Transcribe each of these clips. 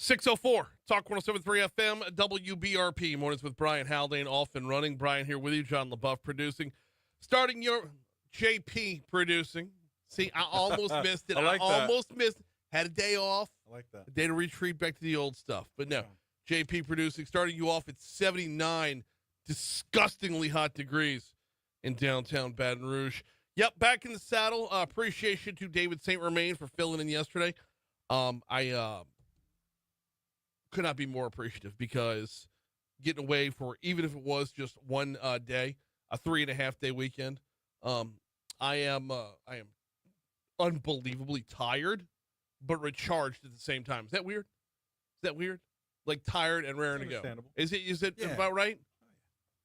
6:04, Talk 107.3 FM, WBRP. Mornings with Brian Haldane, off and running. Brian here with you, John LaBeouf producing. Starting your JP producing. See, I almost missed it. I almost missed it. Had a day off. I like that. A day to retreat back to the old stuff. But no, JP producing, starting you off at 79 disgustingly hot degrees in downtown Baton Rouge. Yep, back in the saddle. Appreciation to David St. Romain for filling in yesterday. I could not be more appreciative because getting away for, even if it was just one day, a 3.5 day weekend, I am unbelievably tired, but recharged at the same time. Is that weird? Like tired and raring to go. Is it about right?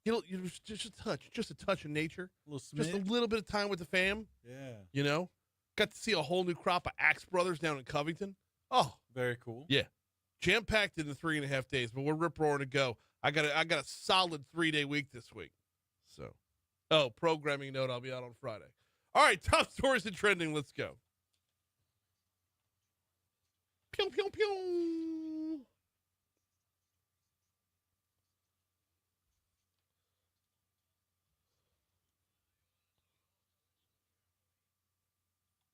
You know, just a touch of nature, just a little bit of time with the fam. Yeah. You know, got to see a whole new crop of Axe Brothers down in Covington. Oh, very cool. Yeah. Jam-packed in the 3.5 days, but we're rip-roaring to go. I got a solid 3-day week this week. So, programming note, I'll be out on Friday. All right, top stories and trending. Let's go. Pew, pew, pew.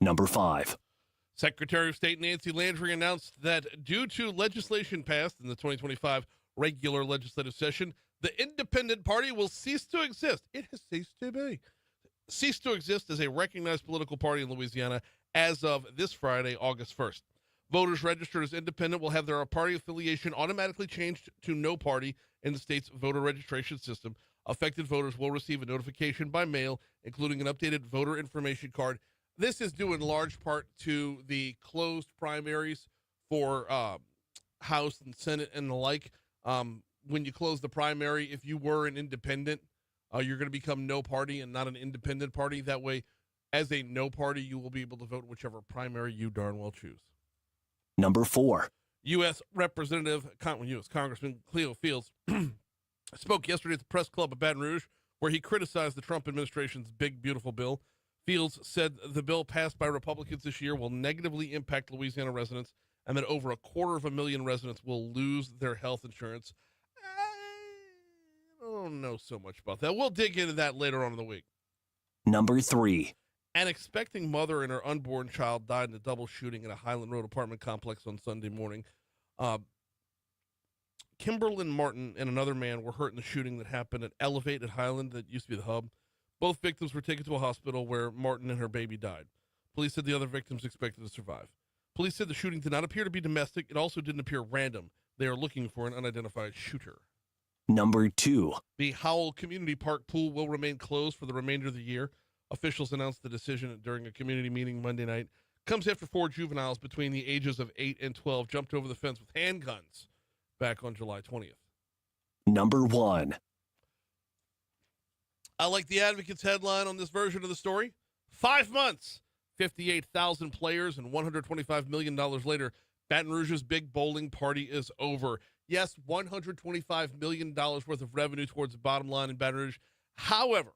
Number 5. Secretary of State Nancy Landry announced that due to legislation passed in the 2025 regular legislative session, the Independent Party will cease to exist. It has ceased to be. Cease to exist as a recognized political party in Louisiana as of this Friday, August 1st. Voters registered as independent will have their party affiliation automatically changed to no party in the state's voter registration system. Affected voters will receive a notification by mail, including an updated voter information card. This is due in large part to the closed primaries for House and Senate and the like. When you close the primary, if you were an independent, you're going to become no party and not an independent party. That way, as a no party, you will be able to vote whichever primary you darn well choose. Number 4. U.S. Congressman Cleo Fields spoke yesterday at the Press Club of Baton Rouge, where he criticized the Trump administration's big, beautiful bill. Fields said the bill passed by Republicans this year will negatively impact Louisiana residents and that over 250,000 residents will lose their health insurance. I don't know so much about that. We'll dig into that later on in the week. Number 3. An expecting mother and her unborn child died in a double shooting at a Highland Road apartment complex on Sunday morning. Kimberlyn Martin and another man were hurt in the shooting that happened at Elevate at Highland, that used to be the hub. Both victims were taken to a hospital where Martin and her baby died. Police said the other victims expected to survive. Police said the shooting did not appear to be domestic. It also didn't appear random. They are looking for an unidentified shooter. Number 2. The Howell Community Park pool will remain closed for the remainder of the year. Officials announced the decision during a community meeting Monday night. Comes after 4 juveniles between the ages of 8 and 12 jumped over the fence with handguns back on July 20th. Number 1. I like the Advocate's headline on this version of the story. 5 months, 58,000 players, and $125 million later, Baton Rouge's big bowling party is over. Yes, $125 million worth of revenue towards the bottom line in Baton Rouge. However,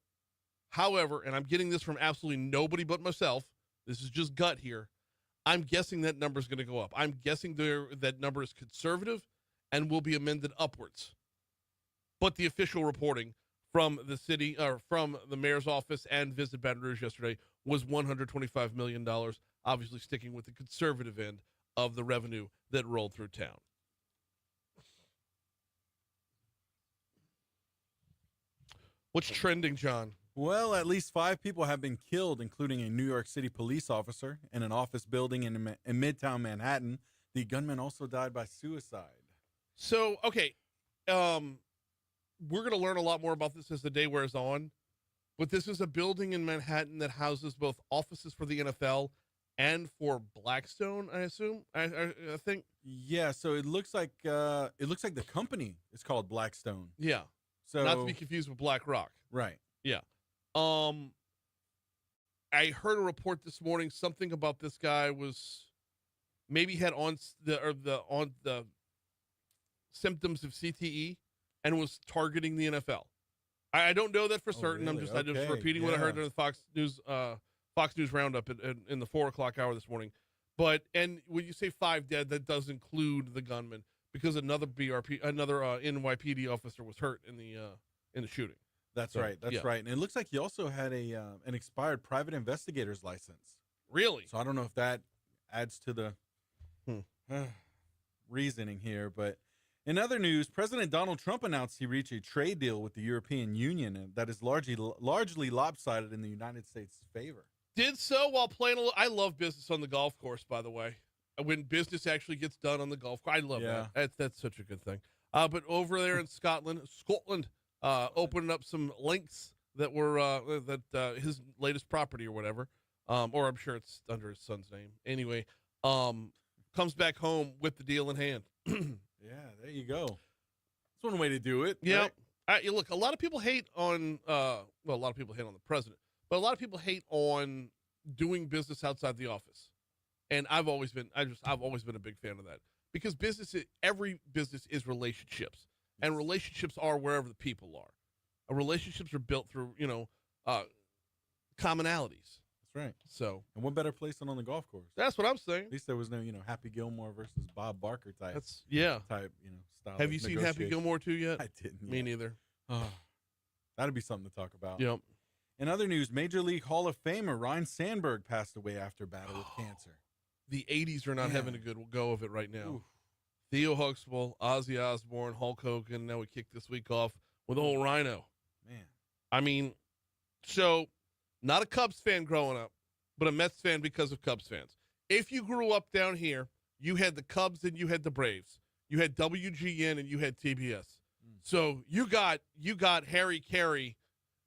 and I'm getting this from absolutely nobody but myself, this is just gut here, I'm guessing that number is going to go up. I'm guessing that number is conservative and will be amended upwards. But the official reporting from the city, or from the mayor's office and Visit Baton Rouge yesterday, was $125 million, obviously sticking with the conservative end of the revenue that rolled through town. What's trending, John? Well, at least 5 people have been killed, including a New York City police officer in an office building in Midtown Manhattan. The gunman also died by suicide. So, okay, we're going to learn a lot more about this as the day wears on, but this is a building in Manhattan that houses both offices for the NFL and for Blackstone, I assume. I think. Yeah, so it looks like the company is called Blackstone. Yeah. So not to be confused with BlackRock. Right. Yeah. I heard a report this morning, something about this guy was maybe had on the symptoms of CTE and was targeting the NFL. I don't know that for certain. Really? I'm just repeating what I heard in the Fox News Roundup in the 4 o'clock hour this morning. And when you say 5 dead, that does include the gunman because another NYPD officer was hurt in the shooting. That's So, right. That's yeah. right. And it looks like he also had an expired private investigator's license. Really? So I don't know if that adds to the Hmm. reasoning here. But in other news, President Donald Trump announced he reached a trade deal with the European Union and that is largely lopsided in the United States' favor. Did so while playing I love business on the golf course, by the way. When business actually gets done on the golf course. I love that. That's such a good thing. But over there in Scotland, opening up some links that were his latest property or whatever. Or I'm sure it's under his son's name. Anyway, comes back home with the deal in hand. Yeah, there you go. That's one way to do it. Yeah. Right? Look, a lot of people hate on a lot of people hate on the president, but a lot of people hate on doing business outside the office. And I've always been a big fan of that because every business is relationships, and relationships are wherever the people are. Relationships are built through, commonalities. That's right. So, and what better place than on the golf course? That's what I'm saying. At least there was no, Happy Gilmore versus Bob Barker type. Type, style. Have you seen Happy Gilmore 2 yet? I didn't. Me neither. Oh, that'd be something to talk about. Yep. In other news, Major League Hall of Famer Ryan Sandberg passed away after a battle with cancer. The 80s are not having a good go of it right now. Oof. Theo Huxtable, Ozzy Osbourne, Hulk Hogan. Now we kick this week off with old Rhino. Man. I mean, so not a Cubs fan growing up, but a Mets fan because of Cubs fans. If you grew up down here, you had the Cubs and you had the Braves. You had WGN and you had TBS. So you got Harry Carey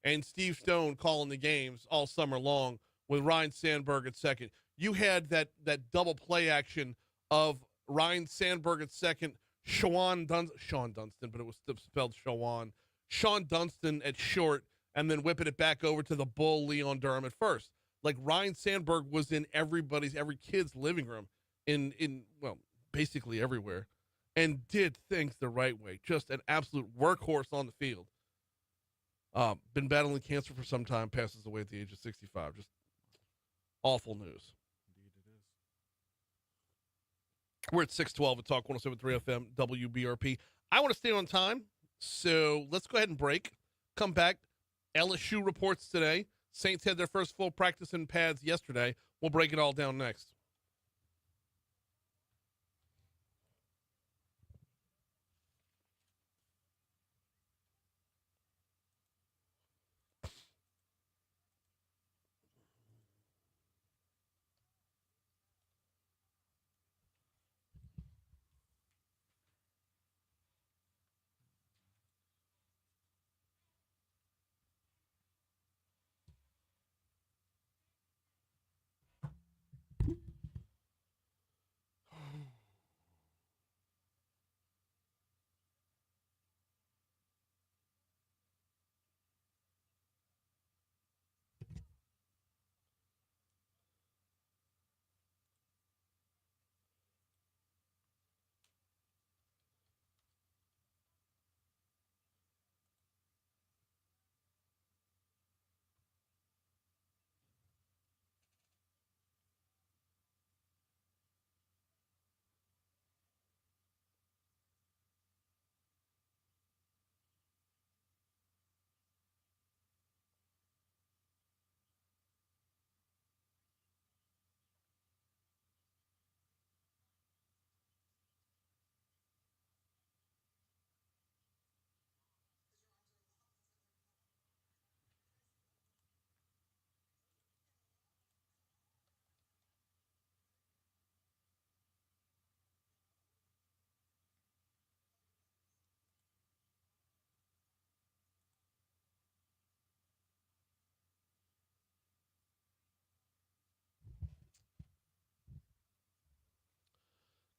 and Steve Stone calling the games all summer long with Ryan Sandberg at second. You had that double play action of Ryan Sandberg at second, Sean Dunston, but it was spelled Shawan. Sean Dunston at short, and then whipping it back over to the bull Leon Durham at first. Like Ryan Sandberg was in every kid's living room in basically everywhere, and did things the right way. Just an absolute workhorse on the field. Been battling cancer for some time, passes away at the age of 65. Just awful news. Indeed it is. We're at 612 at Talk 107.3 FM, WBRP. I want to stay on time, so let's go ahead and break. Come back. LSU reports today. Saints had their first full practice in pads yesterday. We'll break it all down next.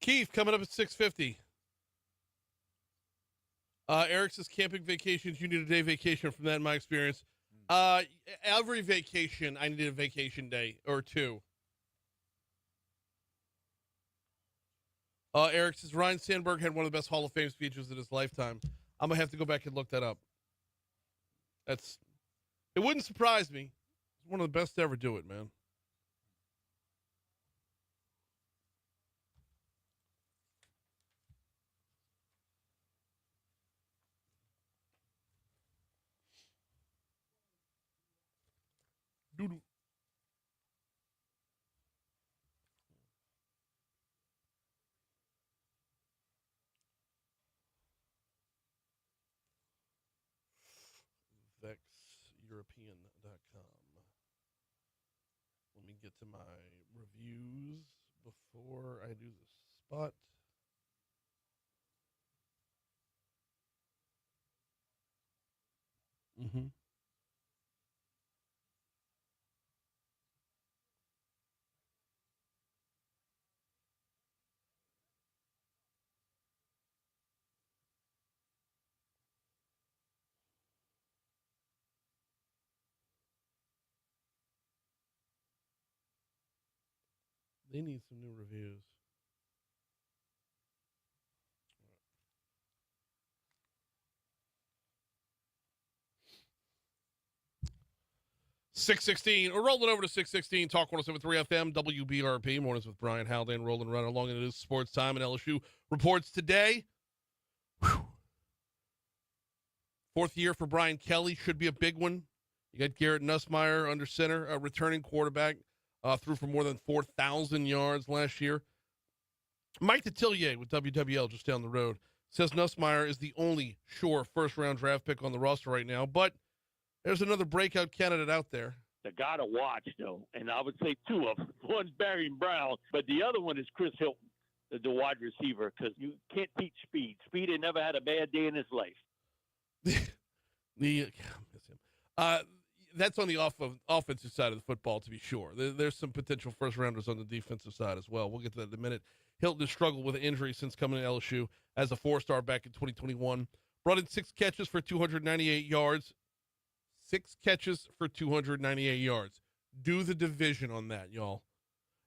Keith, coming up at 6:50. Eric says camping vacations, you need a day vacation from that in my experience. Every vacation, I need a vacation day or two. Eric says Ryan Sandberg had one of the best Hall of Fame speeches in his lifetime. I'm going to have to go back and look that up. It wouldn't surprise me. It's one of the best to ever do it, man. Doo-doo. VexEuropean.com. Let me get to my reviews before I do the spot. Mm-hmm. They need some new reviews. 616. We're rolling over to 616. Talk 107.3 FM, WBRP. Mornings with Brian Haldane, rolling around along into this sports time. And LSU reports today. Whew. Fourth year for Brian Kelly. Should be a big one. You got Garrett Nussmeier under center, a returning quarterback. Threw for more than 4,000 yards last year. Mike Detillier with WWL just down the road says Nussmeier is the only sure first-round draft pick on the roster right now, but there's another breakout candidate out there. The guy to watch, though, and I would say two of them. One's Barry Brown, but the other one is Chris Hilton, the wide receiver, because you can't teach speed. Speed had never had a bad day in his life. That's on the offensive side of the football, to be sure. There's some potential first-rounders on the defensive side as well. We'll get to that in a minute. Hilton has struggled with an injury since coming to LSU as a four-star back in 2021. Brought in 6 catches for 298 yards. 6 catches for 298 yards. Do the division on that, y'all.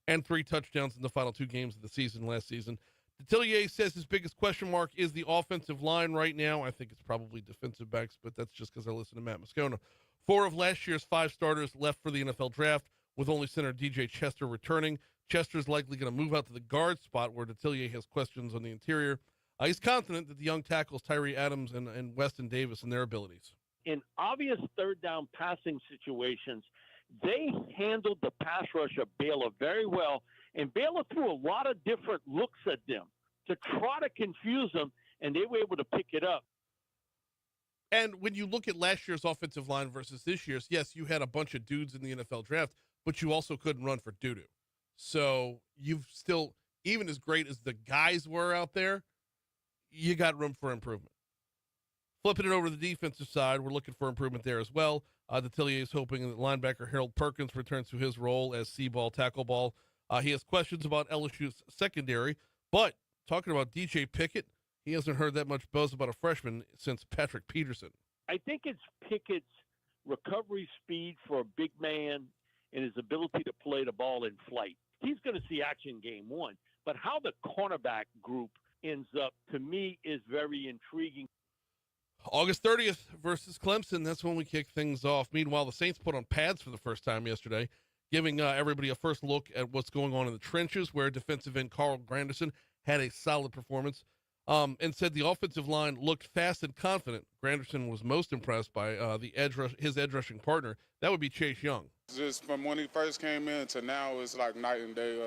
And 3 touchdowns in the final 2 games of the season last season. Detillier says his biggest question mark is the offensive line right now. I think it's probably defensive backs, but that's just because I listen to Matt Moscona. 4 of last year's 5 starters left for the NFL draft, with only center DJ Chester returning. Chester's likely going to move out to the guard spot where Detillier has questions on the interior. He's confident that the young tackles Tyree Adams and Weston Davis and their abilities. In obvious third down passing situations, they handled the pass rush of Baylor very well, and Baylor threw a lot of different looks at them to try to confuse them, and they were able to pick it up. And when you look at last year's offensive line versus this year's, yes, you had a bunch of dudes in the NFL draft, but you also couldn't run for doo-doo. So you've still, even as great as the guys were out there, you got room for improvement. Flipping it over to the defensive side, we're looking for improvement there as well. Detillier is hoping that linebacker Harold Perkins returns to his role as C-ball, tackle ball. He has questions about LSU's secondary, but talking about DJ Pickett, he hasn't heard that much buzz about a freshman since Patrick Peterson. I think it's Pickett's recovery speed for a big man and his ability to play the ball in flight. He's going to see action game 1, but how the cornerback group ends up, to me, is very intriguing. August 30th versus Clemson. That's when we kick things off. Meanwhile, the Saints put on pads for the first time yesterday, giving everybody a first look at what's going on in the trenches, where defensive end Carl Granderson had a solid performance and said the offensive line looked fast and confident. Granderson was most impressed by his edge rushing partner. That would be Chase Young. Just from when he first came in to now, it's like night and day.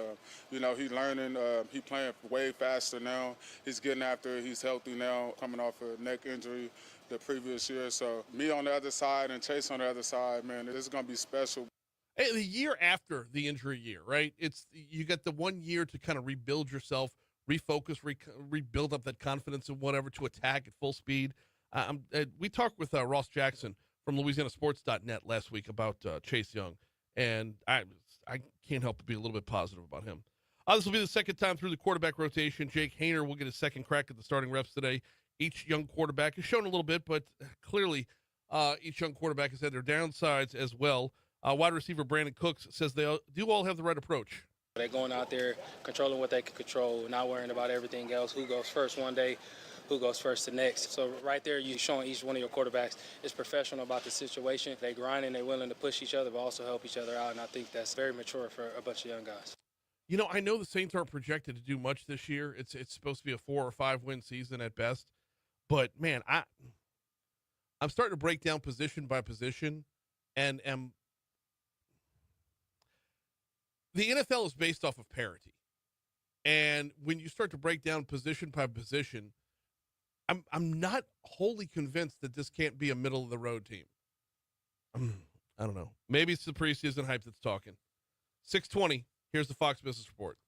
He's learning. He's playing way faster now. He's getting after it. He's healthy now, coming off a neck injury the previous year. So me on the other side and Chase on the other side, man, this is going to be special. Hey, the year after the injury year, right? You got the 1 year to kind of rebuild yourself, refocus, rebuild up that confidence and whatever to attack at full speed. We talked with Ross Jackson from LouisianaSports.net last week about Chase Young, and I can't help but be a little bit positive about him. This will be the second time through the quarterback rotation. Jake Hayner will get his second crack at the starting reps today. Each young quarterback has shown a little bit, but clearly each young quarterback has had their downsides as well. Wide receiver Brandon Cooks says they do all have the right approach. They're going out there, controlling what they can control, not worrying about everything else, who goes first one day, who goes first the next. So right there, you're showing each one of your quarterbacks is professional about the situation. They grinding, they're willing to push each other, but also help each other out, and I think that's very mature for a bunch of young guys. You know, I know the Saints aren't projected to do much this year. It's supposed to be a 4 or 5 win season at best. But, man, I'm starting to break down position by position and am the NFL is based off of parity. And when you start to break down position by position, I'm not wholly convinced that this can't be a middle of the road team. I don't know. Maybe it's the preseason hype that's talking. 6:20. Here's the Fox Business Report.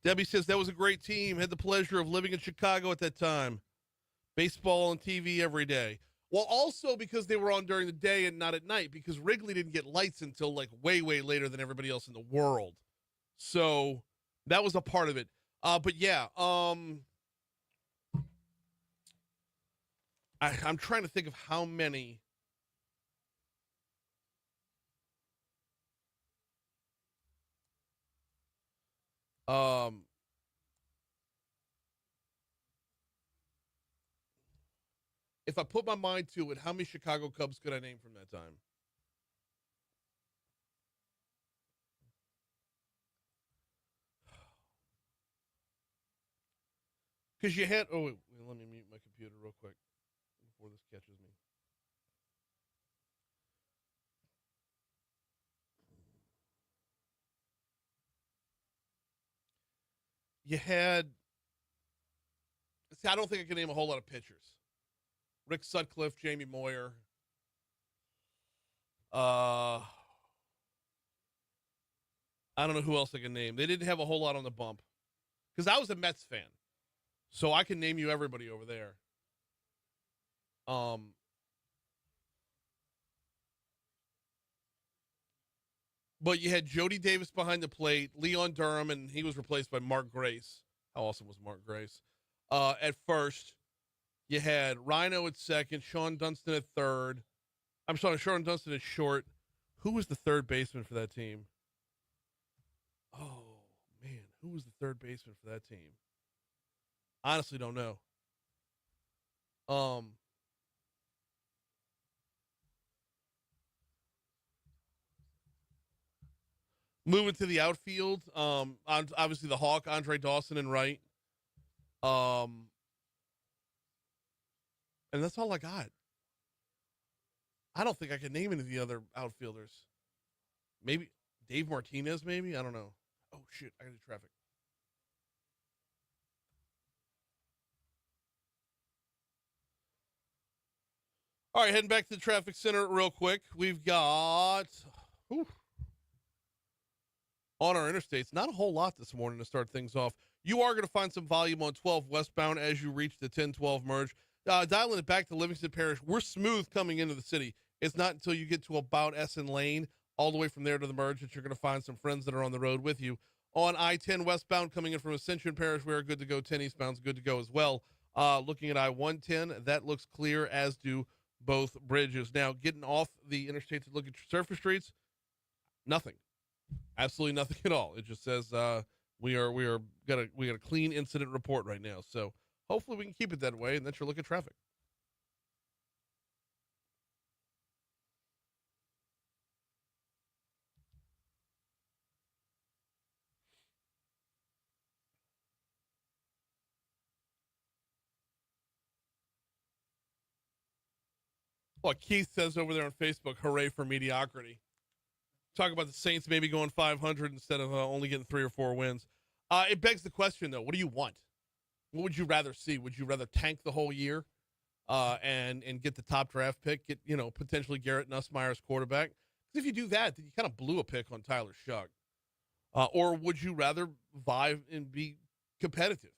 Debbie says that was a great team. Had the pleasure of living in Chicago at that time. Baseball on TV every day. Well, also because they were on during the day and not at night, because Wrigley didn't get lights until like way, way later than everybody else in the world. So that was a part of it. But yeah, I'm trying to think of how many. If I put my mind to it, how many Chicago Cubs could I name from that time? Because you had, oh, wait, let me mute my computer real quick before this catches me. You had, see, I don't think I can name a whole lot of pitchers. Rick Sutcliffe, Jamie Moyer. I don't know who else I can name. They didn't have a whole lot on the bump. Because I was a Mets fan. So I can name you everybody over there. But you had Jody Davis behind the plate, Leon Durham, and he was replaced by Mark Grace. How awesome was Mark Grace? At first, you had Rhino at second, Sean Dunston at third. I'm sorry, Sean Dunston at short. Who was the third baseman for that team? Oh, man. Who was the third baseman for that team? Honestly, don't know. Moving to the outfield, obviously the Hawk, Andre Dawson and right. And that's all I got. I don't think I can name any of the other outfielders. Maybe Dave Martinez, maybe? I don't know. Oh, shit. I got to traffic. All right, heading back to the traffic center real quick. We've got on our interstates, not a whole lot this morning to start things off. You are going to find some volume on 12 westbound as you reach the 10-12 merge. Dialing it back to Livingston Parish, we're smooth coming into the city. It's not until you get to about Essen Lane, all the way from there to the merge, that you're going to find some friends that are on the road with you. On I-10 westbound coming in from Ascension Parish, we are good to go. 10 eastbound's good to go as well. Looking at I-110, that looks clear, as do both bridges. Now, getting off the interstate to look at your surface streets, nothing. Absolutely nothing at all. It just says we got a clean incident report right now. So hopefully we can keep it that way, and then you'll look at traffic. Well, Keith says over there on Facebook, hooray for mediocrity. Talk about the Saints maybe going 500 instead of only getting 3 or 4 wins. It begs the question, though, what do you want? What would you rather see? Would you rather tank the whole year and get the top draft pick, get, potentially Garrett Nussmeier as quarterback? Because if you do that, then you kind of blew a pick on Tyler Shuck. Or would you rather vie and be competitive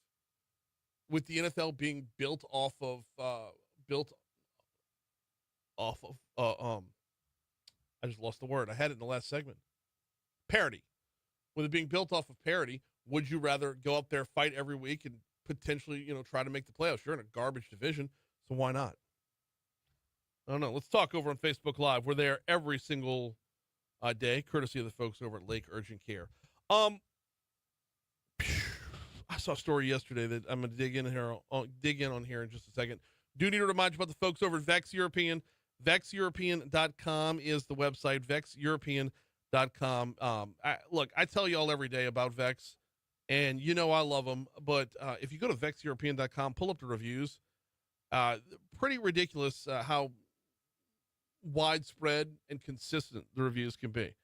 with the NFL being built off of I just lost the word. I had it in the last segment. Parity. With it being built off of parity, would you rather go up there, fight every week, and potentially, try to make the playoffs? You're in a garbage division, so why not? I don't know. Let's talk over on Facebook Live. We're there every single day, courtesy of the folks over at Lake Urgent Care. I saw a story yesterday that I'm going to dig in on here in just a second. Do need to remind you about the folks over at Vex European. VexEuropean.com is the website, VexEuropean.com. Look, I tell you all every day about Vex, and you know I love them, but if you go to VexEuropean.com, pull up the reviews. Pretty ridiculous how widespread and consistent the reviews can be.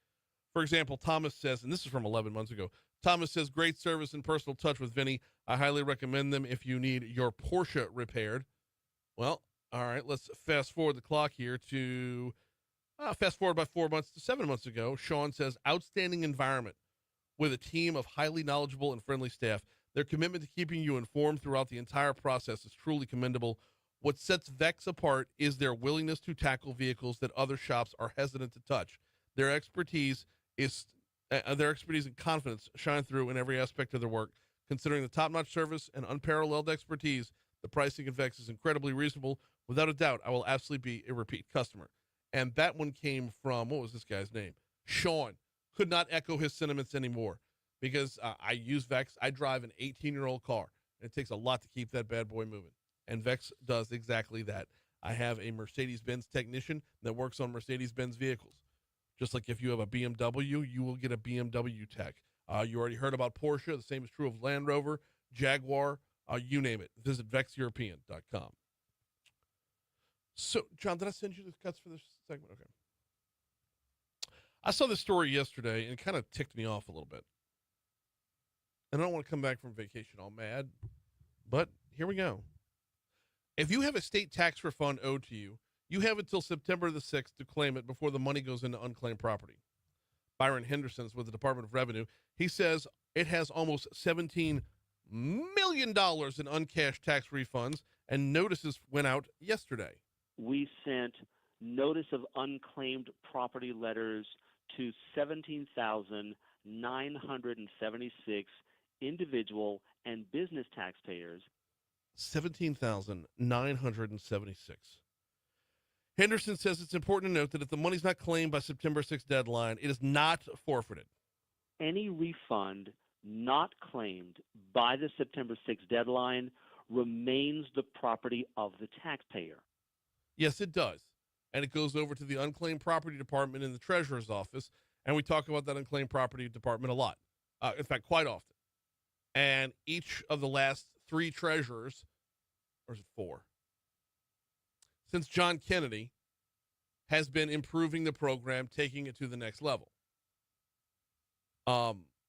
For example, Thomas says, and this is from 11 months ago, Thomas says, great service and personal touch with Vinny. I highly recommend them if you need your Porsche repaired. Well, all right, let's fast forward the clock here to fast forward by 4 months to 7 months ago. Sean says, outstanding environment with a team of highly knowledgeable and friendly staff. Their commitment to keeping you informed throughout the entire process is truly commendable. What sets Vex apart is their willingness to tackle vehicles that other shops are hesitant to touch. Their expertise and confidence shine through in every aspect of their work. Considering the top-notch service and unparalleled expertise, the pricing at Vex is incredibly reasonable. Without a doubt, I will absolutely be a repeat customer. And that one came from, what was this guy's name? Sean. Could not echo his sentiments anymore because I use Vex. I drive an 18-year-old car, and it takes a lot to keep that bad boy moving. And Vex does exactly that. I have a Mercedes-Benz technician that works on Mercedes-Benz vehicles. Just like if you have a BMW, you will get a BMW tech. You already heard about Porsche. The same is true of Land Rover, Jaguar, you name it. Visit VexEuropean.com. So, John, did I send you the cuts for this segment? Okay. I saw this story yesterday and it kind of ticked me off a little bit. And I don't want to come back from vacation all mad, but here we go. If you have a state tax refund owed to you, you have until September the 6th to claim it before the money goes into unclaimed property. Byron Henderson's with the Department of Revenue. He says it has almost $17 million in uncashed tax refunds, and notices went out yesterday. We sent notice of unclaimed property letters to 17,976 individual and business taxpayers. 17,976. Henderson says it's important to note that if the money's not claimed by September 6th deadline, it is not forfeited. Any refund not claimed by the September 6th deadline remains the property of the taxpayer. Yes, it does. And it goes over to the unclaimed property department in the treasurer's office. And we talk about that unclaimed property department a lot. In fact, quite often. And each of the last three treasurers, or is it four? Since John Kennedy has been improving the program, taking it to the next level.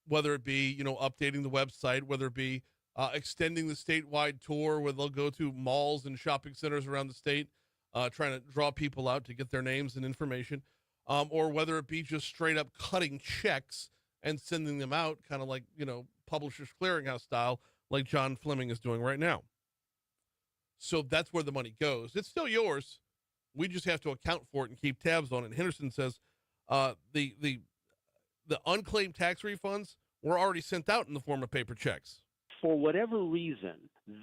Whether it be, updating the website, whether it be extending the statewide tour where they'll go to malls and shopping centers around the state, trying to draw people out to get their names and information, or whether it be just straight up cutting checks and sending them out, kind of like, Publishers Clearinghouse style, like John Fleming is doing right now. So that's where the money goes. It's still yours. We just have to account for it and keep tabs on it. Henderson says the unclaimed tax refunds were already sent out in the form of paper checks. For whatever reason,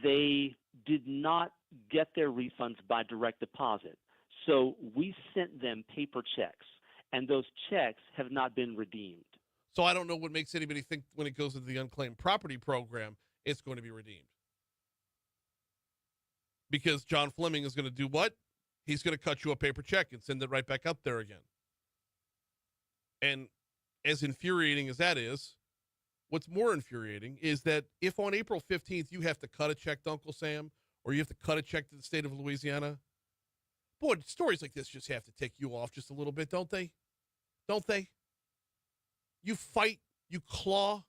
they did not get their refunds by direct deposit. So we sent them paper checks, and those checks have not been redeemed. So I don't know what makes anybody think when it goes into the unclaimed property program, it's going to be redeemed. Because John Fleming is going to do what? He's going to cut you a paper check and send it right back up there again. And as infuriating as that is, what's more infuriating is that if on April 15th you have to cut a check to Uncle Sam, or you have to cut a check to the state of Louisiana, boy, stories like this just have to tick you off just a little bit, don't they? Don't they? You fight, you claw,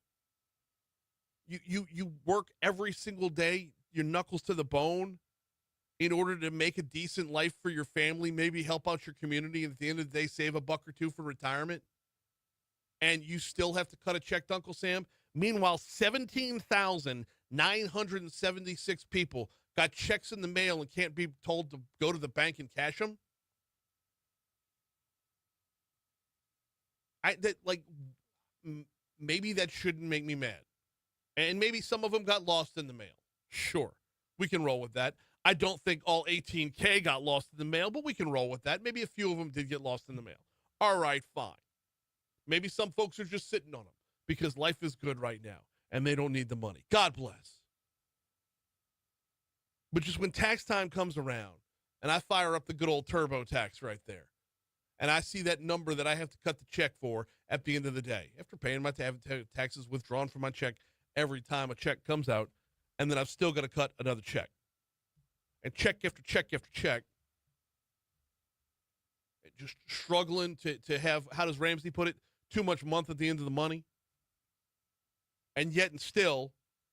you work every single day, your knuckles to the bone, in order to make a decent life for your family, maybe help out your community, and at the end of the day, save $1 or $2 for retirement. And you still have to cut a check to Uncle Sam. Meanwhile, 17,976 people got checks in the mail and can't be told to go to the bank and cash them. Maybe that shouldn't make me mad. And maybe some of them got lost in the mail. Sure, we can roll with that. I don't think all 18K got lost in the mail, but we can roll with that. Maybe a few of them did get lost in the mail. All right, fine. Maybe some folks are just sitting on them because life is good right now and they don't need the money. God bless. But just when tax time comes around and I fire up the good old TurboTax right there, and I see that number that I have to cut the check for at the end of the day, after paying my taxes withdrawn from my check every time a check comes out, and then I've still got to cut another check. And check after check after check, just struggling to have, how does Ramsey put it, too much month at the end of the money. And yet and still,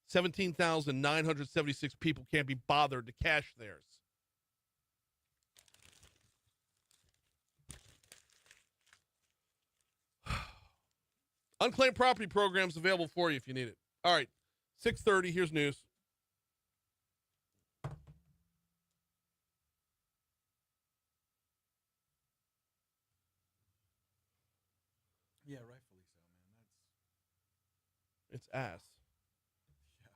17,976 people can't be bothered to cash theirs. Unclaimed property programs available for you if you need it. All right, 6:30, here's news. Yeah, rightfully so, man. It's ass. Yeah.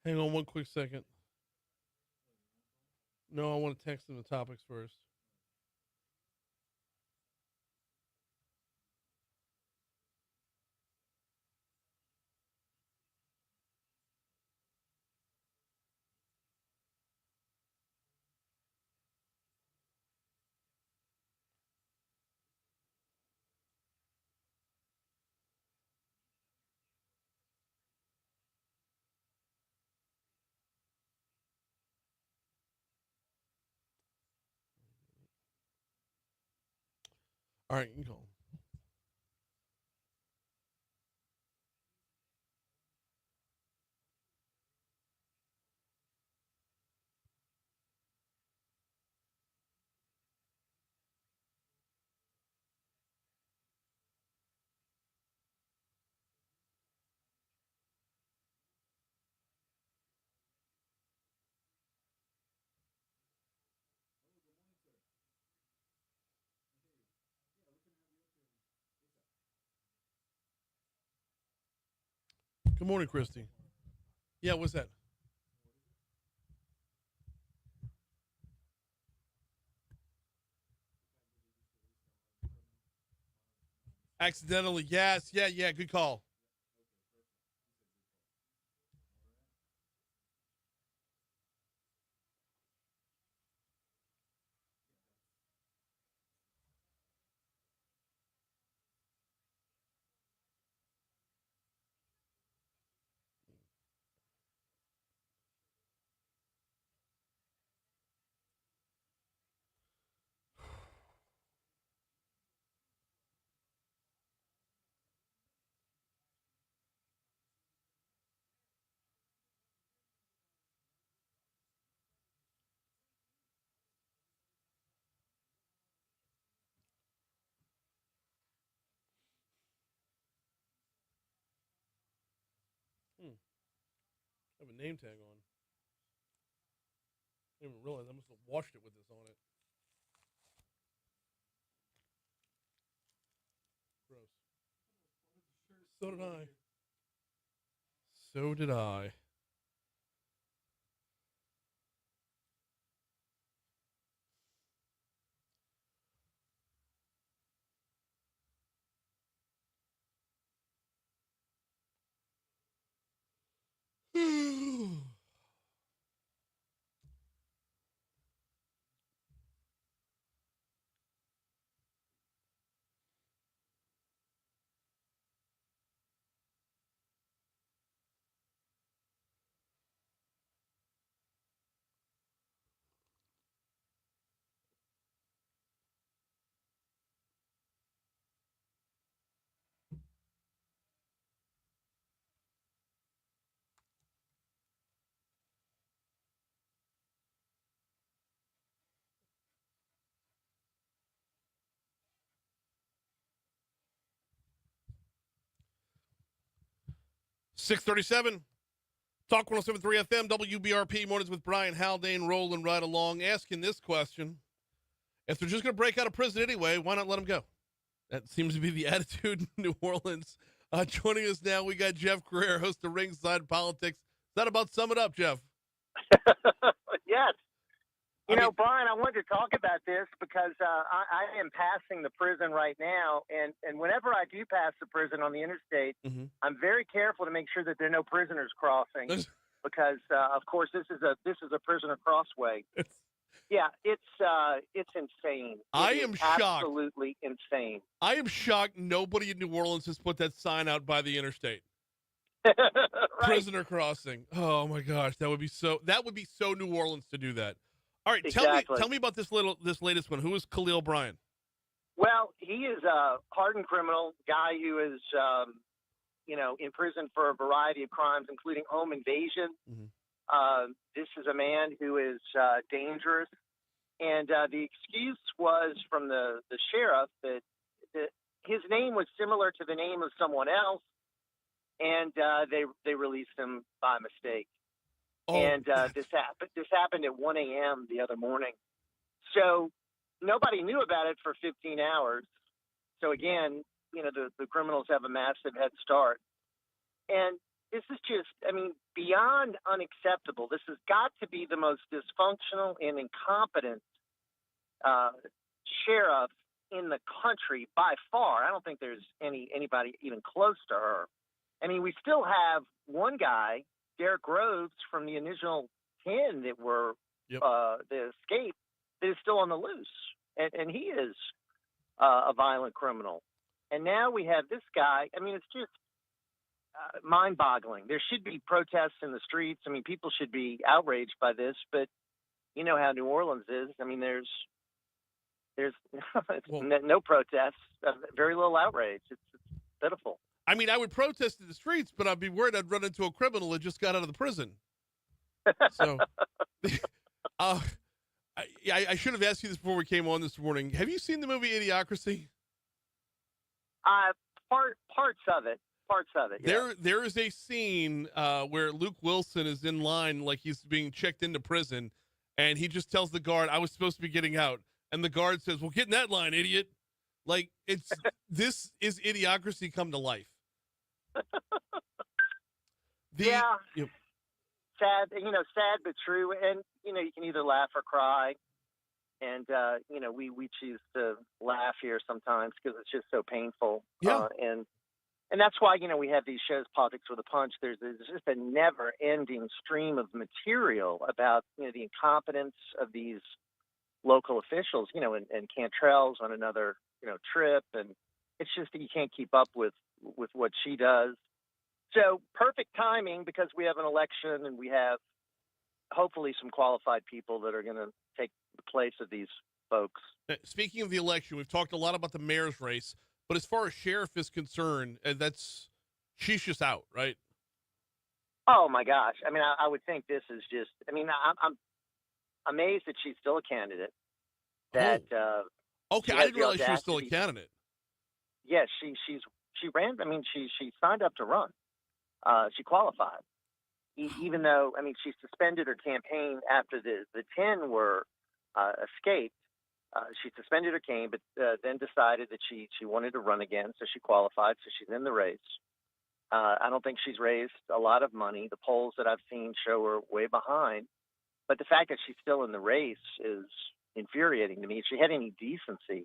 Hang on one quick second. No, I want to text them the topics first. All right, you can call. Good morning, Christy. Yeah, what's that? Accidentally, yes. Yeah, good call. Hmm. I have a name tag on. I didn't even realize I must have washed it with this on it. Gross. So did I. So did I. Hmm. 637. Talk 1073 FM, WBRP, mornings with Brian Haldane, rolling right along, asking this question. If they're just going to break out of prison anyway, why not let them go? That seems to be the attitude in New Orleans. Joining us now, we got Jeff Crouere, host of Ringside Politics. Does that about sum it up, Jeff? Yes. I mean, Brian, I wanted to talk about this because I am passing the prison right now, and whenever I do pass the prison on the interstate, I'm very careful to make sure that there are no prisoners crossing because, of course, this is a prisoner crossway. Yeah, it's insane. I am shocked. Absolutely insane. I am shocked nobody in New Orleans has put that sign out by the interstate. Right. Prisoner crossing. Oh my gosh, that would be so New Orleans to do that. All right, Exactly. tell me about this latest one. Who is Khalil Bryan? Well, he is a hardened criminal, guy who is in prison for a variety of crimes, including home invasion. This is a man who is dangerous, and the excuse was from the sheriff that his name was similar to the name of someone else, and they released him by mistake. Oh, and this happened at 1 a.m. the other morning. So nobody knew about it for 15 hours. So again, the criminals have a massive head start. And this is just, beyond unacceptable. This has got to be the most dysfunctional and incompetent sheriff in the country by far. I don't think there's anybody even close to her. We still have one guy, Derek Groves, from the initial 10 that were the escape, that is still on the loose, and he is a violent criminal. And now we have this guy. It's just mind-boggling. There should be protests in the streets. People should be outraged by this, but you know how New Orleans is. There's Well, no protests, very little outrage. It's pitiful. I mean, I would protest in the streets, but I'd be worried I'd run into a criminal that just got out of the prison. So, I should have asked you this before we came on this morning. Have you seen the movie Idiocracy? Parts of it. Yeah. There is a scene where Luke Wilson is in line, like he's being checked into prison, and he just tells the guard, "I was supposed to be getting out," and the guard says, "Well, get in that line, idiot." Like, it's this is Idiocracy come to life. Yeah. Yep. Sad but true. And you can either laugh or cry. And we choose to laugh here sometimes because it's just so painful. Yeah. And that's why we have these shows, Politics with a Punch. There's just a never-ending stream of material about the incompetence of these local officials. And Cantrell's on another trip, and it's just that you can't keep up with what she does. So perfect timing, because we have an election and we have hopefully some qualified people that are going to take the place of these folks. Speaking of the election, we've talked a lot about the mayor's race, but as far as sheriff is concerned, she's just out, right? Oh my gosh! I mean, I would think this is just. I mean, I'm amazed that she's still a candidate. Okay, I didn't realize she was still a candidate. Yes, she ran. I mean, she signed up to run. She qualified, even though she suspended her campaign after the 10 were escaped. She suspended her campaign, but then decided that she wanted to run again, so she qualified. So she's in the race. I don't think she's raised a lot of money. The polls that I've seen show her way behind. But the fact that she's still in the race is infuriating to me. If she had any decency,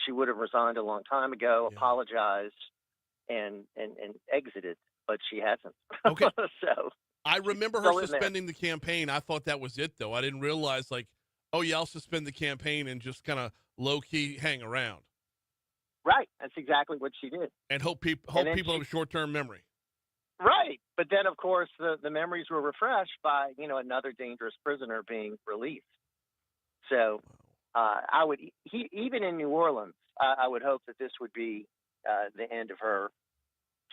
she would have resigned a long time ago, apologized, and exited. But she hasn't. Okay. So I remember her suspending the campaign. I thought that was it, though. I didn't realize, I'll suspend the campaign and just kind of low-key hang around. Right. That's exactly what she did. And hope people have a short-term memory. Right. But then, of course, the memories were refreshed by, another dangerous prisoner being released. So even in New Orleans, I would hope that this would be the end of her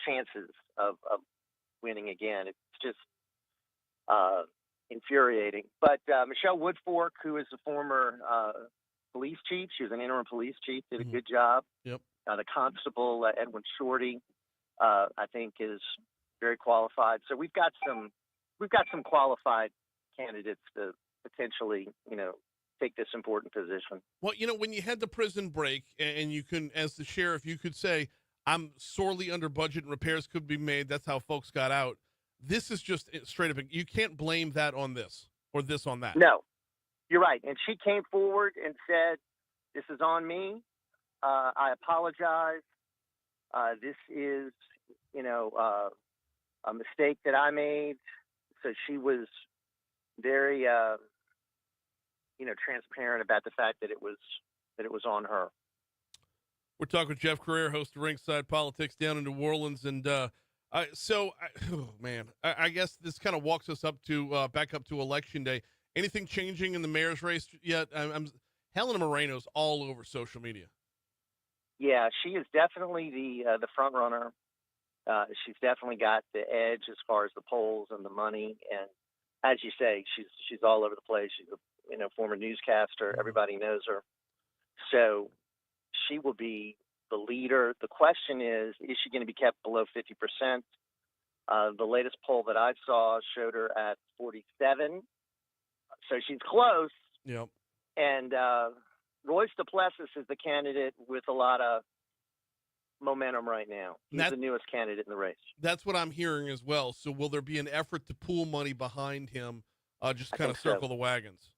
chances of winning again. It's just infuriating. But Michelle Woodfork, who is the former police chief, she was an interim police chief, did a good job. Yep. The constable Edwin Shorty, I think, is very qualified. So we've got some qualified candidates to potentially, take this important position. Well, when you had the prison break, and you can, as the sheriff, you could say, I'm sorely under budget and repairs could be made. That's how folks got out. This is just straight up. You can't blame that on this or this on that. No, you're right. And she came forward and said, this is on me. I apologize. This is, a mistake that I made. So she was very, transparent about the fact that it was on her. We're talking with Jeff Crouere, host of Ringside Politics down in New Orleans. And I guess this kind of walks us up to back up to Election Day. Anything changing in the mayor's race yet? Helena Moreno's all over social media. Yeah, she is definitely the front runner. She's definitely got the edge as far as the polls and the money. And as you say, she's all over the place. She's a former newscaster. Everybody knows her. So she will be the leader. The question is she going to be kept below 50%? The latest poll that I saw showed her at 47. So she's close. Yep. And Royce Duplessis is the candidate with a lot of momentum right now. He's the newest candidate in the race. That's what I'm hearing as well. So will there be an effort to pool money behind him, just kind of circle the wagons?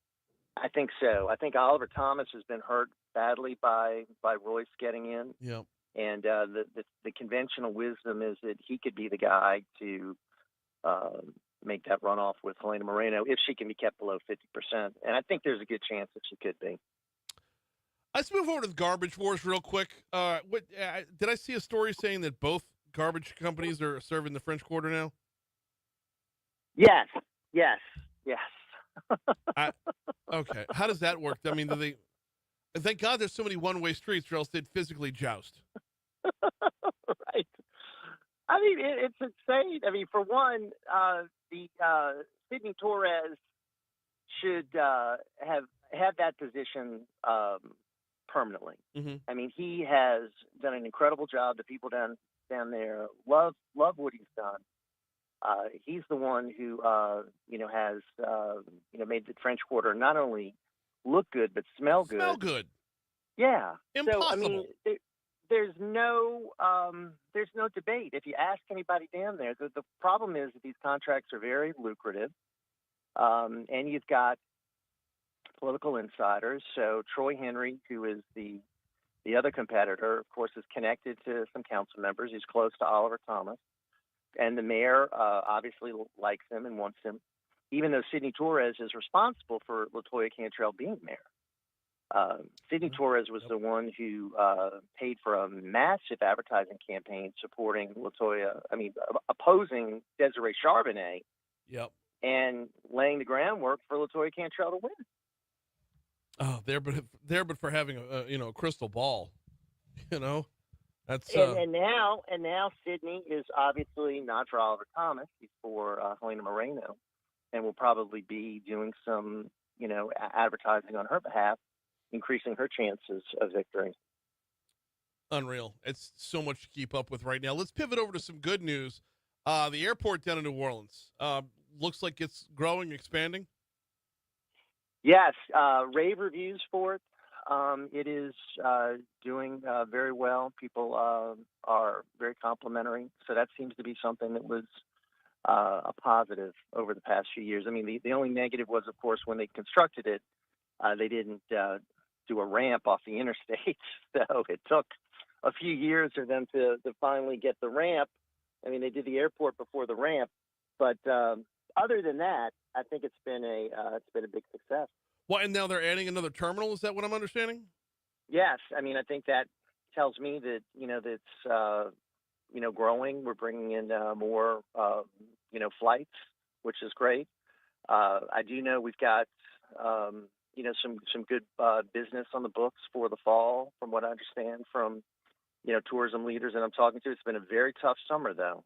I think so. I think Oliver Thomas has been hurt badly by Royce getting in. Yep. And the conventional wisdom is that he could be the guy to make that runoff with Helena Moreno if she can be kept below 50%. And I think there's a good chance that she could be. Let's move over to the garbage wars real quick. Did I see a story saying that both garbage companies are serving the French Quarter now? Yes. Okay. How does that work? I mean, And thank God there's so many one-way streets, or else they'd physically joust. Right. I mean, it's insane. I mean, for one, the Sidney Torres should have had that position permanently. Mm-hmm. I mean, he has done an incredible job. The people down there love what he's done. He's the one who has made the French Quarter not only look good but smell good. Smell good. Yeah. Impossible. So I mean, there's no debate. If you ask anybody down there, the problem is that these contracts are very lucrative, and you've got political insiders. So Troy Henry, who is the other competitor, of course, is connected to some council members. He's close to Oliver Thomas, and the mayor obviously likes him and wants him, even though Sidney Torres is responsible for LaToya Cantrell being mayor. Sidney Torres was the one who paid for a massive advertising campaign supporting opposing Desiree Charbonnet. Yep. And laying the groundwork for LaToya Cantrell to win. Oh, but for having a crystal ball, that's and now Sidney is obviously not for Oliver Thomas. He's for Helena Moreno, and will probably be doing some advertising on her behalf, increasing her chances of victory. Unreal. It's so much to keep up with right now. Let's pivot over to some good news. The airport down in New Orleans looks like it's growing, expanding. Yes, rave reviews for it. It is doing very well. People are very complimentary. So that seems to be something that was a positive over the past few years. I mean, the only negative was, of course, when they constructed it, they didn't do a ramp off the interstate. So it took a few years for them to finally get the ramp. I mean, they did the airport before the ramp. But other than that, I think it's been a big success. Well, and now they're adding another terminal. Is that what I'm understanding? Yes, I mean, I think that tells me that that's growing. We're bringing in more flights, which is great. I do know we've got some good business on the books for the fall, from what I understand from tourism leaders that I'm talking to. It's been a very tough summer though,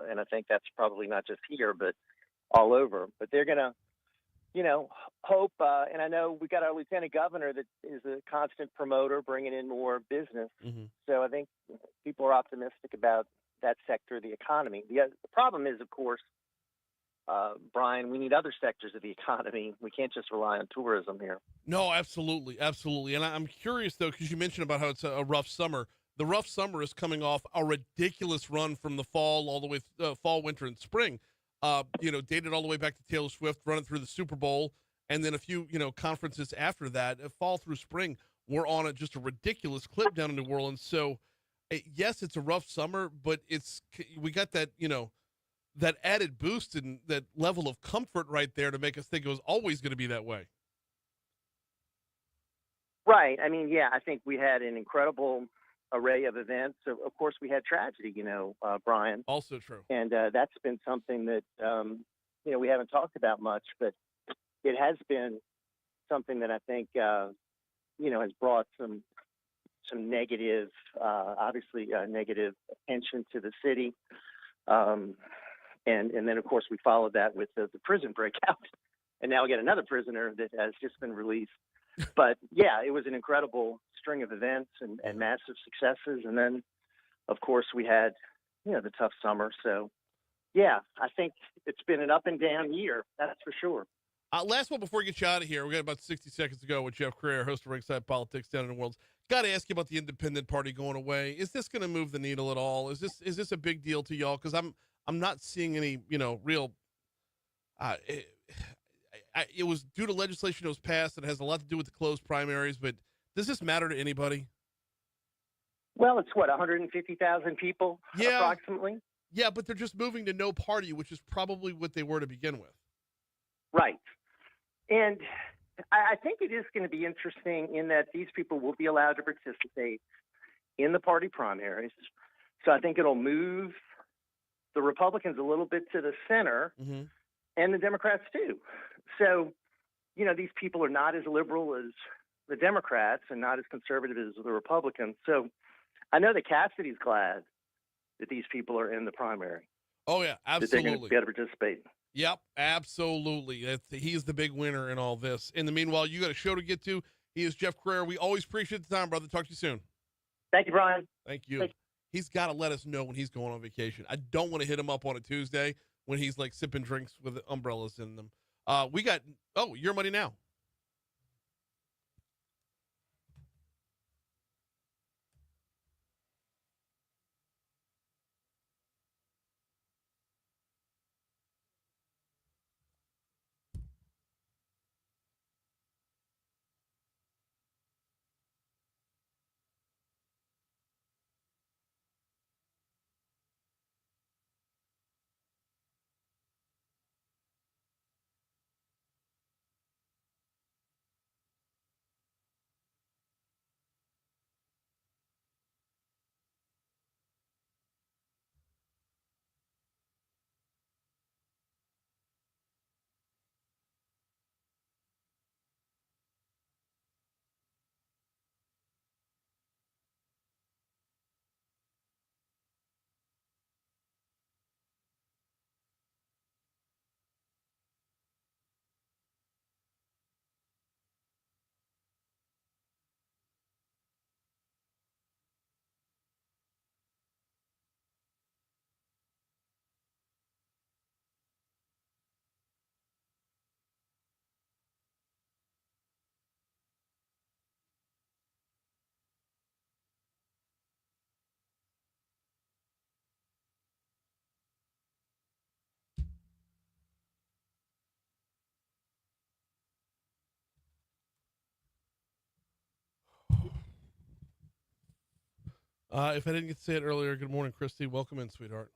and I think that's probably not just here but all over. But they're gonna hope, and I know we got our lieutenant governor that is a constant promoter, bringing in more business. Mm-hmm. So I think people are optimistic about that sector of the economy. The problem is, of course, Brian, we need other sectors of the economy. We can't just rely on tourism here. No, absolutely. And I'm curious, though, because you mentioned about how it's a rough summer. The rough summer is coming off a ridiculous run from the fall all the way fall, winter, and spring. Dated all the way back to Taylor Swift, running through the Super Bowl, and then a few, conferences after that. Fall through spring, we're on just a ridiculous clip down in New Orleans. So, yes, it's a rough summer, but we got that, that added boost and that level of comfort right there to make us think it was always going to be that way. Right. I mean, yeah, I think we had an incredible array of events. So, of course, we had tragedy, Brian. Also true. And that's been something that, we haven't talked about much, but it has been something that I think, has brought some negative, obviously negative attention to the city. And then, of course, we followed that with the prison breakout. And now we got another prisoner that has just been released. But, yeah, it was an incredible string of events and massive successes. And then, of course, we had, the tough summer. So, yeah, I think it's been an up and down year. That's for sure. Last one before we get you out of here. We got about 60 seconds to go with Jeff Crouere, host of Ringside Politics down in New Orleans. Got to ask you about the independent party going away. Is this going to move the needle at all? Is this a big deal to y'all? Because I'm not seeing any, real. It was due to legislation that was passed and has a lot to do with the closed primaries. But does this matter to anybody? Well, it's 150,000 people approximately. Yeah, but they're just moving to no party, which is probably what they were to begin with. Right. And I think it is going to be interesting in that these people will be allowed to participate in the party primaries. So I think it'll move the Republicans a little bit to the center, mm-hmm. and the Democrats too. So, these people are not as liberal as the Democrats and not as conservative as the Republicans. So I know that Cassidy's glad that these people are in the primary, Oh yeah, that they're going to absolutely. be able to participate. Yep, absolutely. He's the big winner in all this. In the meanwhile, you got a show to get to. He is Jeff Crouere. We always appreciate the time, brother. Talk to you soon. Thank you, Brian. Thank you. Thank He's got to let us know when he's going on vacation. I don't want to hit him up on a Tuesday when he's like sipping drinks with umbrellas in them. We got, your money now. If I didn't get to say it earlier, good morning, Christy. Welcome in, sweetheart.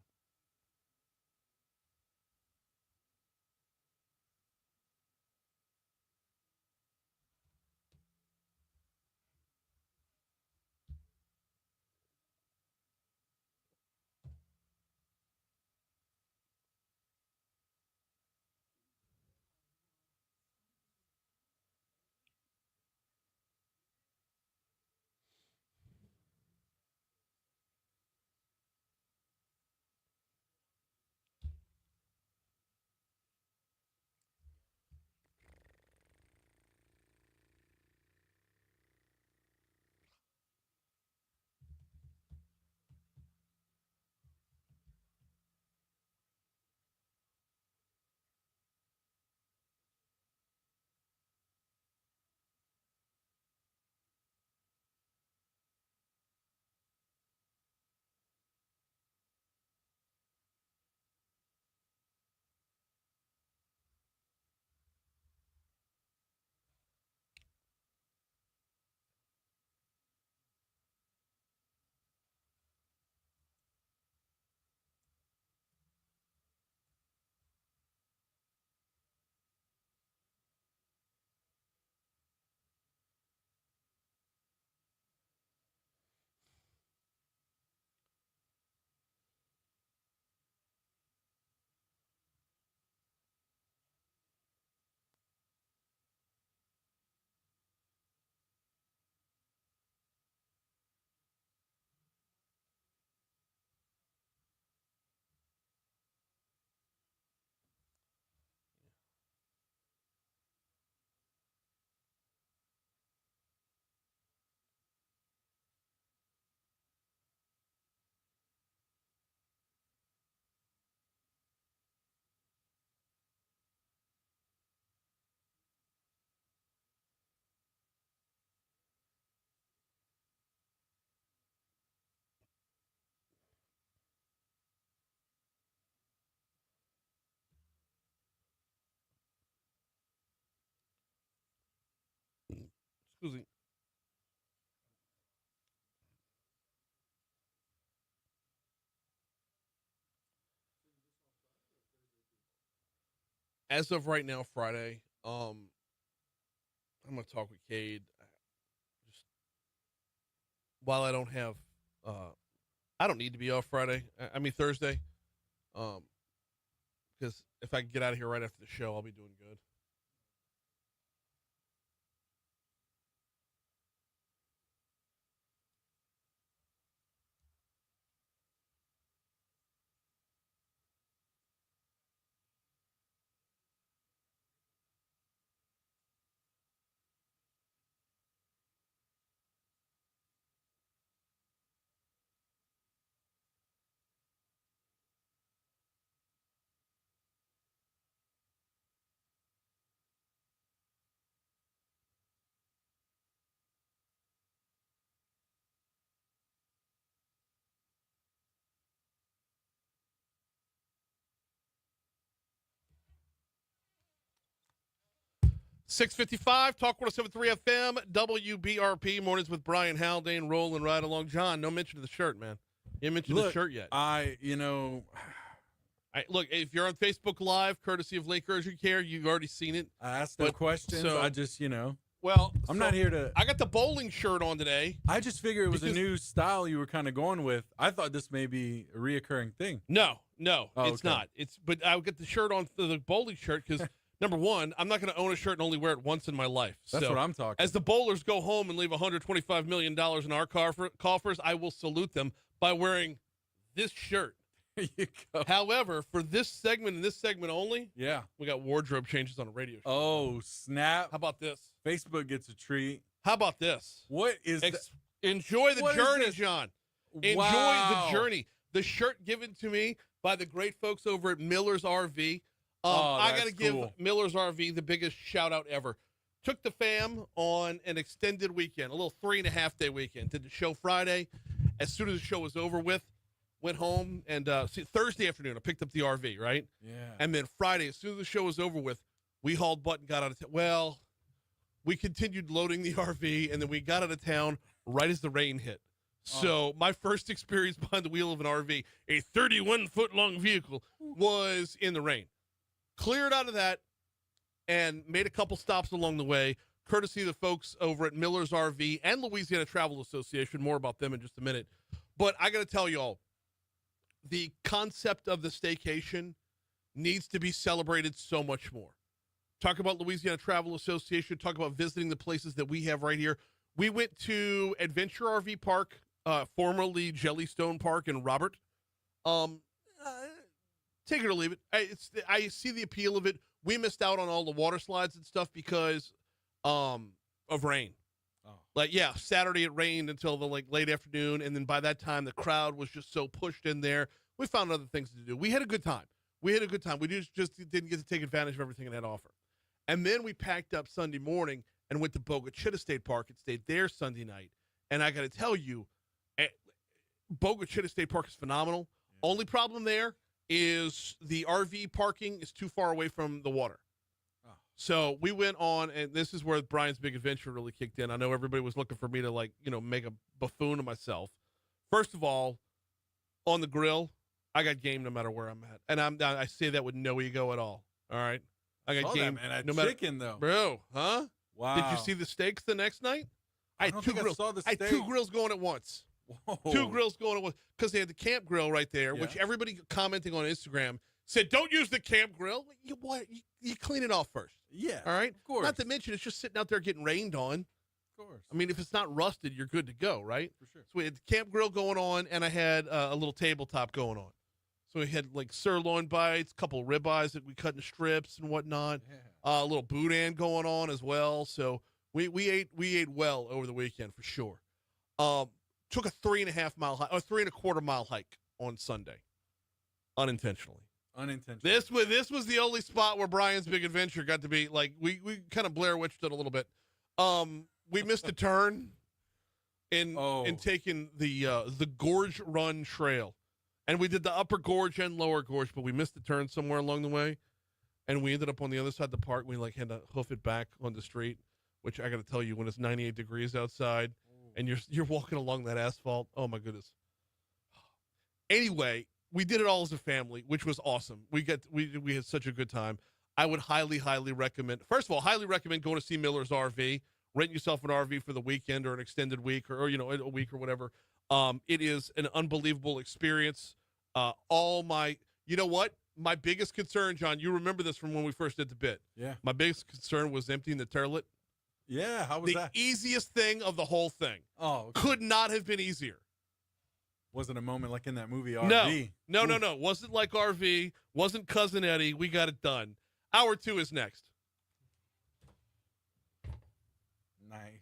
Excuse me. As of right now, Friday, I'm gonna talk with Cade. Just while I don't have, I don't need to be off Friday. I mean Thursday, because if I can get out of here right after the show, I'll be doing good. 6:55, Talk 107.3 FM, WBRP, mornings with Brian Haldane, rolling right along. John, no mention of the shirt, man. You didn't mention the shirt yet. Look, if you're on Facebook Live, courtesy of Lake Urgent Care, you've already seen it. I asked no questions. so- I just, Well, I'm not here to. I got the bowling shirt on today. I just figured it was a because- new style you were kind of going with. I thought this may be a reoccurring thing. No, Oh, it's okay. not. But I'll get the shirt on, the bowling shirt, because number one, I'm not going to own a shirt and only wear it once in my life. That's So, what I'm talking. as the bowlers go home and leave $125 million in our coffers, I will salute them by wearing this shirt. There you go. However, for this segment and this segment only, Yeah. we got wardrobe changes on a radio show. Oh, snap. How about this? Facebook gets a treat. How about this? What is that? Enjoy the What is journey, this? John. Enjoy Wow. the journey. The shirt given to me by the great folks over at Miller's RV. I got to that's give cool. Miller's RV the biggest shout out ever. Took the fam on an extended weekend, a little 3.5-day weekend. Did the show Friday. As soon as the show was over with, went home and Thursday afternoon, I picked up the RV, right? Yeah. And then Friday, as soon as the show was over with, we hauled butt and got out of town. Well, we continued loading the RV, and then we got out of town right as the rain hit. So my first experience behind the wheel of an RV, a 31-foot-long vehicle, was in the rain. Cleared out of that and made a couple stops along the way, courtesy of the folks over at Miller's RV and Louisiana Travel Association. More about them in just a minute. But I got to tell y'all, the concept of the staycation needs to be celebrated so much more. Talk about Louisiana Travel Association, talk about visiting the places that we have right here. We went to Adventure RV Park, formerly Jellystone Park in Robert. Take it or leave it. I see the appeal of it. We missed out on all the water slides and stuff because of rain. Oh. Saturday it rained until the late afternoon, and then by that time the crowd was just so pushed in there. We found other things to do. We had a good time. We just didn't get to take advantage of everything it had to offer. And then we packed up Sunday morning and went to Bogue Chitto State Park and stayed there Sunday night. And I got to tell you, Bogue Chitto State Park is phenomenal. Yeah. Only problem there is the RV parking is too far away from the water. Oh. So we went on, and this is where Brian's big adventure really kicked in. I know everybody was looking for me to make a buffoon of myself. First of all, on the grill, I got game no matter where I'm at. And I say that with no ego at all. All right? I got game. That no chicken, matter, though. Bro, huh? Wow. Did you see the steaks the next night? I had two grills. I had two grills going at once. Whoa. Two grills going at once. Because they had the camp grill right there, which everybody commenting on Instagram said, don't use the camp grill. You clean it off first. Yeah. All right? Of course. Not to mention, it's just sitting out there getting rained on. Of course. I mean, if it's not rusted, you're good to go, right? For sure. So we had the camp grill going on, and I had a little tabletop going on. So we had sirloin bites, a couple of ribeyes that we cut in strips and whatnot. Yeah. A little boudin going on as well. So we ate well over the weekend for sure. Took a 3.25 mile hike on Sunday, unintentionally. This was the only spot where Brian's big adventure got to be we kind of Blair Witched it a little bit. We missed a turn in taking the Gorge Run Trail. And we did the upper gorge and lower gorge, but we missed the turn somewhere along the way. And we ended up on the other side of the park. We had to hoof it back on the street, which I got to tell you, when it's 98 degrees outside and you're walking along that asphalt, oh my goodness. Anyway, we did it all as a family, which was awesome. We had such a good time. I would highly, highly recommend. First of all, highly recommend going to see Miller's RV. Rent yourself an RV for the weekend or an extended week or a week or whatever. It is an unbelievable experience. You know what? My biggest concern, John, you remember this from when we first did the bit. Yeah. My biggest concern was emptying the toilet. Yeah. How was that? The easiest thing of the whole thing. Oh. Okay. Could not have been easier. Wasn't a moment like in that movie RV. No. Wasn't like RV. Wasn't Cousin Eddie. We got it done. Hour 2 is next. Nice.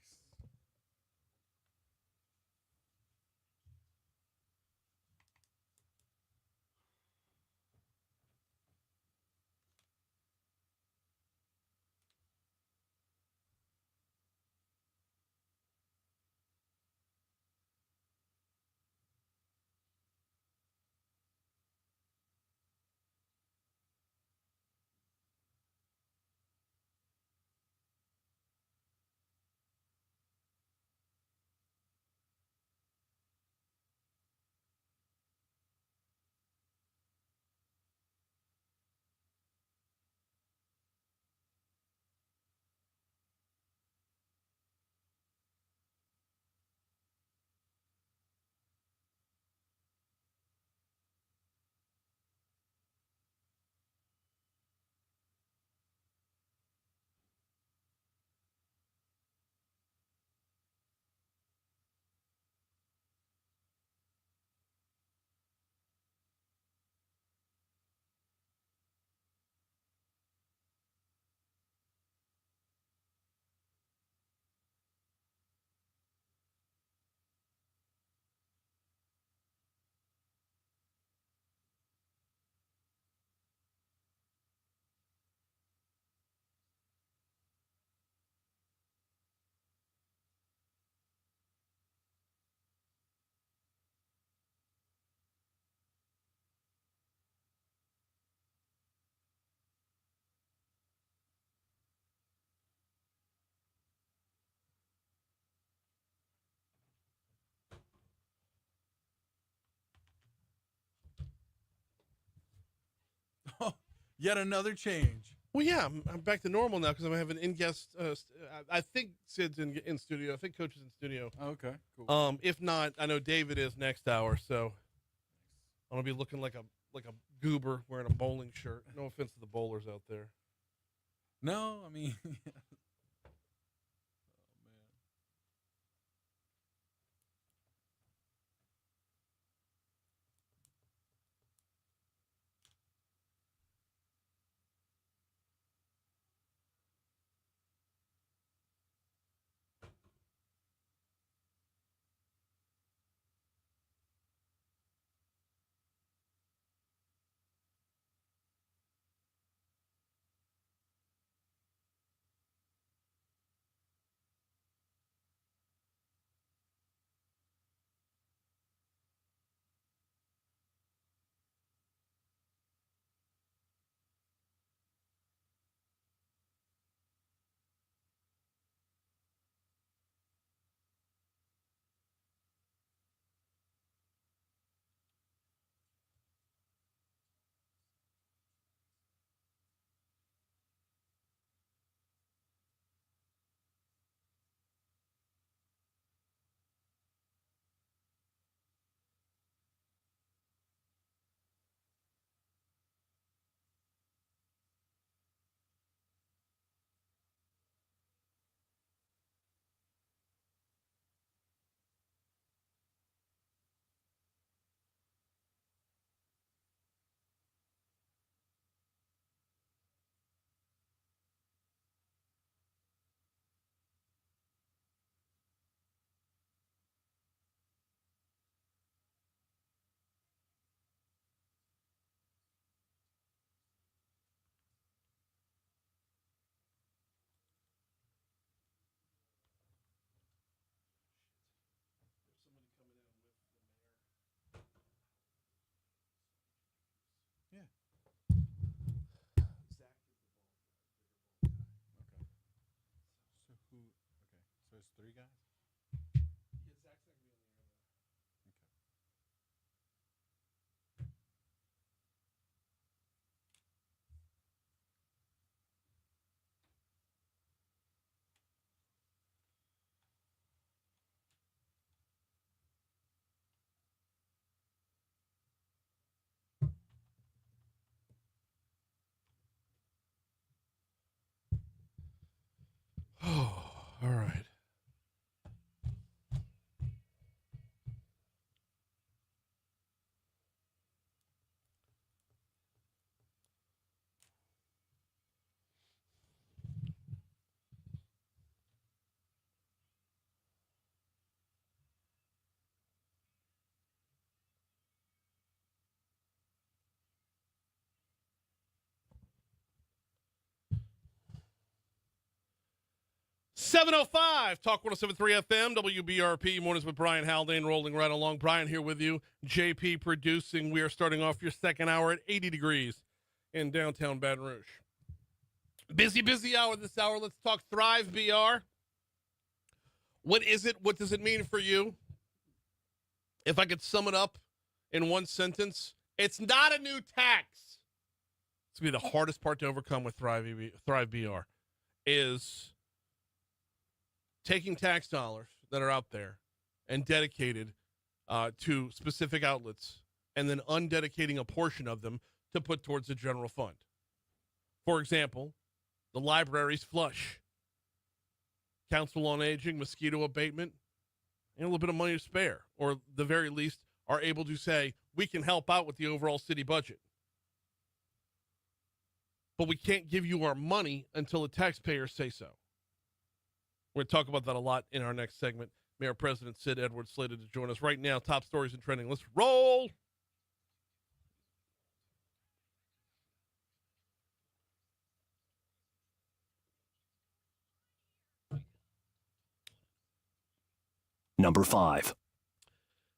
Yet another change. Well, yeah, I'm back to normal now because I'm having in-guest. I think Sid's in studio. I think Coach is in studio. Okay, cool. If not, I know David is next hour, so I'm gonna be looking like a goober wearing a bowling shirt. No offense to the bowlers out there. No, I mean, yeah. Okay. So who? Okay. So it's 3 guys. Oh, all right. .705 Talk 107.3 FM WBRP Mornings with Brian Haldane rolling right along. Brian here with you. JP producing. We are starting off your second hour at 80 degrees in downtown Baton Rouge. Busy hour this hour. Let's talk Thrive BR. What is it? What does it mean for you? If I could sum it up in one sentence, it's not a new tax. It's going to be the hardest part to overcome with Thrive BR is taking tax dollars that are out there and dedicated to specific outlets and then undedicating a portion of them to put towards the general fund. For example, the library's flush, Council on Aging, mosquito abatement, and a little bit of money to spare, or the very least are able to say, we can help out with the overall city budget. But we can't give you our money until the taxpayers say so. We're going to talk about that a lot in our next segment. Mayor President Sid Edwards slated to join us right now. Top stories and trending. Let's roll. Number 5.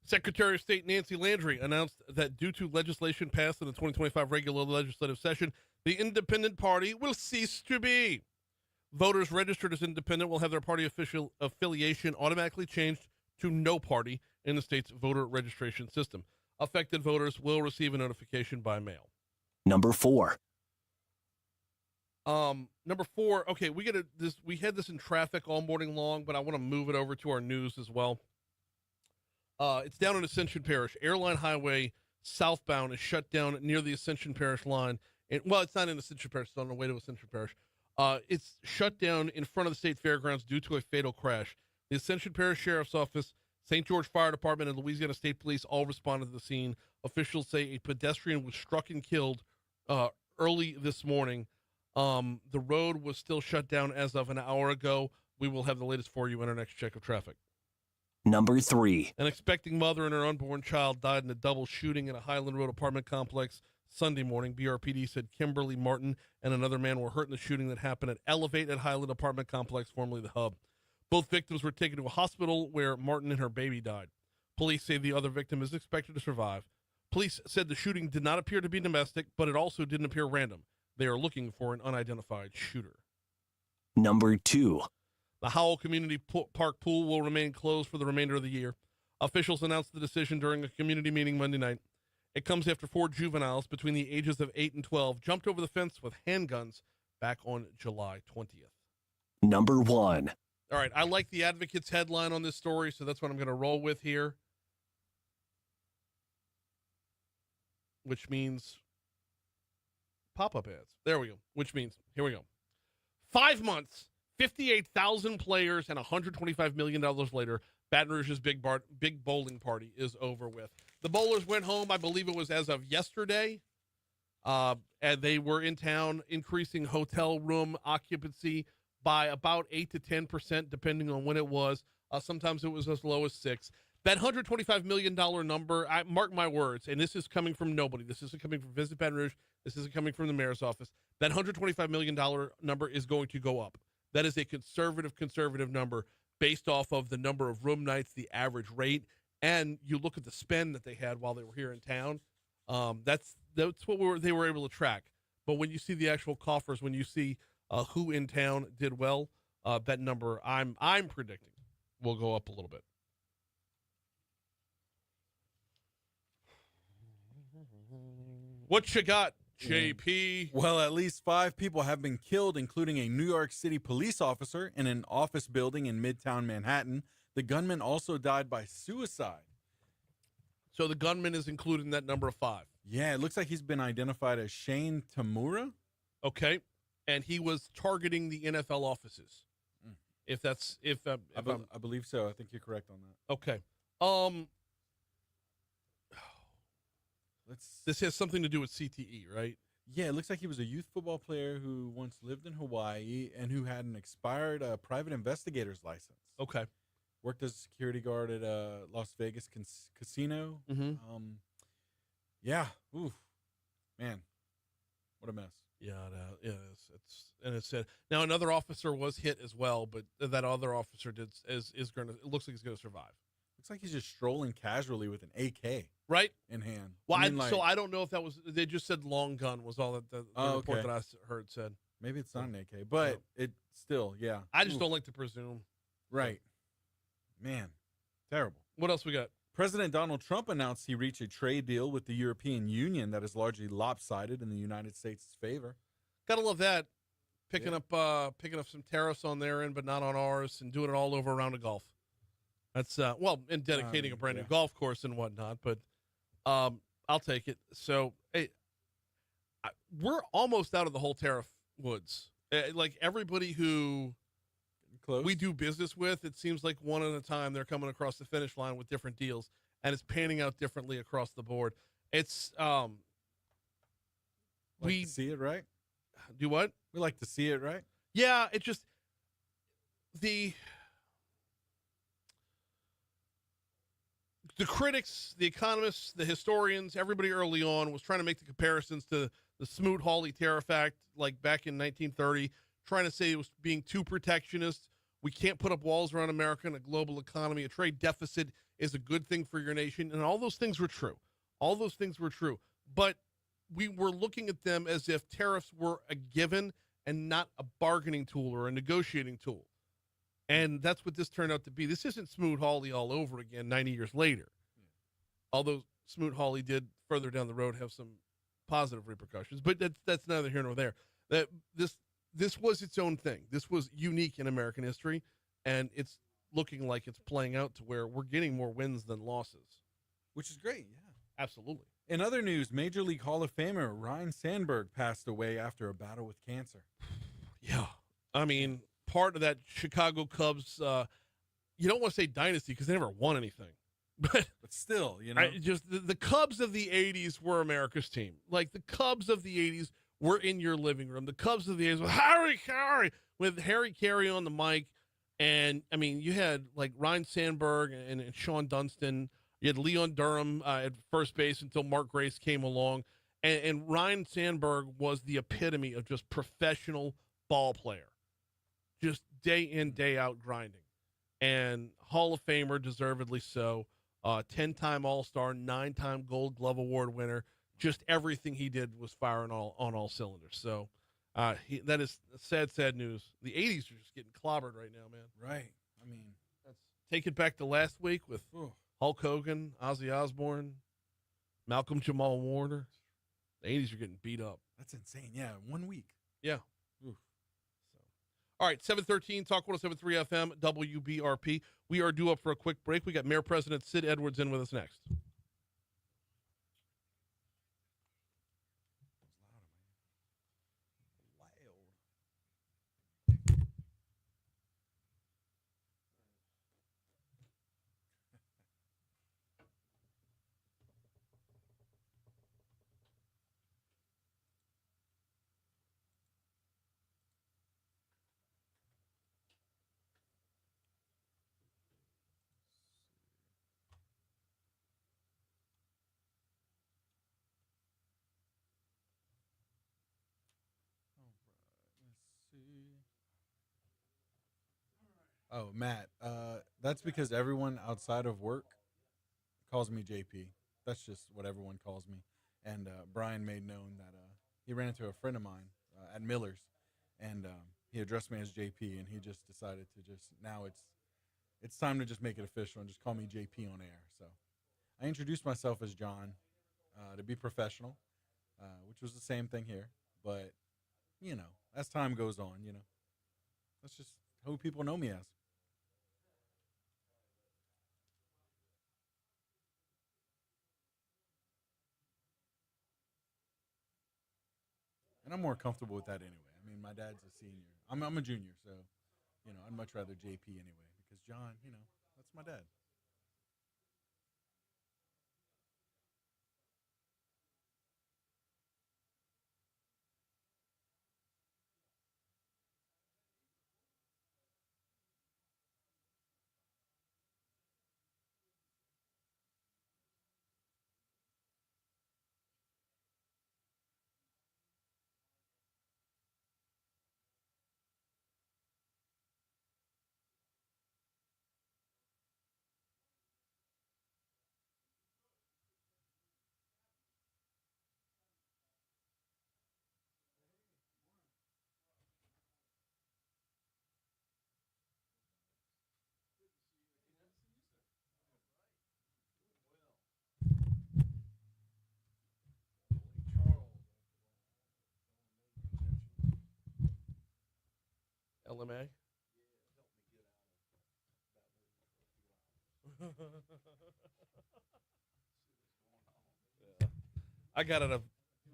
Secretary of State Nancy Landry announced that due to legislation passed in the 2025 regular legislative session, the Independent Party will cease to be. Voters registered as independent will have their party official affiliation automatically changed to no party in the state's voter registration system. Affected voters will receive a notification by mail. Number 4. Number 4. Okay, we had this in traffic all morning long, but I want to move it over to our news as well. It's down in Ascension Parish. Airline Highway southbound is shut down near the Ascension Parish line. Well, it's not in Ascension Parish. It's on the way to Ascension Parish. It's shut down in front of the state fairgrounds due to a fatal crash. The Ascension Parish Sheriff's Office, St. George Fire Department, and Louisiana State Police all responded to the scene. Officials say a pedestrian was struck and killed early this morning. The road was still shut down as of an hour ago. We will have the latest for you in our next check of traffic. Number 3. An expecting mother and her unborn child died in a double shooting in a Highland Road apartment complex Sunday morning. BRPD said Kimberly Martin and another man were hurt in the shooting that happened at Elevate at Highland apartment complex, formerly the Hub. Both victims were taken to a hospital where Martin and her baby died. Police say the other victim is expected to survive. Police said the shooting did not appear to be domestic, but it also didn't appear random. They are looking for an unidentified shooter. Number 2. The Howell Community Park pool will remain closed for the remainder of the year. Officials announced the decision during a community meeting Monday night. It comes after 4 juveniles between the ages of 8 and 12 jumped over the fence with handguns back on July 20th. Number 1. All right, I like the Advocate's headline on this story, so that's what I'm going to roll with here. Which means pop-up ads. There we go. Which means, here we go. 5 months, 58,000 players, and $125 million later, Baton Rouge's big bowling party is over with. The bowlers went home, I believe it was as of yesterday, and they were in town, increasing hotel room occupancy by about 8 to 10%, depending on when it was. Sometimes it was as low as 6. That $125 million number, mark my words, and this is coming from nobody. This isn't coming from Visit Baton Rouge. This isn't coming from the mayor's office. That $125 million number is going to go up. That is a conservative number based off of the number of room nights, the average rate, and you look at the spend that they had while they were here in town. That's what they were able to track. But when you see the actual coffers, when you see who in town did well, that number I'm predicting will go up a little bit. What you got, JP? Well, at least 5 people have been killed, including a New York City police officer in an office building in Midtown Manhattan. The gunman also died by suicide. So the gunman is included in that number of 5. Yeah, it looks like he's been identified as Shane Tamura. Okay, and he was targeting the NFL offices. I believe so. I think you're correct on that. Okay. This has something to do with CTE, right? Yeah, it looks like he was a youth football player who once lived in Hawaii and who had an expired private investigator's license. Okay. Worked as a security guard at a Las Vegas casino. Mm-hmm. Yeah. Oof. Man, what a mess. Yeah, it's sad. Now another officer was hit as well, but that other officer it looks like he's gonna survive. Looks like he's just strolling casually with an AK right in hand. Well, so I don't know if that was. They just said long gun was all that the report that I heard said. Maybe it's not an AK, but it still, yeah. I just don't like to presume. Right. Man, terrible. What else we got? President Donald Trump announced he reached a trade deal with the European Union that is largely lopsided in the United States' favor. Gotta love that. Picking up some tariffs on their end, but not on ours, and doing it all over around a golf. That's and dedicating a brand new golf course and whatnot. But I'll take it. So hey, we're almost out of the whole tariff woods. Like everybody who we do business with, it seems like one at a time they're coming across the finish line with different deals, and it's panning out differently across the board. It's we see it, right? Do what? We like to see it, right? Yeah, it just the critics, the economists, the historians, everybody early on was trying to make the comparisons to the Smoot-Hawley Tariff Act, like back in 1930, trying to say it was being too protectionist. We can't put up walls around America in a global economy. A trade deficit is a good thing for your nation. And all those things were true. All those things were true. But we were looking at them as if tariffs were a given and not a bargaining tool or a negotiating tool. And that's what this turned out to be. This isn't Smoot-Hawley all over again 90 years later. Although Smoot-Hawley did further down the road have some positive repercussions. But that's neither here nor there. This this was its own thing. This was unique in American history, and it's looking like it's playing out to where we're getting more wins than losses. Which is great, yeah. Absolutely. In other news, Major League Hall of Famer Ryan Sandberg passed away after a battle with cancer. Yeah. I mean, part of that Chicago Cubs, you don't want to say dynasty because they never won anything. But still, you know. Just the Cubs of the 80s were America's team. Like, the Cubs of the 80s were in your living room. The Cubs of the 80s with Harry Carey on the mic. And, I mean, you had, like, Ryan Sandberg and Sean Dunston. You had Leon Durham at first base until Mark Grace came along. And Ryan Sandberg was the epitome of just professional ball player. Just day in, day out grinding. And Hall of Famer, deservedly so. 10-time All-Star, 9-time Gold Glove Award winner. Just everything he did was firing on all cylinders. So that is sad news. The 80s are just getting clobbered right now, man. Right. I mean, take it back to last week with Hulk Hogan, Ozzy Osbourne, Malcolm Jamal Warner. The 80s are getting beat up. That's insane. Yeah, 1 week. Yeah. Oof. All right, 713, Talk 107.3 FM, WBRP. We are due up for a quick break. We got Mayor President Sid Edwards in with us next. Oh, Matt, that's because everyone outside of work calls me JP. That's just what everyone calls me. And Brian made known that he ran into a friend of mine at Miller's, and he addressed me as JP, and he just decided to now it's time to just make it official and just call me JP on air. So I introduced myself as John to be professional, which was the same thing here. But, you know, as time goes on, you know, that's just who people know me as. And I'm more comfortable with that anyway. I mean, my dad's a senior. I'm a junior, so, you know, I'd much rather JP anyway because John, you know, that's my dad. LMA? Yeah. I got out of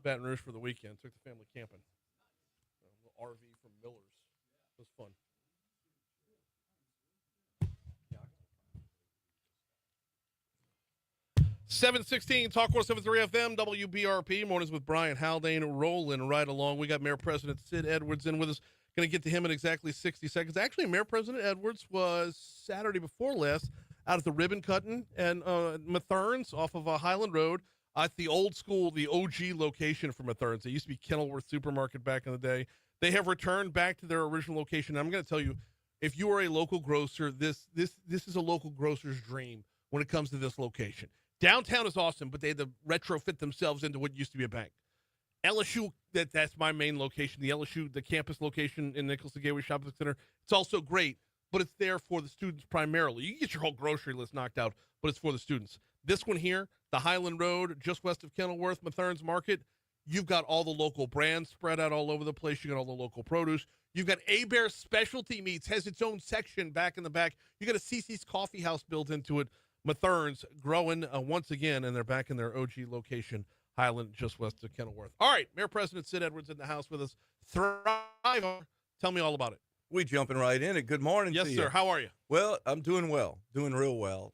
Baton Rouge for the weekend. Took the family camping. A little RV from Miller's. It was fun. 716 Talk 107.3 FM, WBRP. Mornings with Brian Haldane rolling right along. We got Mayor President Sid Edwards in with us. Going to get to him in exactly 60 seconds. Actually, Mayor President Edwards was Saturday before last out at the ribbon cutting and Mathern's off of Highland Road at the old school, the OG location for Mathern's. It used to be Kenilworth Supermarket back in the day. They have returned back to their original location. I'm going to tell you, if you are a local grocer, this is a local grocer's dream when it comes to this location. Downtown is awesome, but they had to retrofit themselves into what used to be a bank. LSU, that's my main location. The LSU, the campus location in Nicholson Gateway Shopping Center, it's also great, but it's there for the students primarily. You can get your whole grocery list knocked out, but it's for the students. This one here, the Highland Road, just west of Kenilworth, Mathern's Market, You've got all the local brands spread out all over the place. You got all the local produce. You've got A-Bear Specialty Meats, has its own section back in the back. You got a CC's Coffee House built into it. Mathern's growing once again, and they're back in their OG location, Highland, just west of Kenilworth. All right, Mayor President Sid Edwards in the house with us. Thrive. Tell me all about it. We jumping right in it. Good morning Yes, to sir. you. How are you? Well, I'm doing well, doing real well.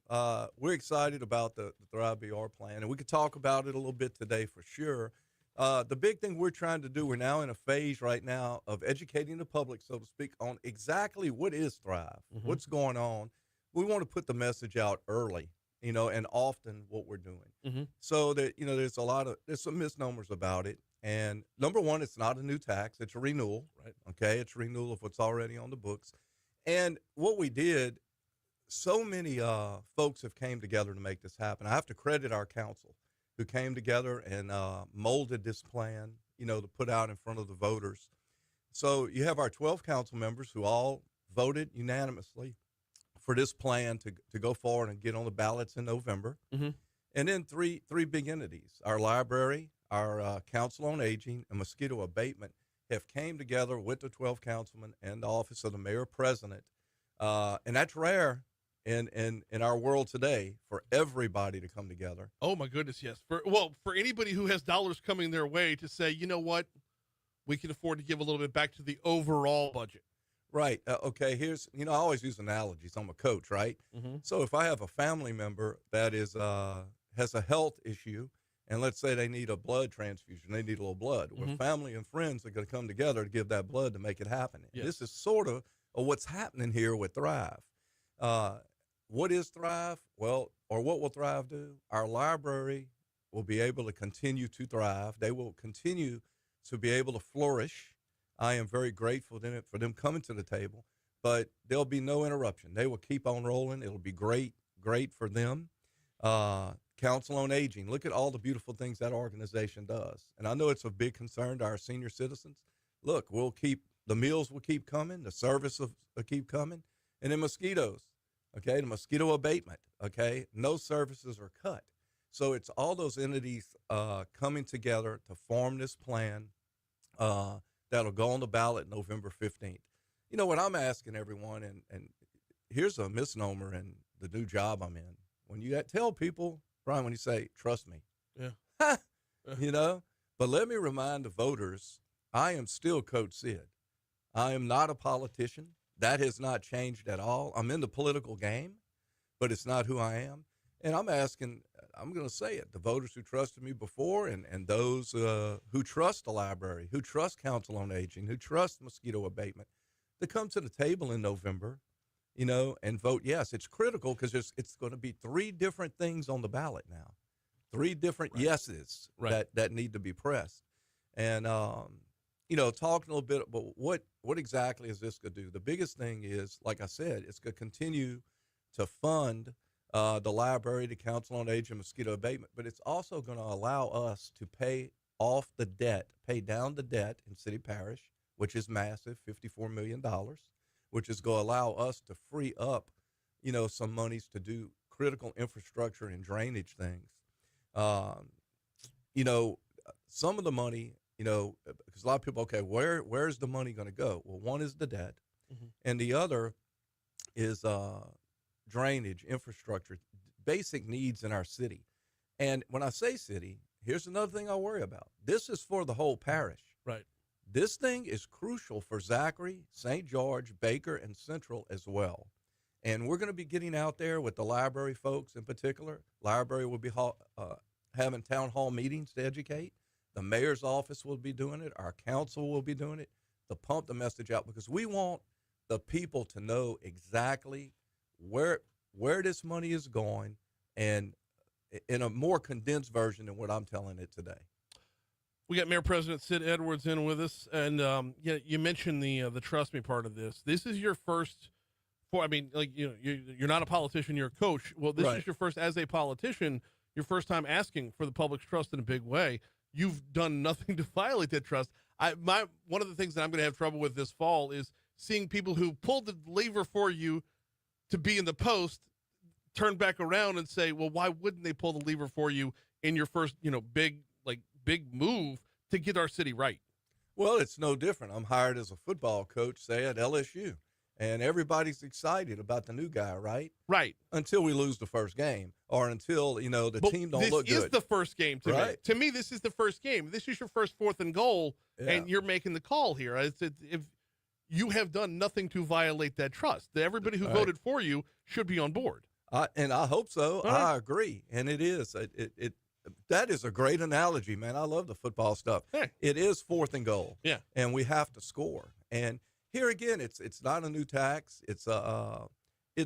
We're excited about the Thrive BR plan, and we could talk about it a little bit today for sure. The big thing we're trying to do, we're now in a phase right now of educating the public, so to speak, on exactly what is Thrive, what's going on. We want to put the message out early, and often what we're doing. So that, there's some misnomers about it. And number one, it's not a new tax. It's a renewal, Right. Okay? It's a renewal of what's already on the books. And what we did, so many folks have came together to make this happen. I have to credit our council who came together and molded this plan, to put out in front of the voters. So you have our 12 council members who all voted unanimously for this plan to go forward and get on the ballots in November. And then three big entities, our library, our Council on Aging, and Mosquito Abatement have came together with the 12 councilmen and the office of the mayor president. And that's rare in our world today for everybody to come together. Oh my goodness, yes. For anybody who has dollars coming their way to say, you know what, we can afford to give a little bit back to the overall budget. Right. Okay. Here's, I always use analogies. I'm a coach, right? So if I have a family member that has a health issue, and let's say they need a blood transfusion, they need a little blood. Well, family and friends are going to come together to give that blood to make it happen. Yes. This is sort of what's happening here with Thrive. What is Thrive? Well, or what will Thrive do? Our library will be able to continue to thrive. They will continue to be able to flourish. I am very grateful for them coming to the table, but there'll be no interruption. They will keep on rolling. It'll be great for them. Council on Aging, look at all the beautiful things that organization does. And I know it's a big concern to our senior citizens. Look, the meals will keep coming, the service will keep coming, and then mosquitoes, okay, the mosquito abatement, okay, no services are cut. So it's all those entities coming together to form this plan that'll go on the ballot November 15th. What I'm asking everyone, and here's a misnomer in the new job I'm in. When you tell people, Brian, when you say, trust me, but let me remind the voters, I am still Coach Sid. I am not a politician. That has not changed at all. I'm in the political game, but it's not who I am. And I'm asking, I'm going to say it, the voters who trusted me before and those who trust the library, who trust Council on Aging, who trust mosquito abatement, to come to the table in November, and vote yes. It's critical because it's going to be 3 different things on the ballot now, 3 different yeses that need to be pressed. And, talking a little bit about what exactly is this going to do? The biggest thing is, like I said, it's going to continue to fund the library, the Council on Aging, mosquito abatement, but it's also going to allow us to pay down the debt in city parish, which is massive, $54 million, which is going to allow us to free up, some monies to do critical infrastructure and drainage things. Some of the money, because a lot of people, okay, where's the money going to go? Well, one is the debt, and the other is drainage, infrastructure, basic needs in our city. And when I say city, here's another thing I worry about. This is for the whole parish. Right. This thing is crucial for Zachary, St. George, Baker, and Central as well. And we're going to be getting out there with the library folks in particular. Library will be having town hall meetings to educate. The mayor's office will be doing it. Our council will be doing it to pump the message out, because we want the people to know exactly where this money is going, and in a more condensed version than what I'm telling it today. We got Mayor President Sid Edwards in with us, and you mentioned the trust me part of this. This is your first. You're not a politician, you're a coach. Well, this is your first as a politician. Your first time asking for the public's trust in a big way. You've done nothing to violate that trust. One of the things that I'm going to have trouble with this fall is seeing people who pulled the lever for you to be in the post turn back around and say, well, why wouldn't they pull the lever for you in your first, big move to get our city right. Well, it's no different. I'm hired as a football coach, say at LSU, and everybody's excited about the new guy, right? Right. Until we lose the first game, or until the But team don't look good. This is the first game to me. Right. To me, this is the first game. This is your first 4th and goal, Yeah. and you're making the call here. If you have done nothing to violate that trust, everybody who Right. voted for you should be on board. And I hope so. All right. I agree, and it is. That is a great analogy, man. I love the football stuff. Hey. It is 4th and goal. Yeah. And we have to score. And here again, it's not a new tax. It's a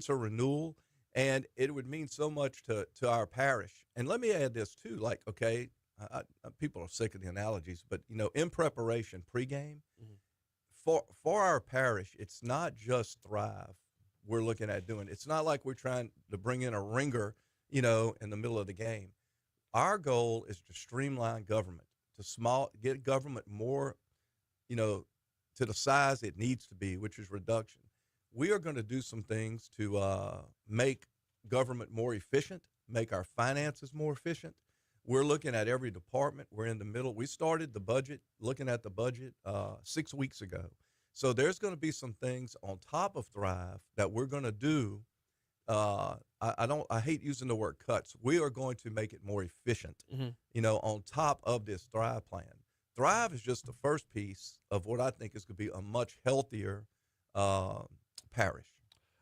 renewal, and it would mean so much to our parish. And let me add this too. Like, okay, people are sick of the analogies, but in preparation, pregame, for our parish, it's not just Thrive. We're looking at doing. It's not like we're trying to bring in a ringer, in the middle of the game. Our goal is to streamline government, get government more, to the size it needs to be, which is reduction. We are going to do some things to make government more efficient, make our finances more efficient. We're looking at every department. We're in the middle. We started looking at the budget 6 weeks ago. So there's going to be some things on top of Thrive that we're going to do. I hate using the word cuts. We are going to make it more efficient, on top of this Thrive plan. Thrive is just the first piece of what I think is going to be a much healthier parish.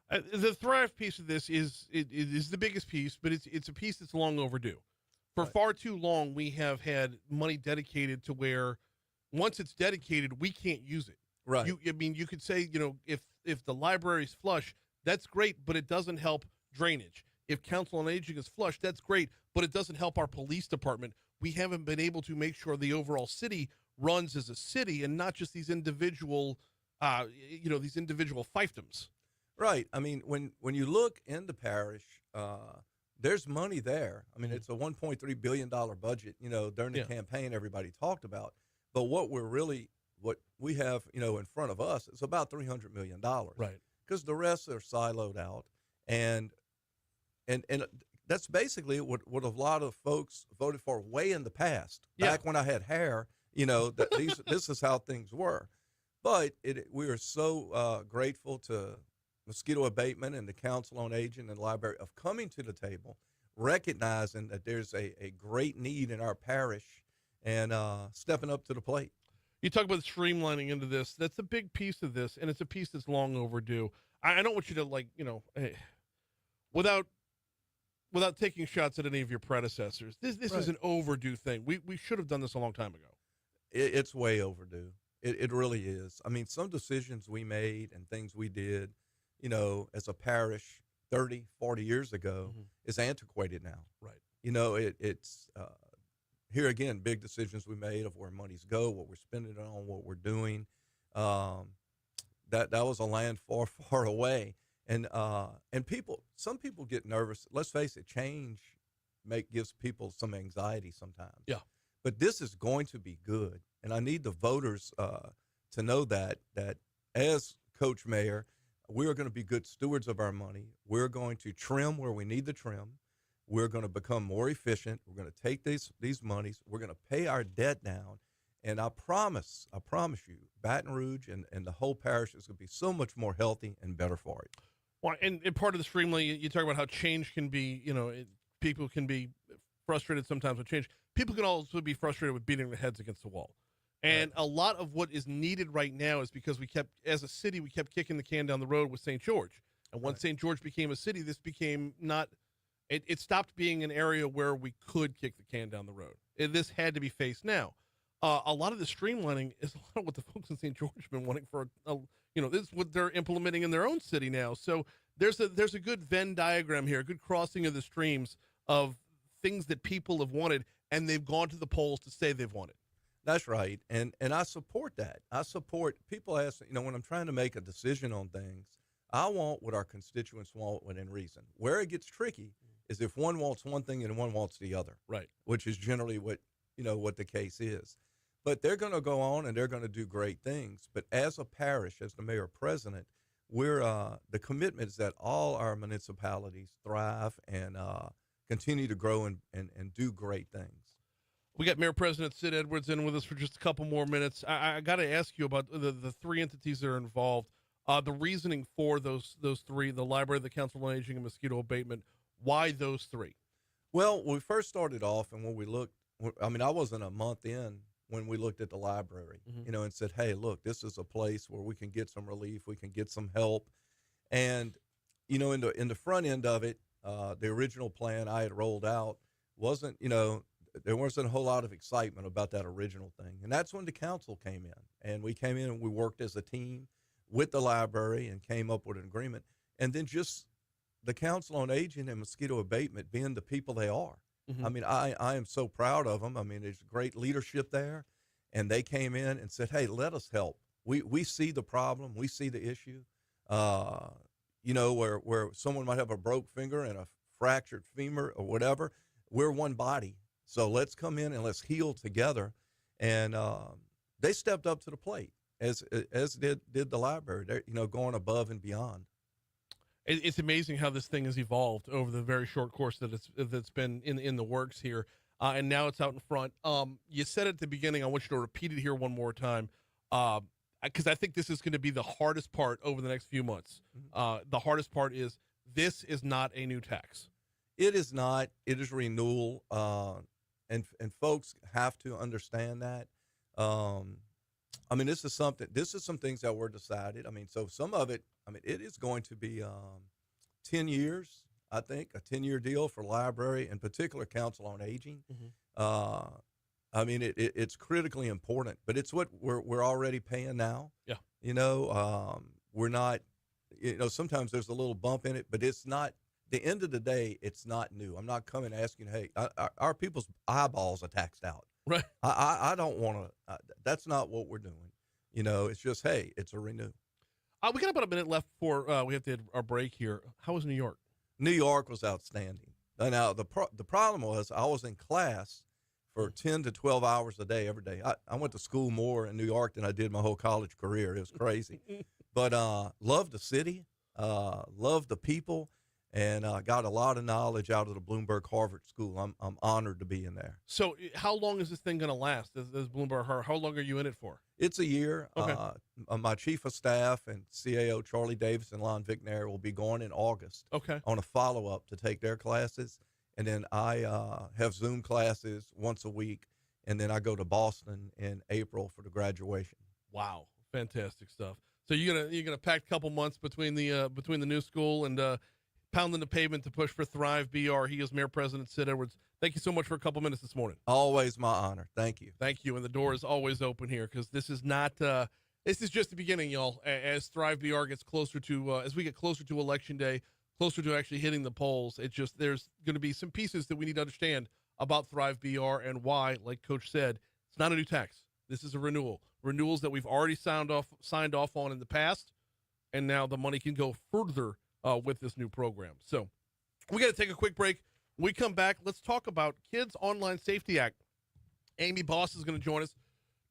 The Thrive piece of this is the biggest piece, but it's a piece that's long overdue. For Right. far too long, we have had money dedicated to where once it's dedicated, we can't use it. Right. You could say, if the library's flush, that's great, but it doesn't help drainage. If Council on Aging is flush, that's great, but it doesn't help our police department. We haven't been able to make sure the overall city runs as a city and not just these individual, fiefdoms. Right. I mean, when you look in the parish, there's money there. I mean, it's a $1.3 billion budget, during the campaign everybody talked about. But what we have, in front of us is about $300 million. Right. Because the rest are siloed out. And that's basically what a lot of folks voted for way in the past. Yeah. Back when I had hair, that this is how things were. But we are so grateful to mosquito abatement and the Council on Aging and the library of coming to the table, recognizing that there's a great need in our parish and stepping up to the plate. You talk about streamlining into this. That's a big piece of this, and it's a piece that's long overdue. I don't want you to without taking shots at any of your predecessors. This Right. is an overdue thing. We should have done this a long time ago. It's way overdue. It really is. I mean, some decisions we made and things we did, as a parish 30, 40 years ago is antiquated now. Right. It's here again, big decisions we made of where monies go, what we're spending it on, what we're doing. That was a land far, far away. And some people get nervous. Let's face it, change gives people some anxiety sometimes. Yeah. But this is going to be good. And I need the voters to know that as Coach Mayor, we're going to be good stewards of our money. We're going to trim where we need to trim. We're going to become more efficient. We're going to take these monies. We're going to pay our debt down. And I promise you, Baton Rouge and the whole parish is going to be so much more healthy and better for it. Well, and part of the streamlining, you talk about how change can be, people can be frustrated sometimes with change. People can also be frustrated with beating their heads against the wall. And a lot of what is needed right now is because as a city, we kept kicking the can down the road with St. George. And once St. George became a city, this became it stopped being an area where we could kick the can down the road. This had to be faced now. A lot of the streamlining is a lot of what the folks in St. George have been wanting for, this is what they're implementing in their own city now. So there's a good Venn diagram here, a good crossing of the streams of things that people have wanted, and they've gone to the polls to say they've wanted. That's right. And I support that. I support people ask, when I'm trying to make a decision on things, I want what our constituents want within reason. Where it gets tricky is if one wants one thing and one wants the other. Right. Which is generally what the case is. But they're going to go on and they're going to do great things. But as a parish, as the mayor president, we're the commitment is that all our municipalities thrive and continue to grow and do great things. We got Mayor President Sid Edwards in with us for just a couple more minutes. I got to ask you about the three entities that are involved, the reasoning for those three, the library, the Council on Aging, and mosquito abatement. Why those three? Well, when we first started off, and when we looked, I mean, I wasn't a month in when we looked at the library, and said, hey, look, this is a place where we can get some relief, we can get some help. And, in the front end of it, the original plan I had rolled out wasn't, there wasn't a whole lot of excitement about that original thing. And that's when the council came in. And we came in and we worked as a team with the library and came up with an agreement. And then just the Council on Aging and mosquito abatement being the people they are. I mean, I am so proud of them. I mean, there's great leadership there. And they came in and said, hey, let us help. We see the problem. We see the issue. Where someone might have a broke finger and a fractured femur or whatever. We're one body. So let's come in and let's heal together. And they stepped up to the plate, as did the library. They're, going above and beyond. It's amazing how this thing has evolved over the very short course that's been in the works here, and now it's out in front. You said at the beginning. I want you to repeat it here one more time, because I think this is going to be the hardest part over the next few months. The hardest part is this is not a new tax. It is not. It is renewal, and folks have to understand that. I mean, this is some things that were decided. I mean, so some of it, it is going to be 10 years, I think, a 10-year deal for library, in particular Council on Aging. It's critically important, but it's what we're already paying now. Yeah. We're not, sometimes there's a little bump in it, but it's not, the end of the day, it's not new. I'm not coming asking, hey, our people's eyeballs are taxed out. Right. I don't want to, that's not what we're doing. It's just, hey, it's a renew. We got about a minute left before we have to hit our break here. How was New York? New York was outstanding. Now, the problem was I was in class for 10 to 12 hours a day, every day. I went to school more in New York than I did my whole college career. It was crazy. But loved the city, loved the people, and got a lot of knowledge out of the Bloomberg Harvard School. I'm honored to be in there. So how long is this thing going to last, this Bloomberg Harvard? How long are you in it for? It's a year. Okay. My chief of staff and CAO, Charlie Davis and Lon Vicknair, will be going in August on a follow-up to take their classes. And then I have Zoom classes once a week, and then I go to Boston in April for the graduation. Wow, fantastic stuff. So you're gonna pack a couple months between the new school and pounding the pavement to push for Thrive BR. He is Mayor President Sid Edwards. Thank you so much for a couple minutes this morning. Always my honor. Thank you. Thank you, and the door is always open here, because this is not this is just the beginning, y'all. As Thrive BR gets closer to as we get closer to Election Day, closer to actually hitting the polls, there's going to be some pieces that we need to understand about Thrive BR and why, like Coach said, it's not a new tax. This is a renewal. Renewals that we've already signed off on in the past, and now the money can go further with this new program. So we got to take a quick break. When we come back, let's talk about Kids Online Safety Act. Amy Boss is going to join us.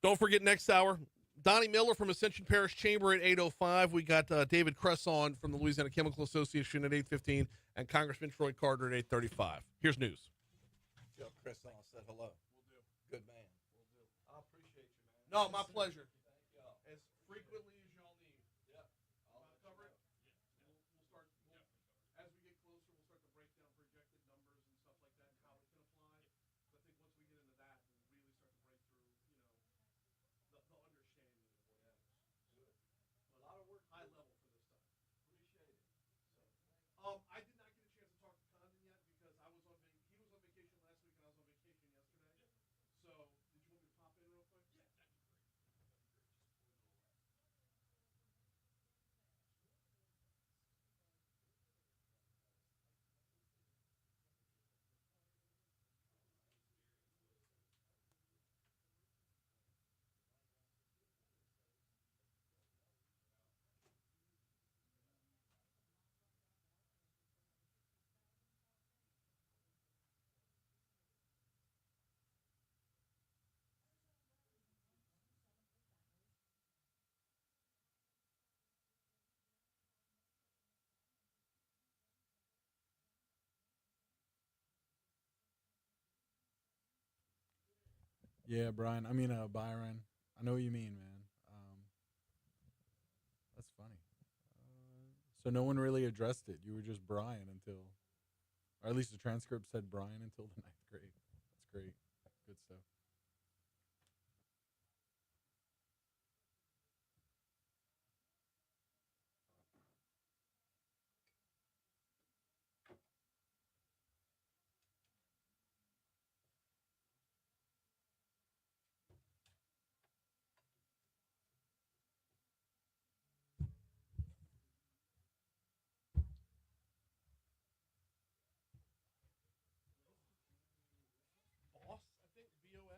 Don't forget, next hour, Donnie Miller from Ascension Parish Chamber at 8:05. We got David Cresson from the Louisiana Chemical Association at 8:15, and Congressman Troy Carter at 8:35. Here's news. Joe Cresson said hello. Will do. Good man. Will do. I appreciate you, man. No, my pleasure. As frequently as y'all need. Yeah. I'll cover it. We'll start. As we get closer, we'll start to break down projected numbers and stuff like that and how it can apply. So I think once we get into that, we'll really start to break through, the understanding of what that is. Good. A lot of work, high level for this stuff. Appreciate it. So, I did not get a chance to talk to Condon yet because he was on vacation last week and I was on vacation yesterday. So, did you want me to pop in real quick? Yeah, that'd be great. Yeah, Brian. Byron. I know what you mean, man. That's funny. So no one really addressed it. You were just Brian until, or at least the transcript said Brian until the ninth grade. That's great. Good stuff. Boss, I think, BOS.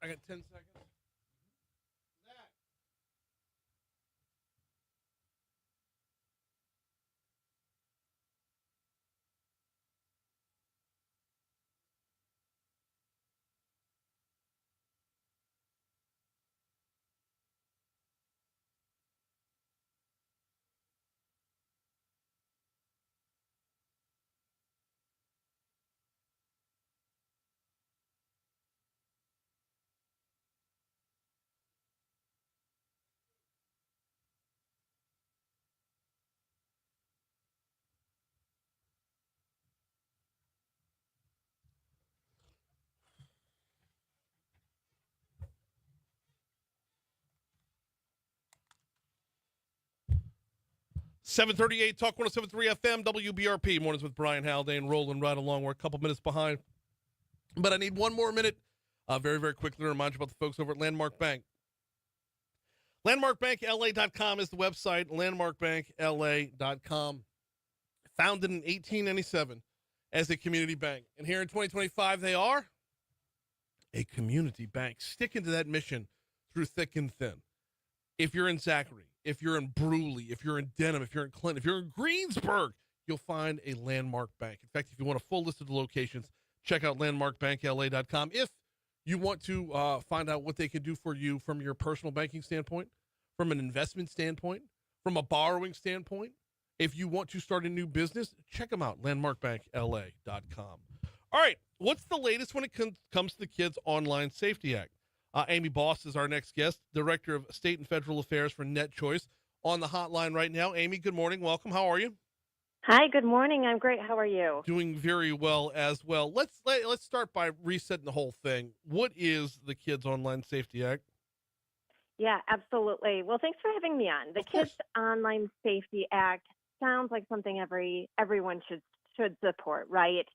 I got 10 seconds. 738 Talk 107.3 FM WBRP. Mornings with Brian Haldane, rolling right along. We're a couple minutes behind, but I need one more minute. Very, very quickly to remind you about the folks over at Landmark Bank. LandmarkBankLA.com is the website. LandmarkBankLA.com. Founded in 1897 as a community bank. And here in 2025, they are a community bank, sticking to that mission through thick and thin. If you're in Zachary, if you're in Brewley, if you're in Denham, if you're in Clinton, if you're in Greensburg, you'll find a Landmark Bank. In fact, if you want a full list of the locations, check out LandmarkBankLA.com. If you want to find out what they can do for you from your personal banking standpoint, from an investment standpoint, from a borrowing standpoint, if you want to start a new business, check them out, LandmarkBankLA.com. All right, what's the latest when it comes to the Kids Online Safety Act? Amy Boss is our next guest, Director of State and Federal Affairs for Net Choice, on the hotline right now. Amy, good morning. Welcome. How are you? Hi, good morning. I'm great. How are you? Doing very well as well. Let's start by resetting the whole thing. What is the Kids Online Safety Act? Yeah, absolutely. Well, thanks for having me on. The Kids Online Safety Act sounds like something everyone should support, right?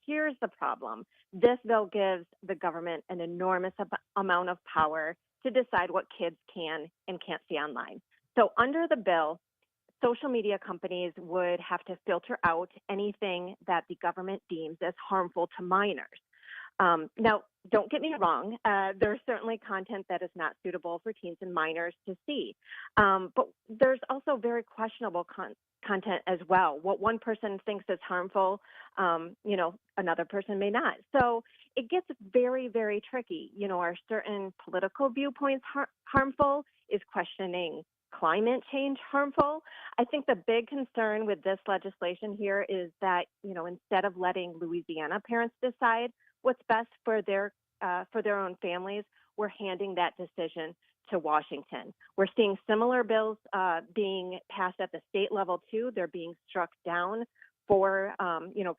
Here's the problem. This bill gives the government an enormous amount of power to decide what kids can and can't see online. So under the bill, social media companies would have to filter out anything that the government deems as harmful to minors. Now, don't get me wrong. There's certainly content that is not suitable for teens and minors to see. But there's also very questionable content as well. What one person thinks is harmful, another person may not. So it gets very, very tricky. Are certain political viewpoints harmful? Is questioning climate change harmful? I think the big concern with this legislation here is that, instead of letting Louisiana parents decide what's best for their own families, we're handing that decision to Washington. We're seeing similar bills being passed at the state level too. They're being struck down for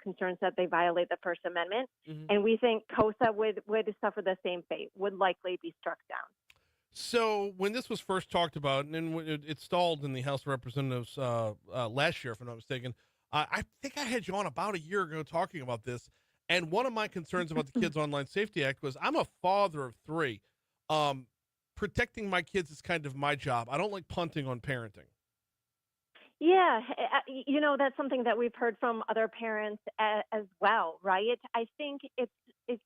concerns that they violate the First Amendment, and we think COSA would suffer the same fate. Would likely be struck down. So when this was first talked about, and when it stalled in the House of Representatives last year, if I'm not mistaken, I think I had you on about a year ago talking about this. And one of my concerns about the Kids Online Safety Act was I'm a father of three. Protecting my kids is kind of my job. I don't like punting on parenting. Yeah, that's something that we've heard from other parents as well, right? I think it's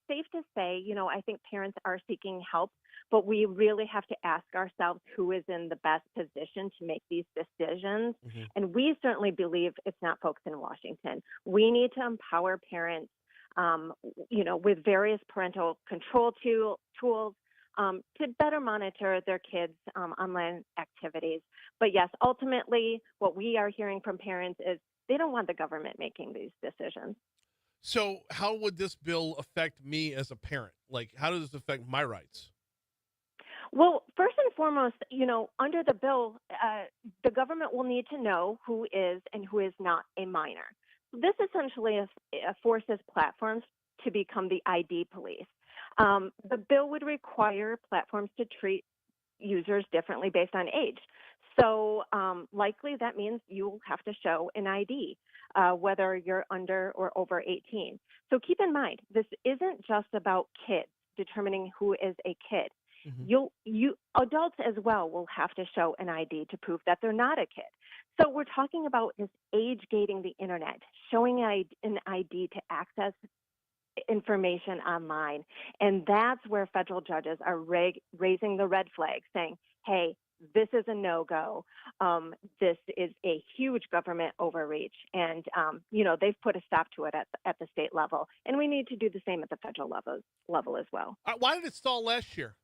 safe to say, I think parents are seeking help, but we really have to ask ourselves who is in the best position to make these decisions. And we certainly believe it's not folks in Washington. We need to empower parents, with various parental control tools to better monitor their kids' online activities. But yes, ultimately, what we are hearing from parents is they don't want the government making these decisions. So how would this bill affect me as a parent? Like, how does this affect my rights? Well, first and foremost, under the bill, the government will need to know who is and who is not a minor. This essentially forces platforms to become the ID police. The bill would require platforms to treat users differently based on age. So likely that means you'll have to show an ID, whether you're under or over 18. So keep in mind, this isn't just about kids determining who is a kid. You adults as well will have to show an ID to prove that they're not a kid. So we're talking about this age gating the internet, showing an ID to access information online. And that's where federal judges are raising the red flag, saying, hey, this is a no-go. This is a huge government overreach. And, they've put a stop to it at the state level. And we need to do the same at the federal level as well. Why did it stall last year?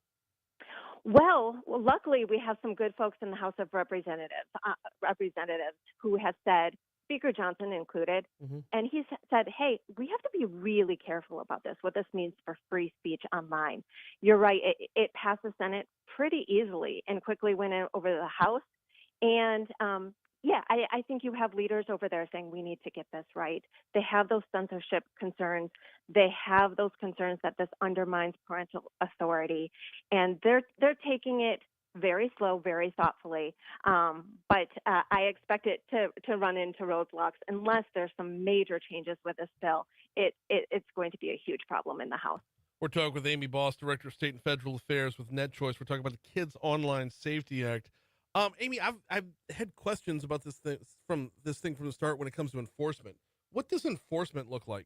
Well, luckily, we have some good folks in the House of Representatives who have said, Speaker Johnson included, and he said, hey, we have to be really careful about this, what this means for free speech online. You're right. It passed the Senate pretty easily and quickly went over the House. And I think you have leaders over there saying we need to get this right. They have those censorship concerns. They have those concerns that this undermines parental authority, and they're taking it very slow, very thoughtfully. But I expect it to run into roadblocks unless there's some major changes with this bill. It's going to be a huge problem in the House. We're talking with Amy Boss, Director of State and Federal Affairs with NetChoice. We're talking about the Kids Online Safety Act. Amy, I've had questions about this thing from the start when it comes to enforcement. What does enforcement look like?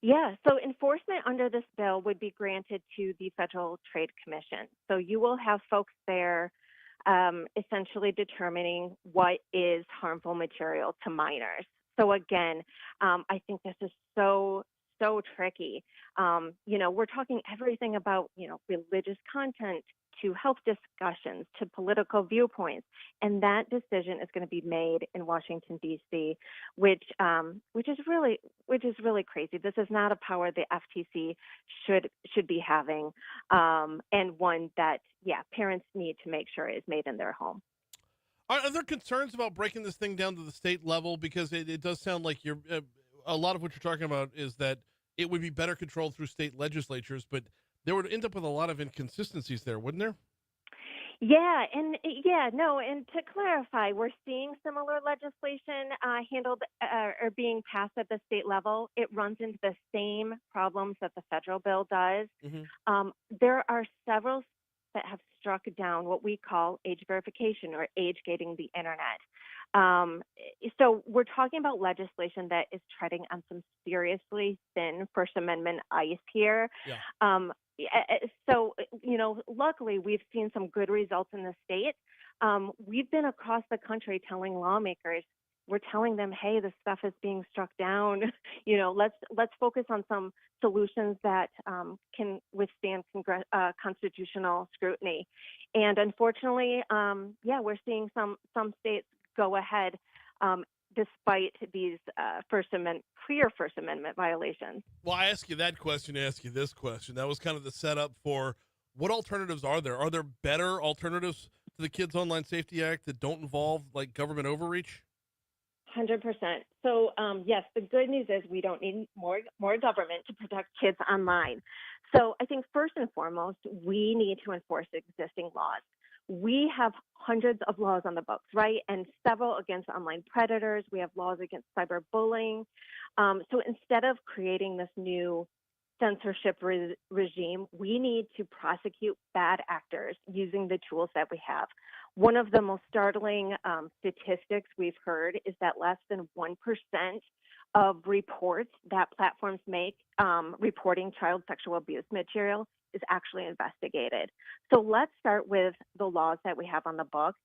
Yeah, so enforcement under this bill would be granted to the Federal Trade Commission. So you will have folks there essentially determining what is harmful material to minors. So again, I think this is so tricky. We're talking everything about, religious content to health discussions, to political viewpoints. And that decision is going to be made in Washington, D.C., which is really crazy. This is not a power the FTC should be having, and one that, parents need to make sure is made in their home. Are there concerns about breaking this thing down to the state level? Because it does sound like a lot of what you're talking about is that it would be better controlled through state legislatures, but there would end up with a lot of inconsistencies there, wouldn't there? And to clarify, we're seeing similar legislation handled or being passed at the state level. It runs into the same problems that the federal bill does. There are several that have struck down what we call age verification or age gating the internet. So we're talking about legislation that is treading on some seriously thin First Amendment ice here. So, luckily we've seen some good results in the state. We've been across the country telling lawmakers, we're telling them, hey, this stuff is being struck down. Let's focus on some solutions that can withstand constitutional scrutiny. And unfortunately, we're seeing some states go ahead despite these clear First Amendment violations. Well, I ask you that question, I ask you this question. That was kind of the setup for what alternatives are there? Are there better alternatives to the Kids Online Safety Act that don't involve like government overreach? 100%. So, yes, the good news is we don't need more government to protect kids online. So I think first and foremost, we need to enforce existing laws. We have hundreds of laws on the books, right? And several against online predators. We have laws against cyberbullying. So instead of creating this new censorship regime, we need to prosecute bad actors using the tools that we have. One of the most startling statistics we've heard is that less than 1% of reports that platforms make reporting child sexual abuse material is actually investigated. So let's start with the laws that we have on the books.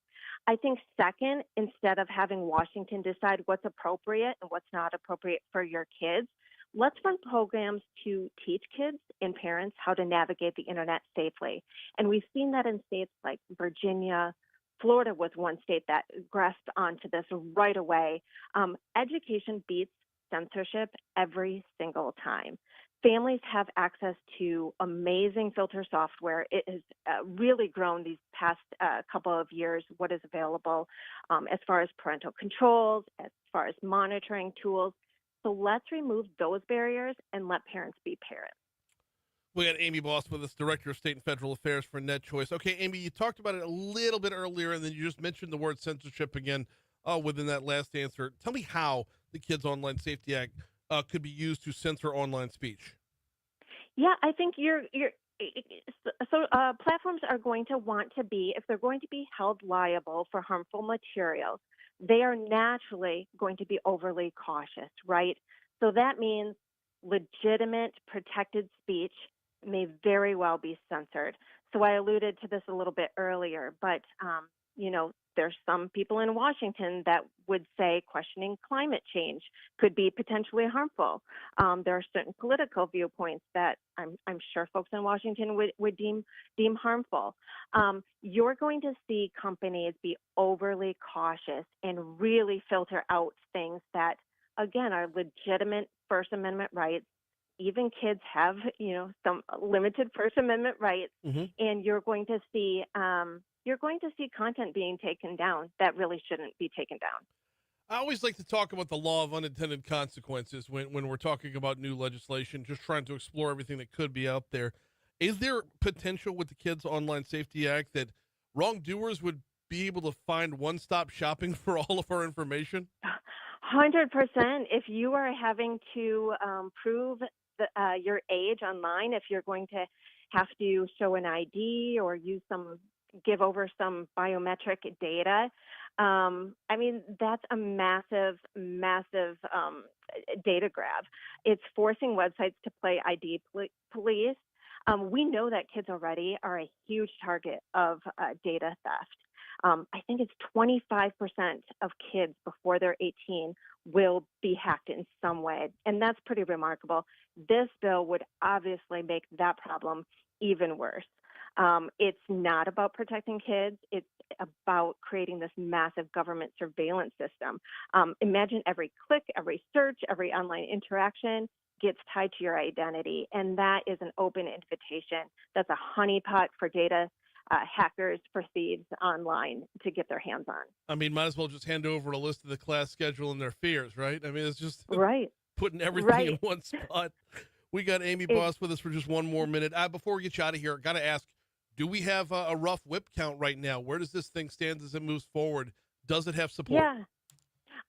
I think second, instead of having Washington decide what's appropriate and what's not appropriate for your kids, let's run programs to teach kids and parents how to navigate the internet safely. And we've seen that in states like Virginia. Florida was one state that grasped onto this right away. Education beats censorship every single time. Families have access to amazing filter software. It has really grown these past couple of years, what is available as far as parental controls, as far as monitoring tools. So let's remove those barriers and let parents be parents. We got Amy Boss with us, Director of State and Federal Affairs for NetChoice. Okay, Amy, you talked about it a little bit earlier, and then you just mentioned the word censorship again within that last answer. Tell me how the Kids Online Safety Act could be used to censor online speech. Yeah, I think platforms are going to want to be, if they're going to be held liable for harmful materials, they are naturally going to be overly cautious, right? So that means legitimate protected speech may very well be censored. So I alluded to this a little bit earlier, but there's some people in Washington that would say questioning climate change could be potentially harmful. There are certain political viewpoints that I'm sure folks in Washington would deem harmful. You're going to see companies be overly cautious and really filter out things that, again, are legitimate First Amendment rights. Even kids have, some limited First Amendment rights, and you're going to see content being taken down that really shouldn't be taken down. I always like to talk about the law of unintended consequences when we're talking about new legislation, just trying to explore everything that could be out there. Is there potential with the Kids Online Safety Act that wrongdoers would be able to find one-stop shopping for all of our information? 100%. If you are having to prove your age online, if you're going to have to show an ID or give over some biometric data, that's a massive data grab. It's forcing websites to play ID police. We know that kids already are a huge target of data theft. I think it's 25% of kids before they're 18 will be hacked in some way, and that's pretty remarkable. This bill would obviously make that problem even worse. It's not about protecting kids. It's about creating this massive government surveillance system. Imagine every click, every search, every online interaction gets tied to your identity, and that is an open invitation. That's a honeypot for data hackers, for thieves online to get their hands on. Might as well just hand over a list of the class schedule and their fears, right? It's just right. Putting everything in one spot. We got Amy Boss with us for just one more minute. Before we get you out of here, got to ask, do we have a rough whip count right now? Where does this thing stand as it moves forward? Does it have support? Yeah,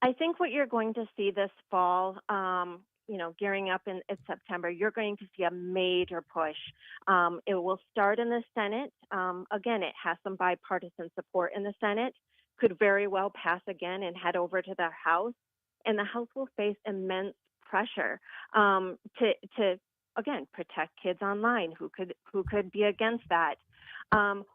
I think what you're going to see this fall, gearing up in September, you're going to see a major push. It will start in the Senate. Again, it has some bipartisan support in the Senate, could very well pass again and head over to the House. And the House will face immense pressure to again, protect kids online who could be against that.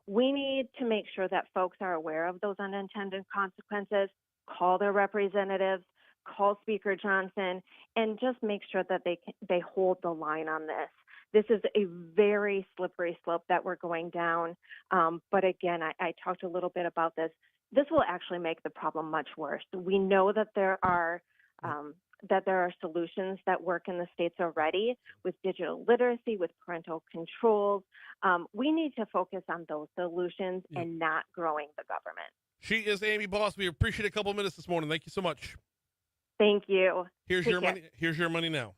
We need to make sure that folks are aware of those unintended consequences, call their representatives, call Speaker Johnson, and just make sure that they hold the line on this. This is a very slippery slope that we're going down. But again, I talked a little bit about this. This will actually make the problem much worse. We know that there are solutions that work in the states already with digital literacy, with parental controls. We need to focus on those solutions and not growing the government. She is Amy Boss. We appreciate a couple minutes this morning. Thank you so much. Thank you. Here's your money. Here's your money now.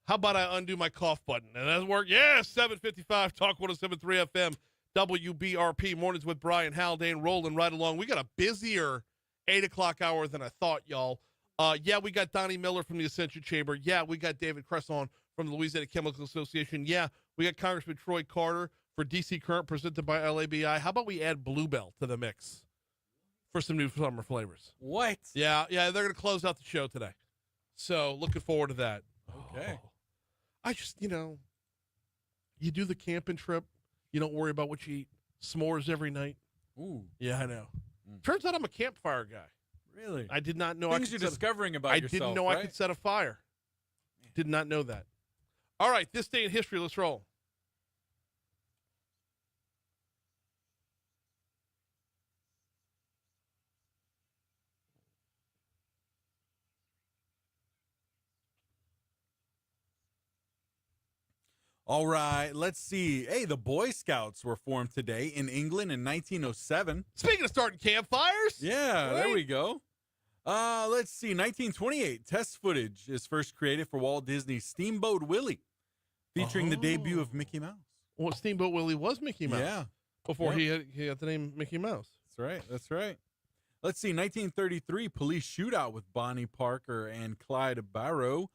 How about I undo my cough button? And that work? Yeah, 755 Talk 107.3 FM, WBRP, Mornings with Brian Haldane, rolling right along. We got a busier 8 o'clock hour than I thought, y'all. Yeah, we got Donnie Miller from the Ascension Chamber. Yeah, we got David Cresson from the Louisiana Chemical Association. Yeah, we got Congressman Troy Carter for DC Current, presented by LABI. How about we add Bluebell to the mix for some new summer flavors? What? Yeah, they're going to close out the show today. So looking forward to that. Okay. I just, you do the camping trip. You don't worry about what you eat. S'mores every night. Ooh. Yeah, I know. Turns out I'm a campfire guy. Really? I did not know. Things you're discovering about yourself, I didn't know right? I could set a fire. Did not know that. All right, this day in history. Let's roll. All right, let's see. Hey, the Boy Scouts were formed today in England in 1907. Speaking of starting campfires. Yeah, right? There we go. Let's see. 1928, test footage is first created for Walt Disney's Steamboat Willie, featuring the debut of Mickey Mouse. Well, Steamboat Willie was Mickey Mouse. Yeah. Before he had the name Mickey Mouse. That's right. Let's see. 1933, police shootout with Bonnie Parker and Clyde Barrow.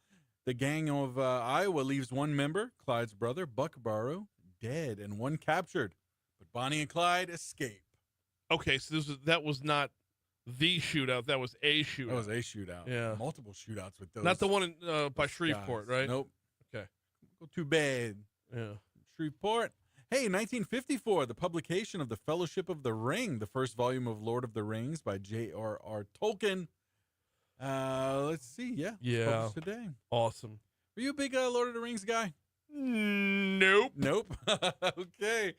The gang of Iowa leaves one member, Clyde's brother, Buck Barrow, dead and one captured. But Bonnie and Clyde escape. Okay, so that was not the shootout. That was a shootout. That was a shootout. Yeah. Multiple shootouts with those. Not the one by Shreveport, guys. right? Nope. Okay. Go too bad. Yeah. Shreveport. Hey, 1954, the publication of The Fellowship of the Ring, the first volume of Lord of the Rings by J.R.R. Tolkien. Let's see. Yeah. Yeah. Published today. Awesome. Were you a big Lord of the Rings guy? Nope. Nope. Okay.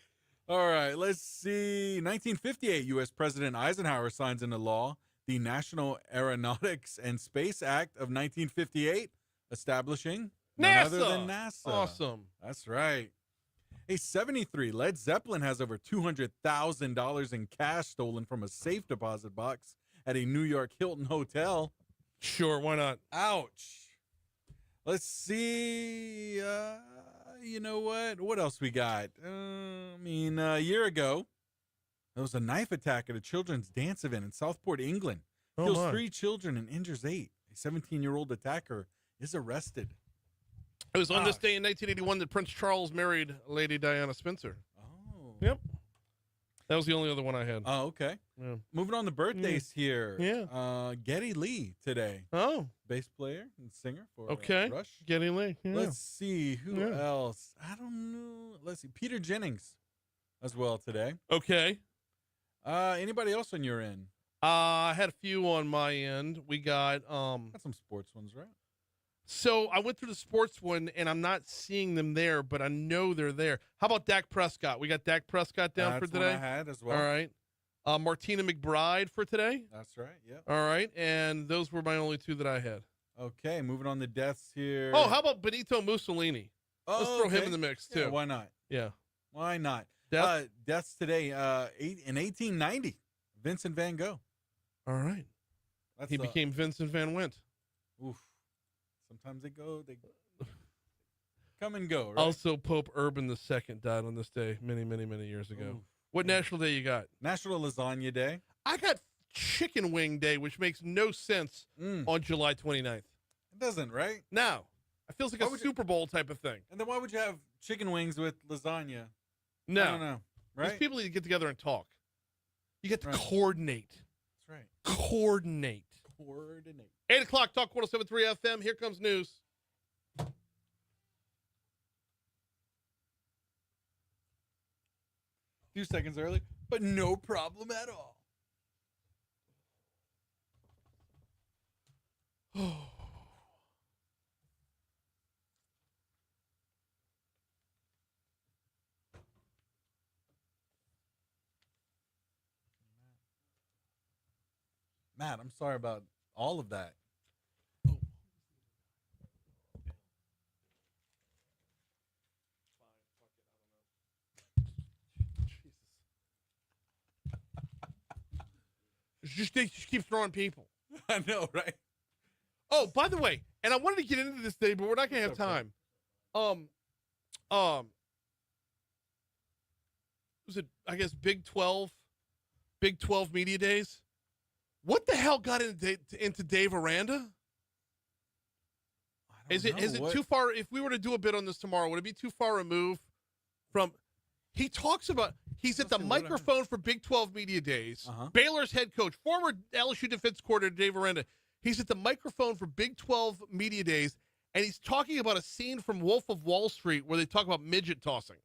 All right. Let's see. 1958, U.S. President Eisenhower signs into law the National Aeronautics and Space Act of 1958, establishing none other than NASA. Awesome. That's right. Hey, 73, Led Zeppelin has over $200,000 in cash stolen from a safe deposit box at a New York Hilton hotel. Sure, why not? Ouch. Let's see. You know what? What else we got? A year ago, there was a knife attack at a children's dance event in Southport, England. Kills 3 children and injures 8. A 17-year-old attacker is arrested. It was on this day in 1981 that Prince Charles married Lady Diana Spencer. Oh. Yep. That was the only other one I had. Oh, okay. Yeah. Moving on to birthdays here. Yeah. Geddy Lee today. Oh. Bass player and singer for Rush. Geddy Lee. Yeah. Let's see. Who else? I don't know. Let's see. Peter Jennings as well today. Okay. Anybody else on your end? I had a few on my end. We got some sports ones, right? So I went through the sports one, and I'm not seeing them there, but I know they're there. How about Dak Prescott? We got Dak Prescott down for today. That's what I had as well. All right. Martina McBride for today. That's right. Yep. All right. And those were my only 2 that I had. Okay. Moving on to deaths here. Oh, how about Benito Mussolini? Let's throw him in the mix, too. Yeah, why not? Yeah. Why not? Death? Deaths today. In 1890, Vincent van Gogh. All right. He became Vincent Van Went. Oof. Sometimes they come and go, right? Also, Pope Urban II died on this day many, many, many years ago. Ooh. What national day you got? National Lasagna Day. I got Chicken Wing Day, which makes no sense on July 29th. It doesn't, right? No. It feels like a Super Bowl type of thing. And then why would you have chicken wings with lasagna? No. I don't know, right? Because people need to get together and talk. You get to coordinate. That's right. Coordinate. 8 o'clock, Talk 107.3 FM. Here comes news. A few seconds early, but no problem at all. Matt, I'm sorry about all of that. Just keep throwing people. I know, right? Oh, by the way, and I wanted to get into this today, but we're not going to have time. Um, um, was it? I guess Big 12 media days. What the hell got into Dave Aranda? Is it too far? If we were to do a bit on this tomorrow, would it be too far removed from? He talks about he's at the microphone for Big 12 media days. Baylor's head coach, former LSU defense coordinator Dave Aranda. He's at the microphone for Big 12 media days, and he's talking about a scene from Wolf of Wall Street where they talk about midget tossing.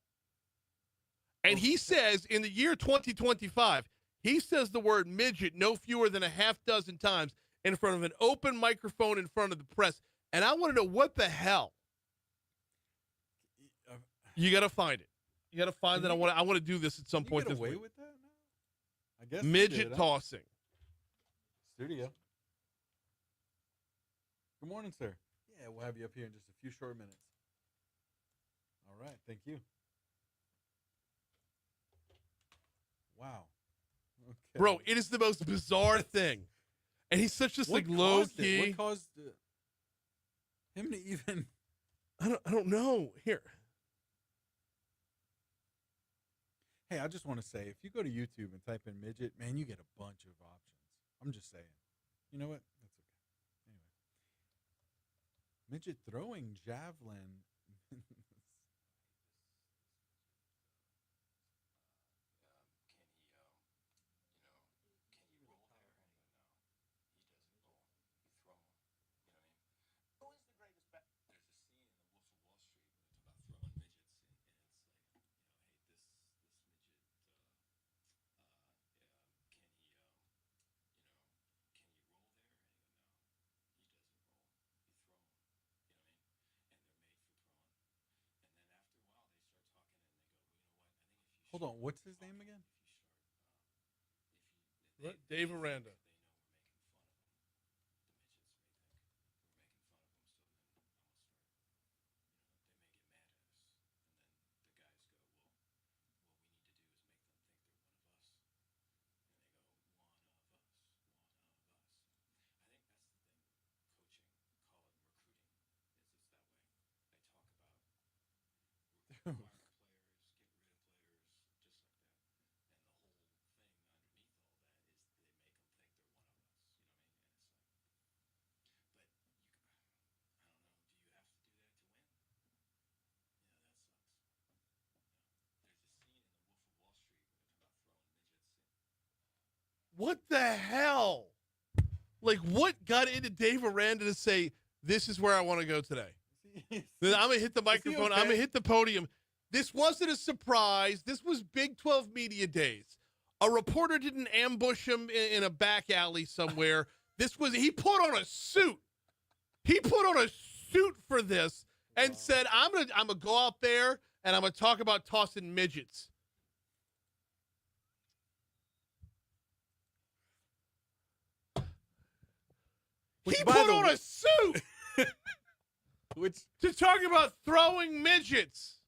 And he says in the year 2025, he says the word midget no fewer than a half dozen times in front of an open microphone in front of the press. And I want to know what the hell. You got to find it. You got to find that. I want to do this at some point. Get this away week. with that now? I guess midget tossing. Studio. Good morning, sir. Yeah, we'll have you up here in just a few short minutes. All right, thank you. Wow. Okay. Bro, it is the most bizarre thing. And he's such just like low key. What caused him to even I don't know. Here. Hey, I just want to say, if you go to YouTube and type in midget, man, you get a bunch of options. I'm just saying. You know what? That's okay. Anyway. Midget throwing javelin. Hold on, what's his name again? What? Dave Aranda. What the hell? Like, what got into Dave Aranda to say, this is where I want to go today? Then I'm going to hit the microphone. Okay? I'm going to hit the podium. This wasn't a surprise. This was Big 12 media days. A reporter didn't ambush him in a back alley somewhere. He put on a suit. He put on a suit for this and said, I'm gonna go out there and I'm going to talk about tossing midgets. He put on a suit to talk about throwing midgets.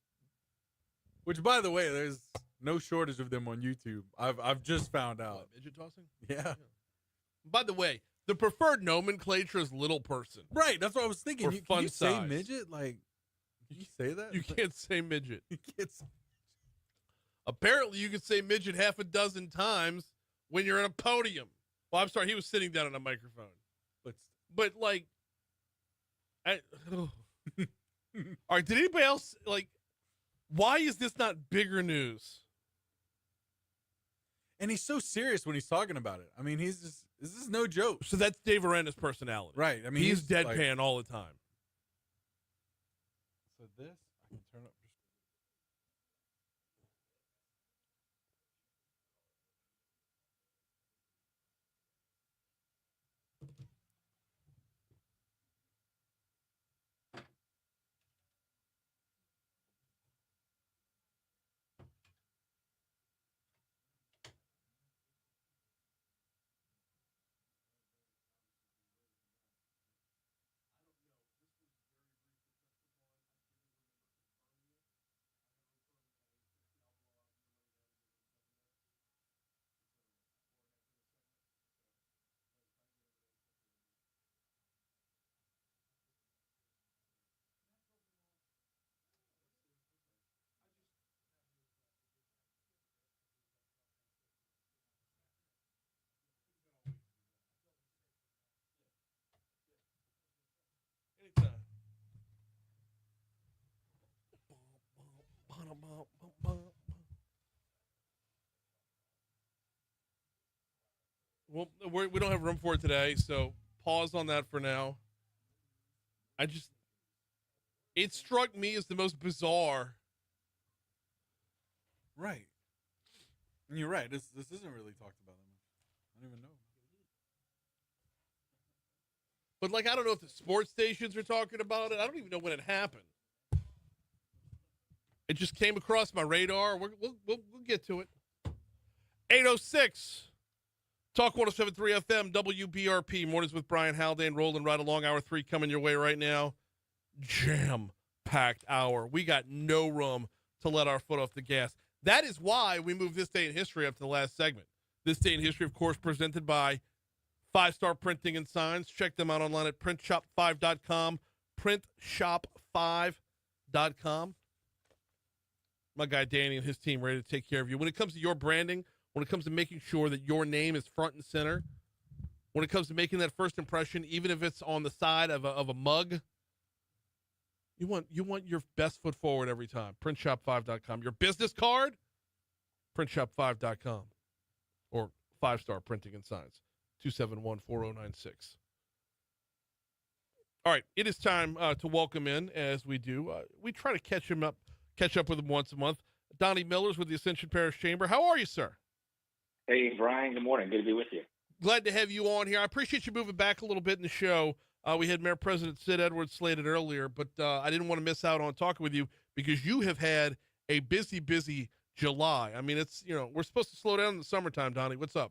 Which, by the way, there's no shortage of them on YouTube. I've just found out. What, midget tossing? Yeah. By the way, the preferred nomenclature is little person. Right. That's what I was thinking. Can you say size. Midget? Like, can you say that? You can't say midget. You can't say. Apparently, you can say midget half a dozen times when you're in a podium. Well, I'm sorry. He was sitting down on a microphone. But like, all right, did anybody else, like, why is this not bigger news? And he's so serious when he's talking about it. I mean, this is no joke. So that's Dave Aranda's personality. Right. I mean, he's deadpan all the time. So this, I can turn up. Well, we don't have room for it today, so pause on that for now. It struck me as the most bizarre. Right. And you're right. This isn't really talked about that much. I don't even know. But, like, I don't know if the sports stations are talking about it. I don't even know when it happened. It just came across my radar. We'll get to it. 8:06. Talk 107.3 FM, WBRP. Mornings with Brian Haldane rolling right along. Hour 3 coming your way right now. Jam-packed hour. We got no room to let our foot off the gas. That is why we moved This Day in History up to the last segment. This Day in History, of course, presented by 5 Star Printing and Signs. Check them out online at printshop5.com. Printshop5.com. My guy Danny and his team ready to take care of you. When it comes to your branding, when it comes to making sure that your name is front and center, when it comes to making that first impression, even if it's on the side of a mug, you want your best foot forward every time. Printshop5.com. Your business card, printshop5.com. Or 5 Star Printing and Signs, 271-4096. All right, it is time to welcome in, as we do. We try to catch up with him once a month. Donnie Miller's with the Ascension Parish Chamber. How are you, sir? Hey, Brian. Good morning. Good to be with you. Glad to have you on here. I appreciate you moving back a little bit in the show. We had Mayor President Sid Edwards slated earlier, but I didn't want to miss out on talking with you because you have had a busy July. I mean, it's, we're supposed to slow down in the summertime, Donnie. What's up?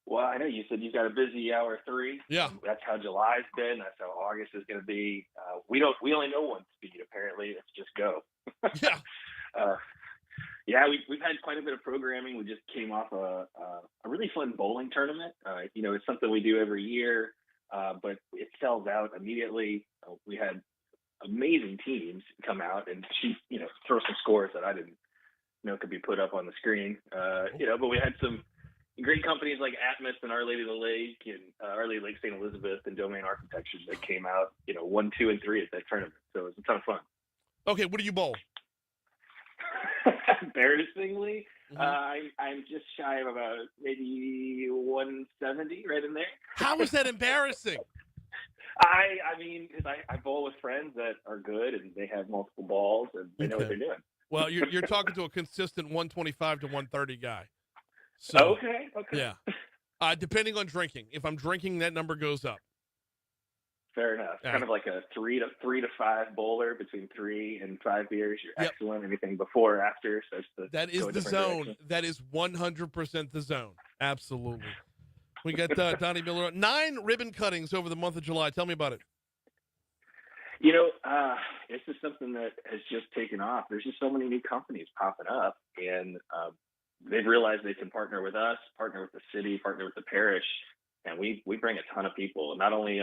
Well, I know you said you've got a busy hour 3. Yeah. That's how July's been. That's how August is going to be. We only know one speed, apparently. It's just go. Yeah. We've had quite a bit of programming. We just came off a really fun bowling tournament. It's something we do every year, but it sells out immediately. We had amazing teams come out and shoot, throw some scores that I didn't know could be put up on the screen. But we had some great companies like Atmos and Our Lady of the Lake and Our Lady of Lake St. Elizabeth and Domain Architecture that came out, 1, 2, and 3 at that tournament. So it was a ton of fun. Okay, what do you bowl? Embarrassingly, I'm just shy of about maybe 170, right in there. How is that embarrassing? I bowl with friends that are good and they have multiple balls and they know what they're doing. Well, you're talking to a consistent 125 to 130 guy. So, okay. Yeah. Depending on drinking. If I'm drinking, that number goes up. Fair enough. Kind of like a 3 to 5 bowler, between 3 and 5 beers. You're excellent. Anything before or after starts to That is the zone. Direction. That is 100% the zone. Absolutely. We got Donnie Miller. 9 ribbon cuttings over the month of July. Tell me about it. This is something that has just taken off. There's just so many new companies popping up, and they've realized they can partner with us, partner with the city, partner with the parish, and we bring a ton of people. Not only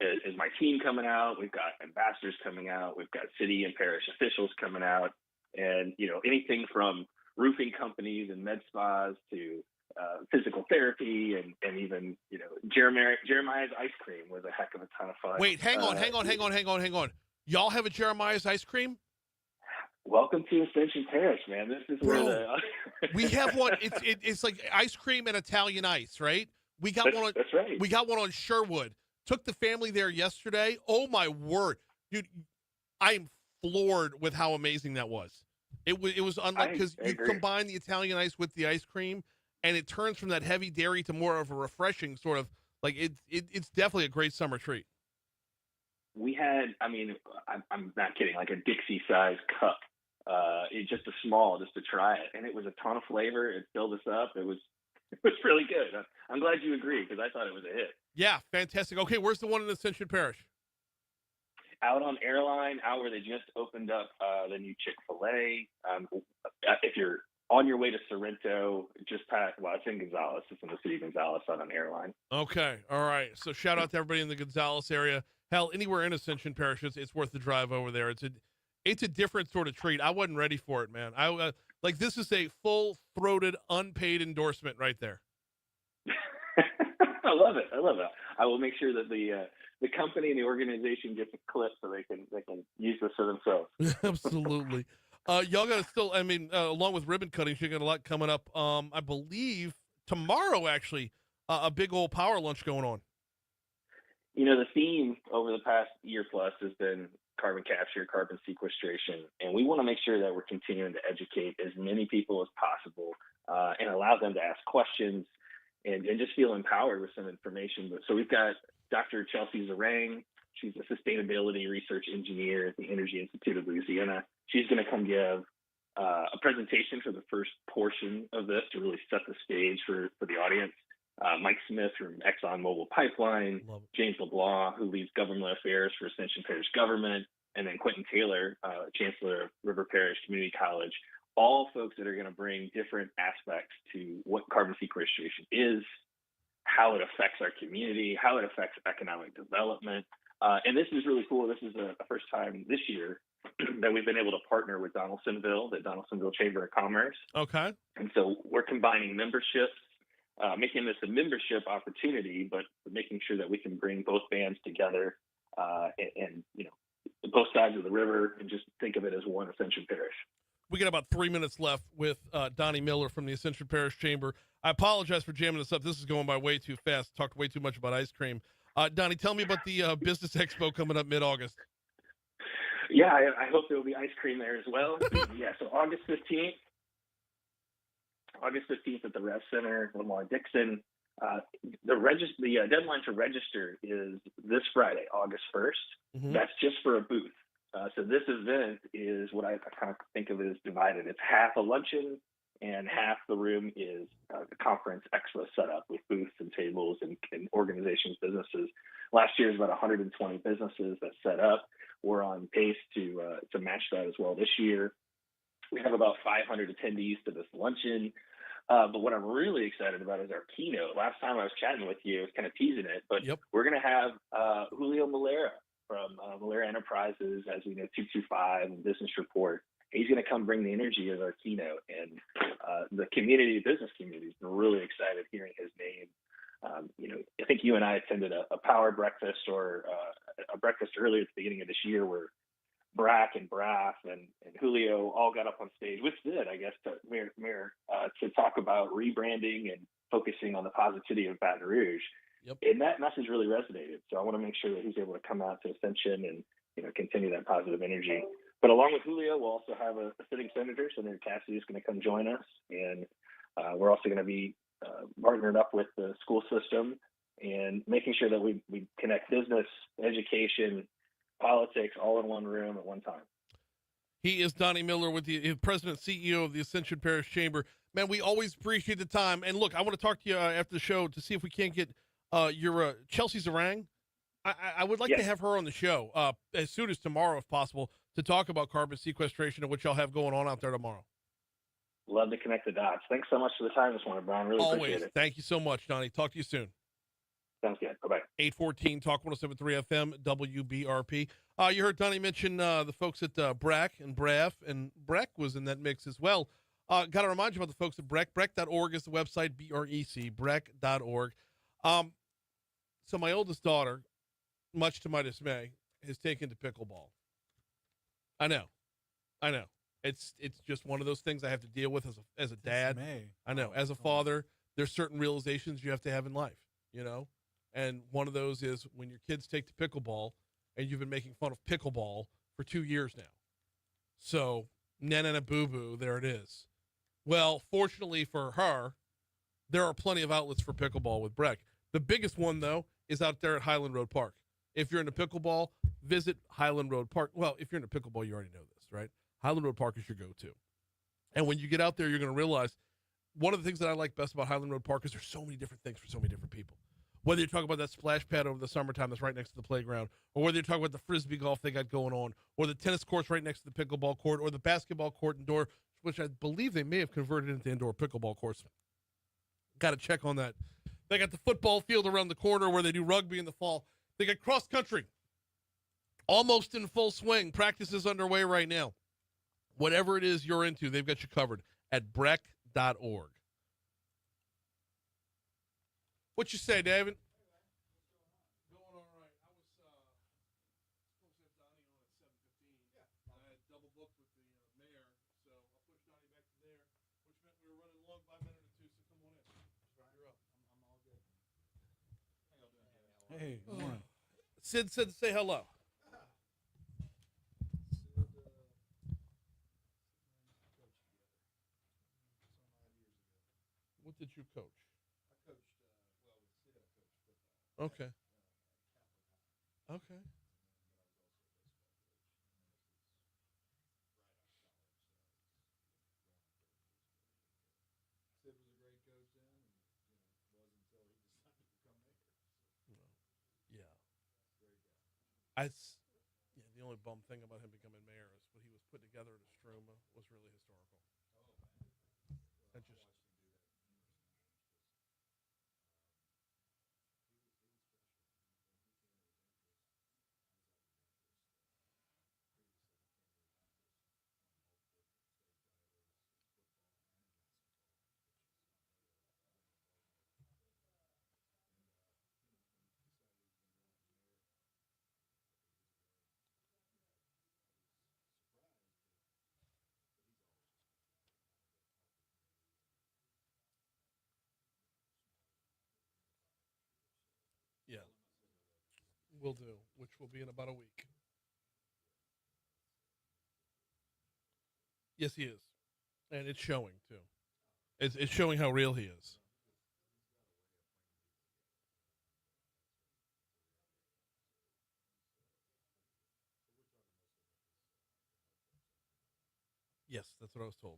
is my team coming out, we've got ambassadors coming out, we've got city and parish officials coming out, and anything from roofing companies and med spas to physical therapy and even Jeremiah's ice cream was a heck of a ton of fun. Wait, hang on. Y'all have a Jeremiah's ice cream? Welcome to Ascension Parish, man. This is where we have one. It's like ice cream and Italian ice, right? We got one on. That's right. We got one on Sherwood. Took the family there yesterday. Oh my word, dude! I am floored with how amazing that was. It was unlike, because you combine the Italian ice with the ice cream, and it turns from that heavy dairy to more of a refreshing sort of, like, it's definitely a great summer treat. We had, I'm not kidding, like a Dixie-sized cup. It's just a small, just to try it, and it was a ton of flavor. It filled us up. It was really good. I'm glad you agree, because I thought it was a hit. Yeah, fantastic. Okay, where's the one in Ascension Parish? Out on Airline, out where they just opened up the new Chick-fil-A. If you're on your way to Sorrento, just past, it's in Gonzales. It's in the city of Gonzales, out on Airline. Okay, all right. So shout out to everybody in the Gonzales area. Hell, anywhere in Ascension Parish, it's worth the drive over there. It's a different sort of treat. I wasn't ready for it, man. This is a full-throated, unpaid endorsement right there. I love it. I will make sure that the company and the organization gets a clip so they can use this for themselves. Absolutely. Y'all got to still, I mean, along with ribbon cutting, you got a lot coming up. I believe tomorrow, actually, a big old power lunch going on. You know, the theme over the past year plus has been carbon capture, carbon sequestration, and we want to make sure that we're continuing to educate as many people as possible and allow them to ask questions and just feel empowered with some information. So we've got Dr. Chelsea Zarang. She's a sustainability research engineer at the Energy Institute of Louisiana. She's going to come give a presentation for the first portion of this to really set the stage for the audience. Mike Smith from ExxonMobil Pipeline, James LeBlanc, who leads government affairs for Ascension Parish Government, and then Quentin Taylor, Chancellor of River Parish Community College, all folks that are going to bring different aspects to what carbon sequestration is, how it affects our community, how it affects economic development. And this is really cool. This is the first time this year that we've been able to partner with Donaldsonville, the Donaldsonville Chamber of Commerce. Okay. And so we're combining memberships, making this a membership opportunity, but making sure that we can bring both bands together and you know, both sides of the river, and just think of it as one Ascension Parish. We got about 3 minutes left with Donnie Miller from the Ascension Parish Chamber. I apologize for jamming this up. This is going by way too fast. Talked way too much about ice cream. Donnie, tell me about the Business Expo coming up mid-August. Yeah, I hope there will be ice cream there as well. Yeah, so August 15th at the Rev Center, Lamar Dixon. The deadline to register is this Friday, August 1st. Mm-hmm. That's just for a booth. So this event is what I kind of think of as divided. It's half a luncheon and half the room is the conference expo setup with booths and tables and organizations, businesses. Last year was about 120 businesses that set up. We're on pace to match that as well this year. We have about 500 attendees to this luncheon. But what I'm really excited about is our keynote. Last time I was chatting with you, I was kind of teasing it, but we're going to have Julio Malera from Malera Enterprises, as we know, 225 and Business Report. He's going to come bring the energy of our keynote, and the business community has been really excited hearing his name. You know, I think you and I attended a power breakfast or a breakfast earlier at the beginning of this year where Brack and Braff and Julio all got up on stage with Sid, I guess, to talk about rebranding and focusing on the positivity of Baton Rouge. Yep. And that message really resonated. So I want to make sure that he's able to come out to Ascension and, you know, continue that positive energy. But along with Julio, we'll also have a sitting senator, Senator Cassidy, is going to come join us. And we're also going to be partnered up with the school system and making sure that we connect business, education, politics all in one room at one time. He is Donnie Miller, with the president CEO of the Ascension Parish Chamber. Man, we always appreciate the time. And look, I want to talk to you after the show to see if we can't get your Chelsea Zarang. I would like to have her on the show as soon as tomorrow, if possible, to talk about carbon sequestration and what y'all have going on out there tomorrow. Love to connect the dots. Thanks so much for the time this morning, Brian. Really appreciate it. Thank you so much, Donnie. Talk to you soon. Sounds good. Bye-bye. 814 Talk 107.3 FM WBRP. You heard Donnie mention the folks at Brack and Braff, and Brack was in that mix as well. Got to remind you about the folks at Breck. Breck.org is the website, B-R-E-C, Breck.org. So my oldest daughter, much to my dismay, has taken to pickleball. I know. It's just one of those things I have to deal with as a dad. I know. As a father, there's certain realizations you have to have in life, you know? And one of those is when your kids take to pickleball, and you've been making fun of pickleball for 2 years now. So, nana boo-boo, there it is. Well, fortunately for her, there are plenty of outlets for pickleball with Breck. The biggest one, though, is out there at Highland Road Park. If you're into pickleball, visit Highland Road Park. Well, if you're into pickleball, you already know this, right? Highland Road Park is your go-to. And when you get out there, you're going to realize one of the things that I like best about Highland Road Park is there's so many different things for so many different people. Whether you're talking about that splash pad over the summertime that's right next to the playground, or whether you're talking about the Frisbee golf they got going on, or the tennis courts right next to the pickleball court, or the basketball court indoor, which I believe they may have converted into indoor pickleball courts. Got to check on that. They got the football field around the corner where they do rugby in the fall. They got cross country almost in full swing. Practice is underway right now. Whatever it is you're into, they've got you covered at Breck.org. What you say, David? Going all right. I was supposed to have Donnie on at 7:15. I had double booked with the mayor. Hey, good morning. Sid said to say hello. What did you coach? Okay. Okay. Yeah. Yeah, the only bum thing about him becoming mayor is what he was put together at Estroma was really historical. I just yeah, will do, which will be in about a week. Yes, he is, and it's showing too. It's showing how real he is. Yes, that's what I was told.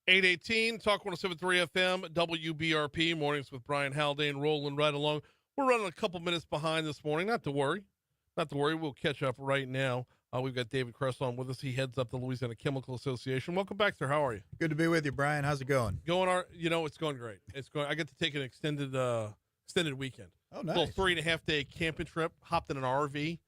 $818 Talk 107.3 FM WBRP mornings with Brian Haldane rolling right along. We're running a couple minutes behind this morning. Not to worry. We'll catch up right now. We've got David Cresson with us. He heads up the Louisiana Chemical Association. Welcome back, sir. How are you? Good to be with you, Brian. How's it going? It's going great. I get to take an extended weekend. Oh, nice. A little 3.5 day camping trip. Hopped in an RV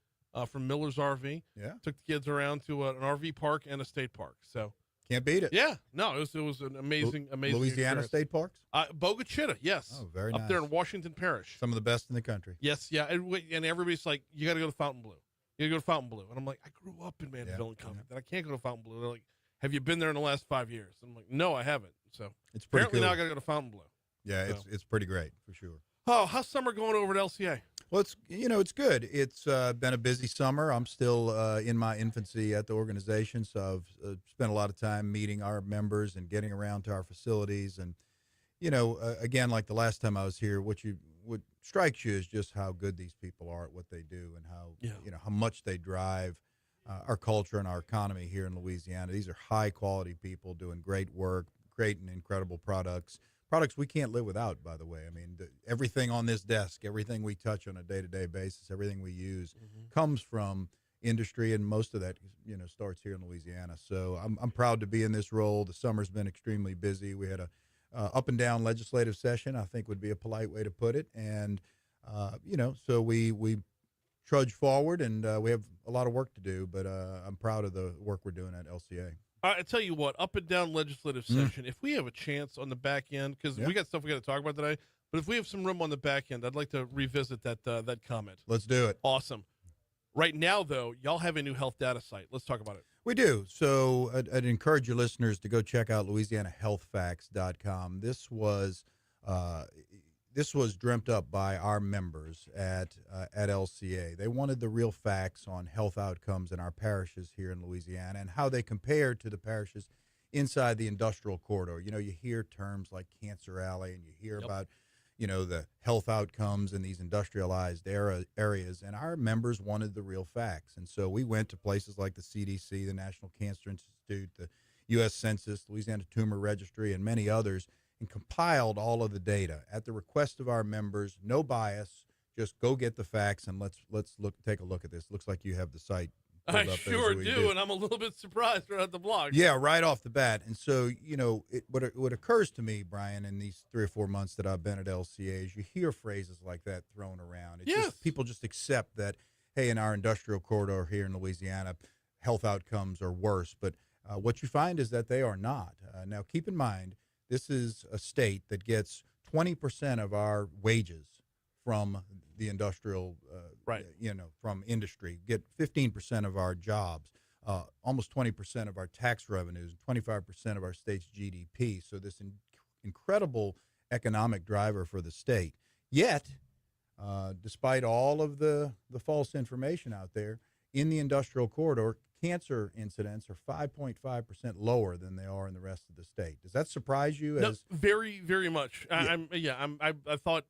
from Miller's RV. Yeah. Took the kids around to an RV park and a state park. So can't beat it. Yeah. No, it was an amazing Louisiana experience. state parks? Bogachita, yes. Oh, very nice. nice. Up there in Washington Parish. Some of the best in the country. Yes, yeah. And everybody's like, you got to go to Fontainebleau. You got to go to Fontainebleau. And I'm like, I grew up in Mandeville and Covington. I can't go to Fontainebleau. They're like, have you been there in the last 5 years? And I'm like, no, I haven't. So it's pretty apparently cool. now I got to go to Fontainebleau. Yeah, so. it's pretty great for sure. Oh, how's summer going over at LCA? Well, it's good. It's been a busy summer. I'm still in my infancy at the organization, so I've spent a lot of time meeting our members and getting around to our facilities. And again, like the last time I was here, what strikes you is just how good these people are at what they do and how how much they drive our culture and our economy here in Louisiana. These are high quality people doing great work, great and incredible products we can't live without, by the way. I mean, everything on this desk, everything we touch on a day-to-day basis, everything we use comes from industry, and most of that starts here in Louisiana. So I'm proud to be in this role. The summer's been extremely busy. We had a up and down legislative session, I think would be a polite way to put it. And, so we trudge forward, and we have a lot of work to do, but I'm proud of the work we're doing at LCA. I tell you what, up and down legislative session, if we have a chance on the back end, because we got stuff we got to talk about today, but if we have some room on the back end, I'd like to revisit that comment. Let's do it. Awesome. Right now, though, y'all have a new health data site. Let's talk about it. We do. So I'd encourage your listeners to go check out LouisianaHealthFacts.com. This was dreamt up by our members at LCA. They wanted the real facts on health outcomes in our parishes here in Louisiana and how they compare to the parishes inside the industrial corridor. You hear terms like Cancer Alley, and you hear about, the health outcomes in these industrialized areas, and our members wanted the real facts. And so we went to places like the CDC, the National Cancer Institute, the U.S. Census, Louisiana Tumor Registry, and many others, and compiled all of the data at the request of our members. No bias, just go get the facts, and let's take a look at this. Looks like you have the site pulled I up sure do, and I'm a little bit surprised right at the blog. Yeah, right off the bat. And so, what occurs to me, Brian, in these 3 or 4 months that I've been at LCA is you hear phrases like that thrown around. It's just, people just accept that, hey, in our industrial corridor here in Louisiana, health outcomes are worse. But What you find is that they are not. Now, keep in mind, this is a state that gets 20% of our wages from the industrial, from industry, get 15% of our jobs, almost 20% of our tax revenues, 25% of our state's GDP. So this incredible economic driver for the state. Yet, despite all of the false information out there, in the industrial corridor, cancer incidents are 5.5% lower than they are in the rest of the state. Does that surprise you? No, very, very much. Yeah. I thought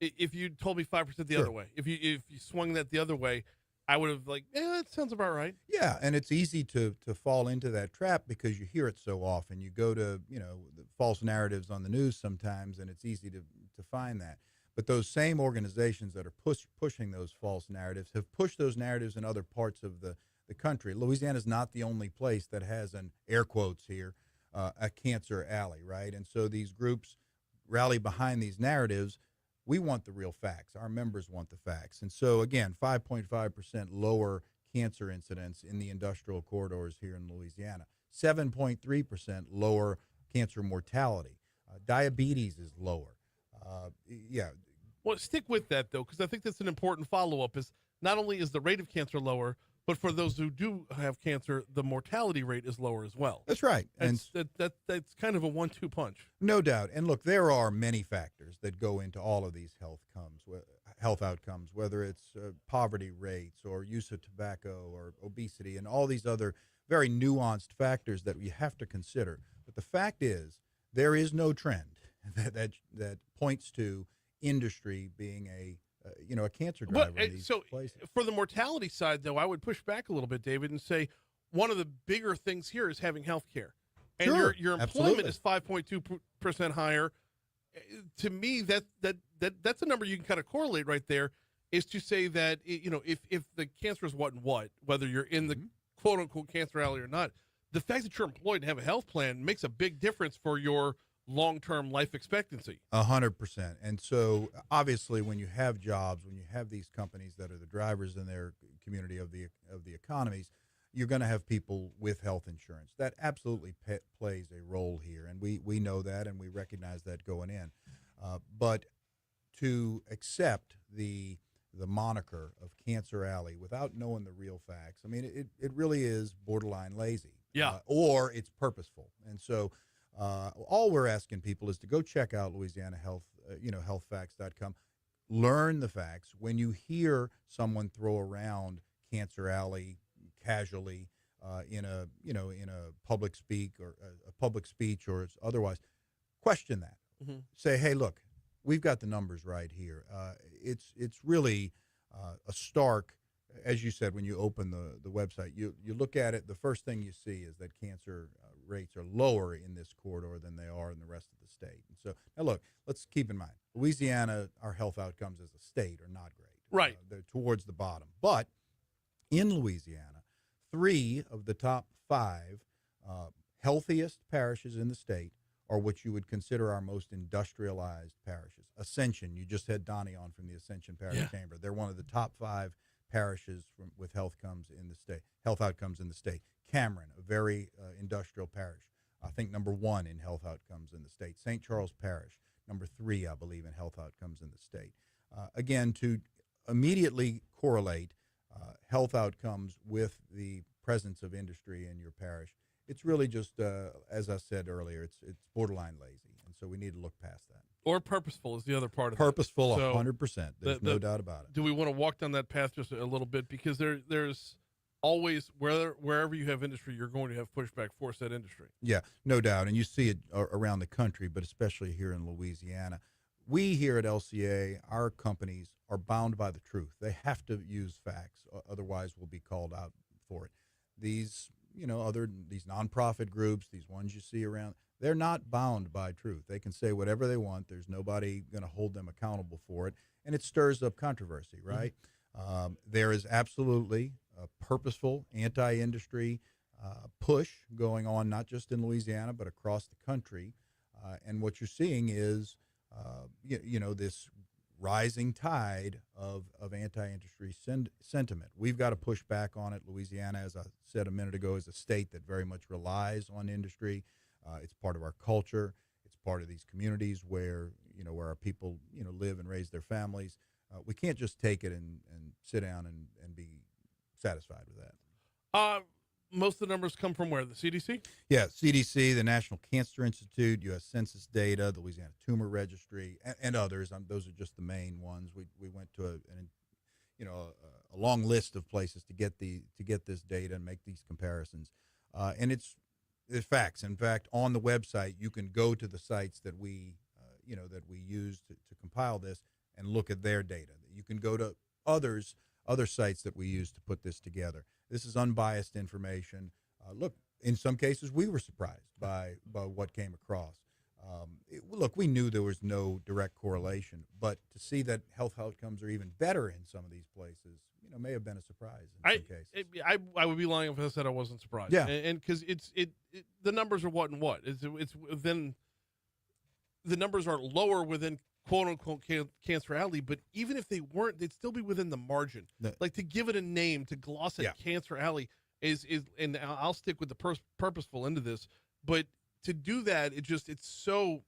if you told me 5% the other way, if you swung that the other way, I would have that sounds about right. Yeah, and it's easy to fall into that trap because you hear it so often. You go to, the false narratives on the news sometimes, and it's easy to find that. But those same organizations that are pushing those false narratives have pushed those narratives in other parts of the country. Louisiana is not the only place that has an, air quotes here, a cancer alley, right? And so these groups rally behind these narratives. We want the real facts. Our members want the facts. And so, again, 5.5% lower cancer incidence in the industrial corridors here in Louisiana, 7.3% lower cancer mortality. Diabetes is lower. Well, stick with that, though, because I think that's an important follow-up is not only is the rate of cancer lower, but for those who do have cancer, the mortality rate is lower as well. That's right. That's kind of a 1-2 punch. No doubt. And look, there are many factors that go into all of these health outcomes, whether it's poverty rates or use of tobacco or obesity and all these other very nuanced factors that we have to consider. But the fact is, there is no trend that points to industry being a cancer driver in these places. For the mortality side, though, I would push back a little bit, David, and say one of the bigger things here is having health care. And sure, your employment is 5.2% higher. To me, that's a number you can kind of correlate right there, is to say that, if the cancer is whether you're in the quote-unquote cancer alley or not, the fact that you're employed and have a health plan makes a big difference for your long-term life expectancy. 100%. And so obviously when you have jobs, when you have these companies that are the drivers in their community of the economies, you're going to have people with health insurance. That absolutely plays a role here. And we know that and we recognize that going in. But to accept the moniker of Cancer Alley without knowing the real facts, I mean, it really is borderline lazy. Yeah. Or it's purposeful. And so all we're asking people is to go check out Louisiana Health, healthfacts.com. Learn the facts. When you hear someone throw around Cancer Alley casually in a public speech or otherwise, question that. Mm-hmm. Say, hey, look, we've got the numbers right here. It's really a stark. As you said, when you open the website, you look at it, the first thing you see is that cancer rates are lower in this corridor than they are in the rest of the state. And so, now look, let's keep in mind, Louisiana, our health outcomes as a state are not great. Right. They're towards the bottom. But in Louisiana, 3 of the top 5 healthiest parishes in the state are what you would consider our most industrialized parishes. Ascension, you just had Donnie on from the Ascension Parish Chamber. They're one of the top 5 parishes with health outcomes in the state. Cameron, a very industrial parish, I think number 1 in health outcomes in the state. St. Charles Parish, number 3, I believe, in health outcomes in the state. Again, to immediately correlate health outcomes with the presence of industry in your parish, it's really just, as I said earlier, it's borderline lazy, and so we need to look past that. Or purposeful is the other part of it. Purposeful, 100%. There's no doubt about it. Do we want to walk down that path just a little bit? Because there's always, wherever you have industry, you're going to have pushback for said industry. Yeah, no doubt, and you see it around the country, but especially here in Louisiana. We here at LCA, our companies are bound by the truth. They have to use facts, otherwise we'll be called out for it. These nonprofit groups, these ones you see around, they're not bound by truth. They can say whatever they want. There's nobody going to hold them accountable for it, and it stirs up controversy, right? Mm-hmm. There is absolutely a purposeful anti-industry push going on, not just in Louisiana, but across the country. And what you're seeing is, this rising tide of anti-industry sentiment. We've got to push back on it. Louisiana, as I said a minute ago, is a state that very much relies on industry. It's part of our culture. It's part of these communities where our people live and raise their families. We can't just take it and sit down and be satisfied with that. Most of the numbers come from where? The CDC? Yeah, CDC, the National Cancer Institute, U.S. Census data, the Louisiana Tumor Registry, and others. Those are just the main ones. We went to a long list of places to get this data and make these comparisons, and it's facts. In fact, on the website, you can go to the sites that we use to compile this and look at their data. You can go to other sites that we use to put this together. This is unbiased information. Look, in some cases, we were surprised by what came across. Look, we knew there was no direct correlation, but to see that health outcomes are even better in some of these places, may have been a surprise in some cases. I would be lying if I said I wasn't surprised. Yeah, and because the numbers are what and what. It's within the numbers are lower within quote unquote Cancer Alley, but even if they weren't, they'd still be within the margin. Like to give it a name, to gloss it Cancer Alley is, and I'll stick with the purposeful end of this, but to do that, it's so,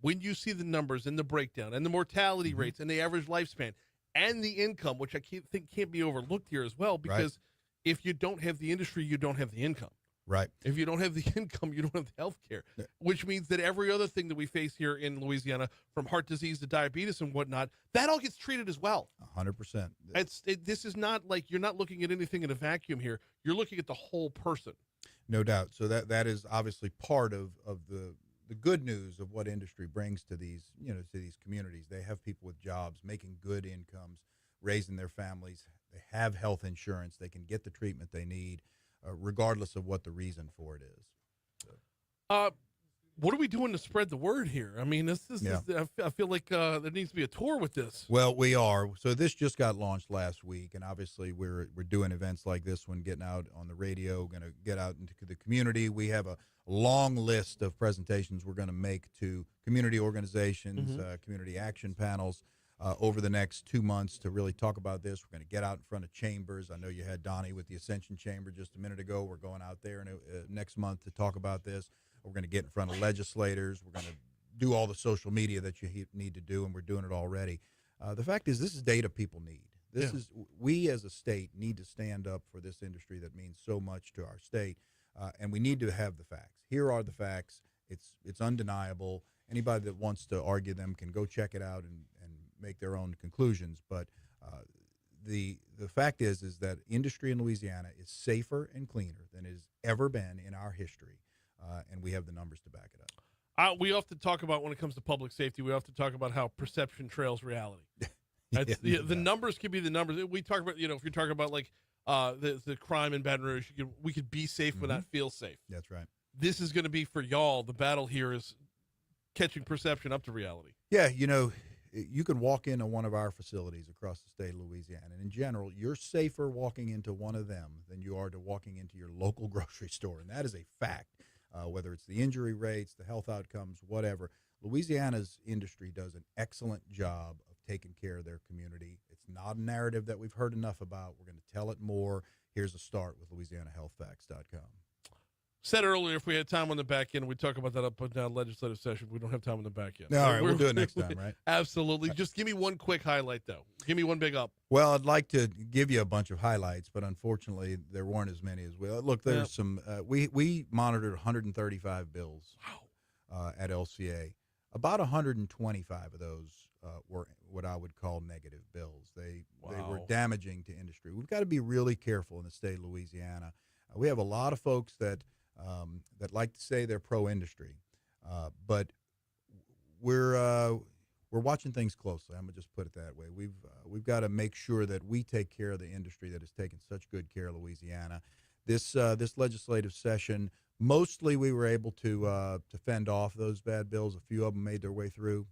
when you see the numbers and the breakdown and the mortality rates and the average lifespan and the income, which I think can't be overlooked here as well, because if you don't have the industry, you don't have the income. Right. If you don't have the income, you don't have the health care, which means that every other thing that we face here in Louisiana, from heart disease to diabetes and whatnot, that all gets treated as well. 100%. This is not like, you're not looking at anything in a vacuum here. You're looking at the whole person. No doubt. So that is obviously part of the good news of what industry brings to these communities. They have people with jobs, making good incomes, raising their families. They have health insurance. They can get the treatment they need, regardless of what the reason for it is. So. What are we doing to spread the word here? I mean, I feel like there needs to be a tour with this. Well, we are. So this just got launched last week, and obviously we're doing events like this one, getting out on the radio, going to get out into the community. We have a long list of presentations we're going to make to community organizations, community action panels over the next 2 months to really talk about this. We're going to get out in front of chambers. I know you had Donnie with the Ascension Chamber just a minute ago. We're going out there next month to talk about this. We're going to get in front of legislators. We're going to do all the social media that you need to do, and we're doing it already. The fact is, this is data people need. We as a state need to stand up for this industry that means so much to our state, and we need to have the facts. Here are the facts. It's undeniable. Anybody that wants to argue them can go check it out and make their own conclusions. But the fact is that industry in Louisiana is safer and cleaner than it has ever been in our history. And we have the numbers to back it up. We often talk about, when it comes to public safety, we often talk about how perception trails reality. The numbers can be the numbers. We talk about, if you're talking about like the crime in Baton Rouge, we could be safe but not feel safe. That's right. This is going to be for y'all. The battle here is catching perception up to reality. Yeah, you can walk into one of our facilities across the state of Louisiana, and in general, you're safer walking into one of them than you are to walking into your local grocery store, and that is a fact. Whether it's the injury rates, the health outcomes, whatever, Louisiana's industry does an excellent job of taking care of their community. It's not a narrative that we've heard enough about. We're going to tell it more. Here's a start with LouisianaHealthFacts.com. Said earlier, if we had time on the back end, we'd talk about that up and down legislative session. We don't have time on the back end. All right, we'll do it next time, right? Absolutely. Just give me one quick highlight, though. Give me one big up. Well, I'd like to give you a bunch of highlights, but unfortunately, there weren't as many as we. Look, there's some. We monitored 135 bills at LCA. About 125 of those were what I would call negative bills. They were damaging to industry. We've got to be really careful in the state of Louisiana. We have a lot of folks that like to say they're pro-industry, but we're watching things closely. I'm gonna just put it that way. We've got to make sure that we take care of the industry that has taken such good care of Louisiana. This legislative session, mostly we were able to fend off those bad bills. A few of them made their way through.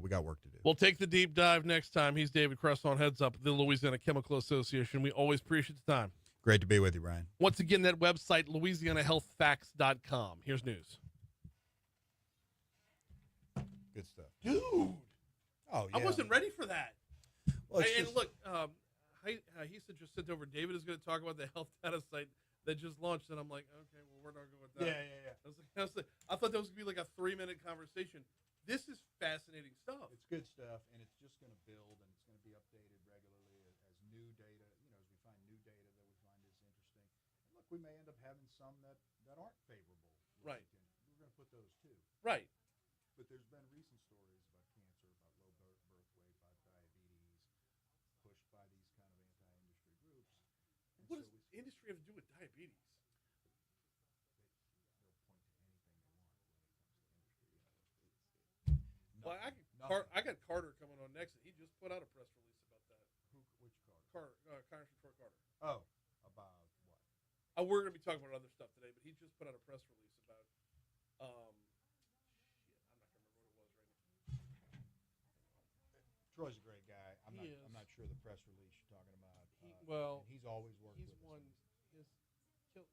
We got work to do. We'll take the deep dive next time. He's David Cresson, heads up the Louisiana Chemical Association. We always appreciate the time. Great to be with you, Brian. Once again, that website, LouisianaHealthFacts.com. Here's news. Good stuff. Dude. Oh, I yeah. wasn't ready for that. Well, it's And just- look, Hisa just sent over. David is going to talk about the health data site that just launched, and I'm like, okay, well, we're not going with that. Yeah. I thought that was going to be like a 3-minute conversation. This is fascinating stuff. It's good stuff, and it's just going to build, and it's going to be updated regularly as new data, as we find new data that we find is interesting. And look, we may end up having some that aren't favorable. Right. We're going to put those too. Right. But there's been recent stories about cancer, about low birth weight, about diabetes, pushed by these kind of anti-industry groups. And What so does industry have to do with diabetes? Well, I got Carter coming on next, and he just put out a press release about that. Which Carter? Congressman Troy Carter. Oh, about what? We're going to be talking about other stuff today, but he just put out a press release about, I'm not going to remember what it was right now. Troy's a great guy. I'm He is. not sure the press release you're talking about. Well, and he's always worked. He's with us. one. His kill.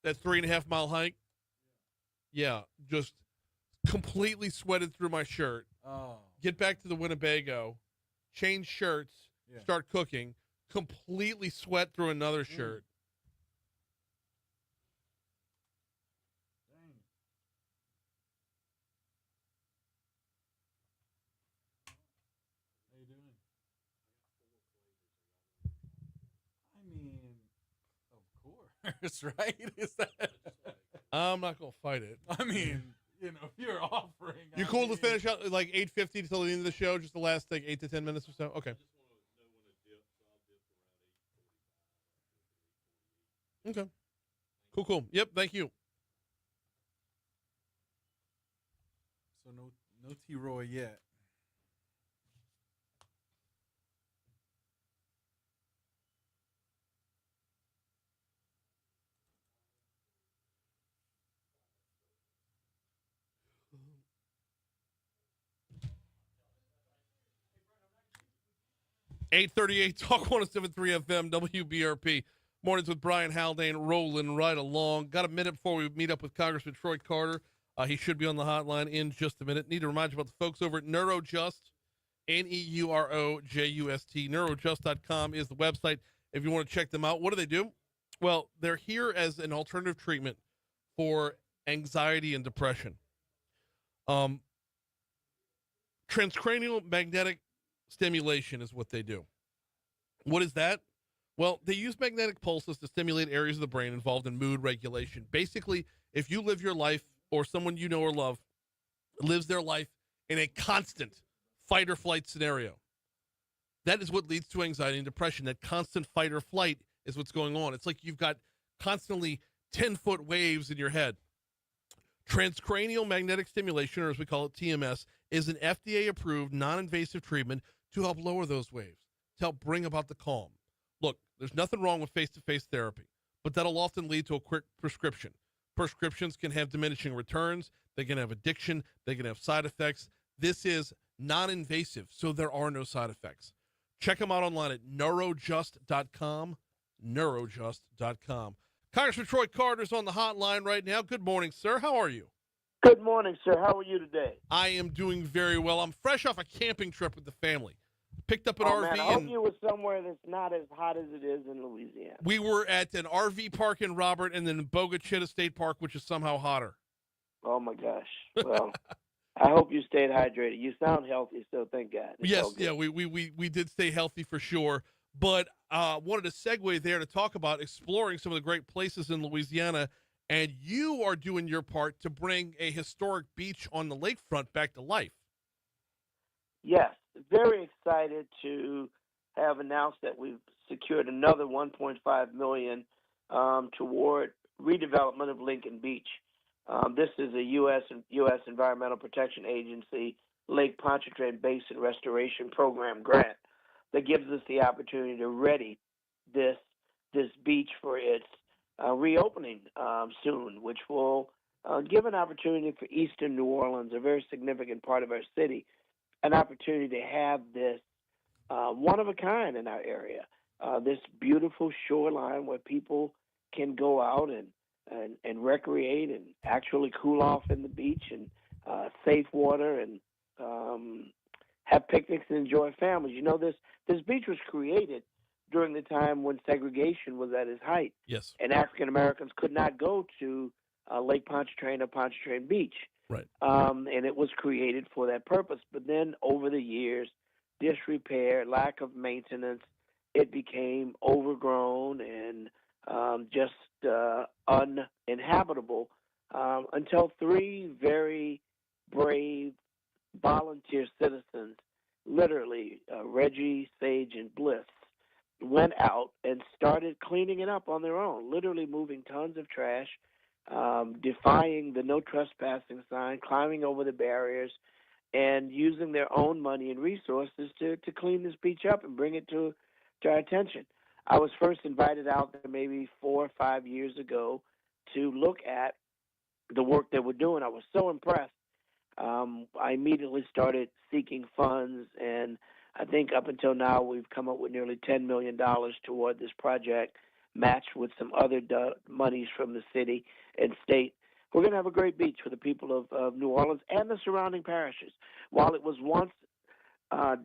that 3.5 mile hike. Yeah, just completely sweated through my shirt. Oh. Get back to the Winnebago, change shirts, start cooking, completely sweat through another shirt. Dang. How you doing? I mean, of course, right? Is that? I'm not gonna fight it. I mean, if you're offering, You cool to finish out at like 8:50 till the end of the show, just the last like 8 to 10 minutes or so? Okay. Okay. Cool. Yep, thank you. So no T-Roy yet. .838 Talk 107.3 FM WBRP. Mornings with Brian Haldane rolling right along. Got a minute before we meet up with Congressman Troy Carter. He should be on the hotline in just a minute. Need to remind you about the folks over at Neurojust, Neurojust. Neurojust.com is the website if you want to check them out. What do? Well, they're here as an alternative treatment for anxiety and depression. Transcranial magnetic stimulation is what they do. What is that? Well, they use magnetic pulses to stimulate areas of the brain involved in mood regulation. Basically, if you live your life, or someone you know or love lives their life in a constant fight or flight scenario, that is what leads to anxiety and depression. That constant fight or flight is what's going on. It's like you've got constantly 10-foot waves in your head. Transcranial magnetic stimulation, or as we call it, TMS, is an FDA-approved, non-invasive treatment to help lower those waves, to help bring about the calm. Look, there's nothing wrong with face-to-face therapy, but that'll often lead to a quick prescription. Prescriptions can have diminishing returns. They can have addiction. They can have side effects. This is non-invasive, so there are no side effects. Check them out online at neurojust.com, neurojust.com. Congressman Troy Carter's on the hotline right now. Good morning, sir. How are you? Good morning, sir. How are you today? I am doing very well. I'm fresh off a camping trip with the family. Picked up an RV. Man, I hope you were somewhere that's not as hot as it is in Louisiana. We were at an RV park in Robert and then Boga Chitto State Park, which is somehow hotter. Oh, my gosh. Well, I hope you stayed hydrated. You sound healthy, so thank God. Yes, yeah, we did stay healthy for sure. But wanted to segue there to talk about exploring some of the great places in Louisiana. And you are doing your part to bring a historic beach on the lakefront back to life. Yes, very excited to have announced that we've secured another $1.5 million toward redevelopment of Lincoln Beach. This is a U.S. Environmental Protection Agency Lake Pontchartrain Basin Restoration Program grant that gives us the opportunity to ready this beach for its reopening soon, which will give an opportunity for Eastern New Orleans, a very significant part of our city, an opportunity to have this one of a kind in our area, this beautiful shoreline where people can go out and recreate and actually cool off in the beach and safe water and have picnics and enjoy families. You know, this beach was created during the time when segregation was at its height. Yes. And African Americans could not go to Lake Pontchartrain or Pontchartrain Beach. Right. And it was created for that purpose. But then over the years, disrepair, lack of maintenance, it became overgrown and just uninhabitable until three very brave volunteer citizens, literally Reggie, Sage, and Bliss, went out and started cleaning it up on their own, literally moving tons of trash, defying the no trespassing sign, climbing over the barriers, and using their own money and resources to clean this beach up and bring it to our attention. I was first invited out there maybe 4 or 5 years ago to look at the work they were doing. I was so impressed. I immediately started seeking funds, and I think up until now we've come up with nearly $10 million toward this project. matched with some other monies from the city and state. We're going to have a great beach for the people of New Orleans and the surrounding parishes. While it was once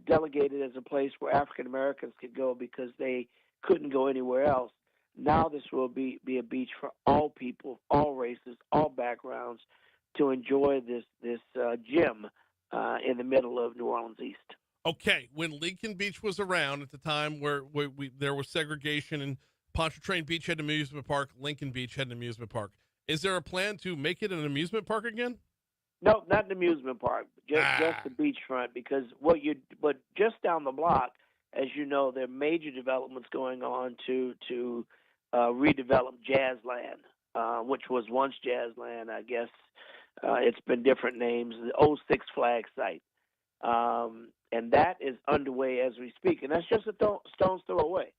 delegated as a place where African Americans could go because they couldn't go anywhere else, now this will be a beach for all people, all races, all backgrounds to enjoy this gem in the middle of New Orleans East. Okay, when Lincoln Beach was around at the time where there was segregation and Pontchartrain Beach had an amusement park, Lincoln Beach had an amusement park. Is there a plan to make it an amusement park again? No, not an amusement park, just the beachfront. Because but just down the block, as you know, there are major developments going on to redevelop Jazzland, which was once Jazzland. I guess it's been different names. The old Six Flags site, and that is underway as we speak. And that's just a stone's throw away,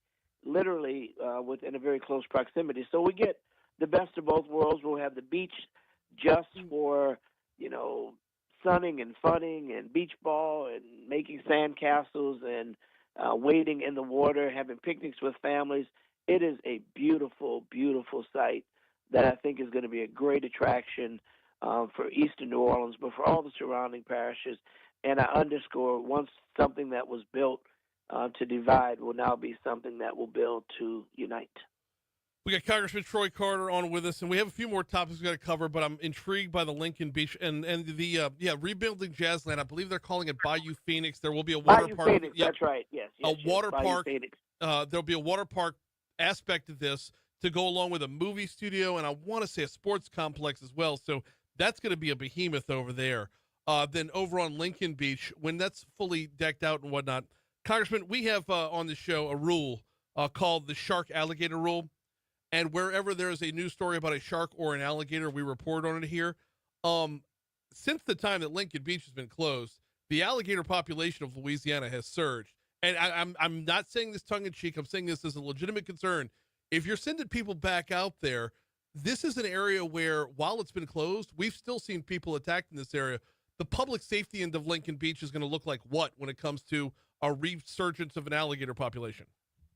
literally within a very close proximity. So we get the best of both worlds. We'll have the beach just for sunning and funning and beach ball and making sand castles and wading in the water, having picnics with families. It is a beautiful, beautiful site that I think is going to be a great attraction for eastern New Orleans, but for all the surrounding parishes. And I underscore, once something that was built to divide will now be something that will build to unite. We got Congressman Troy Carter on with us, and we have a few more topics we got to cover, but I'm intrigued by the Lincoln Beach and the rebuilding Jazzland. I believe they're calling it Bayou Phoenix. There will be a water Bayou park. Phoenix, that's right. Yes, water Bayou park. Phoenix. There'll be a water park aspect of this to go along with a movie studio, and I want to say a sports complex as well. So that's going to be a behemoth over there. Then over on Lincoln Beach, when that's fully decked out and whatnot, Congressman, we have on the show a rule called the shark alligator rule. And wherever there is a news story about a shark or an alligator, we report on it here. Since the time that Lincoln Beach has been closed, the alligator population of Louisiana has surged. And I'm not saying this tongue-in-cheek. I'm saying this as a legitimate concern. If you're sending people back out there, this is an area where, while it's been closed, we've still seen people attacked in this area. The public safety end of Lincoln Beach is going to look like what when it comes to a resurgence of an alligator population?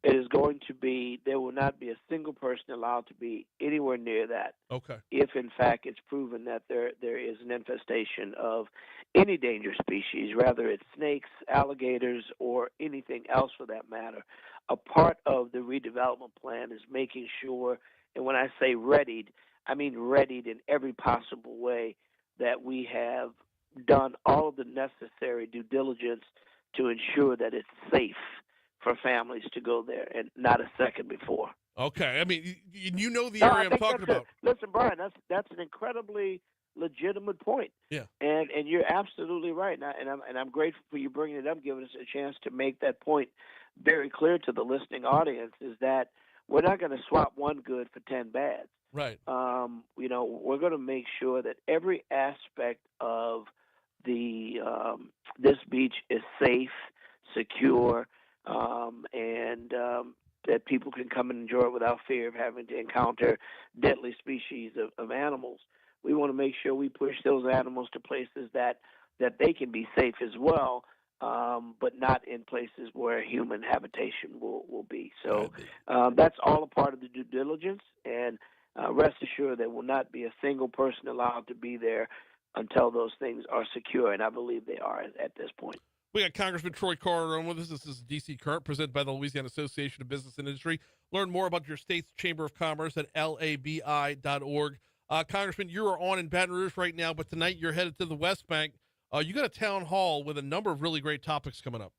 It is going to be, there will not be a single person allowed to be anywhere near that. Okay. If, in fact, it's proven that there is an infestation of any dangerous species, whether it's snakes, alligators, or anything else for that matter. A part of the redevelopment plan is making sure, and when I say readied, I mean readied in every possible way, that we have done all of the necessary due diligence to ensure that it's safe for families to go there, and not a second before. Okay, I mean, you know the area I'm talking about. Listen, Brian, that's an incredibly legitimate point. Yeah, and you're absolutely right, and I'm grateful for you bringing it up, giving us a chance to make that point very clear to the listening audience. Is that we're not going to swap one good for 10 bad. Right. We're going to make sure that every aspect of the this beach is safe, secure. And that people can come and enjoy it without fear of having to encounter deadly species of animals. We want to make sure we push those animals to places that they can be safe as well, but not in places where human habitation will be. So that's all a part of the due diligence, and rest assured there will not be a single person allowed to be there until those things are secure, and I believe they are at this point. We got Congressman Troy Carter on with us. This is DC Current, presented by the Louisiana Association of Business and Industry. Learn more about your state's Chamber of Commerce at labi.org. Congressman, you are on in Baton Rouge right now, but tonight you're headed to the West Bank. You got a town hall with a number of really great topics coming up.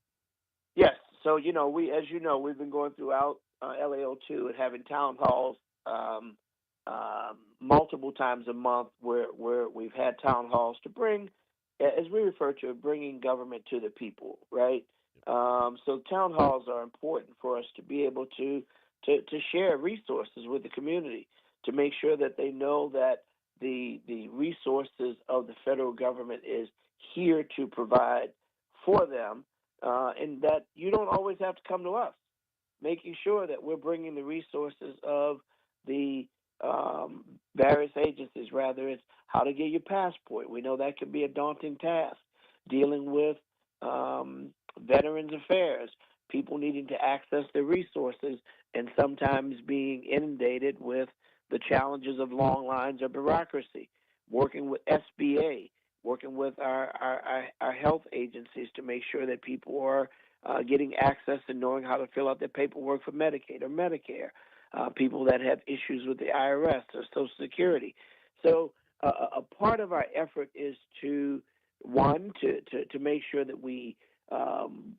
Yes. So, we've been going throughout LAO2 and having town halls multiple times a month where we've had town halls to bring, as we refer to it, bringing government to the people, right? So town halls are important for us to be able to share resources with the community, to make sure that they know that the resources of the federal government is here to provide for them, and that you don't always have to come to us. Making sure that we're bringing the resources of the various agencies, whether it's how to get your passport. We know that can be a daunting task. Dealing with Veterans Affairs, people needing to access the resources and sometimes being inundated with the challenges of long lines of bureaucracy, working with SBA, working with our health agencies to make sure that people are getting access and knowing how to fill out their paperwork for Medicaid or Medicare, people that have issues with the IRS or Social Security. So a part of our effort is to make sure that we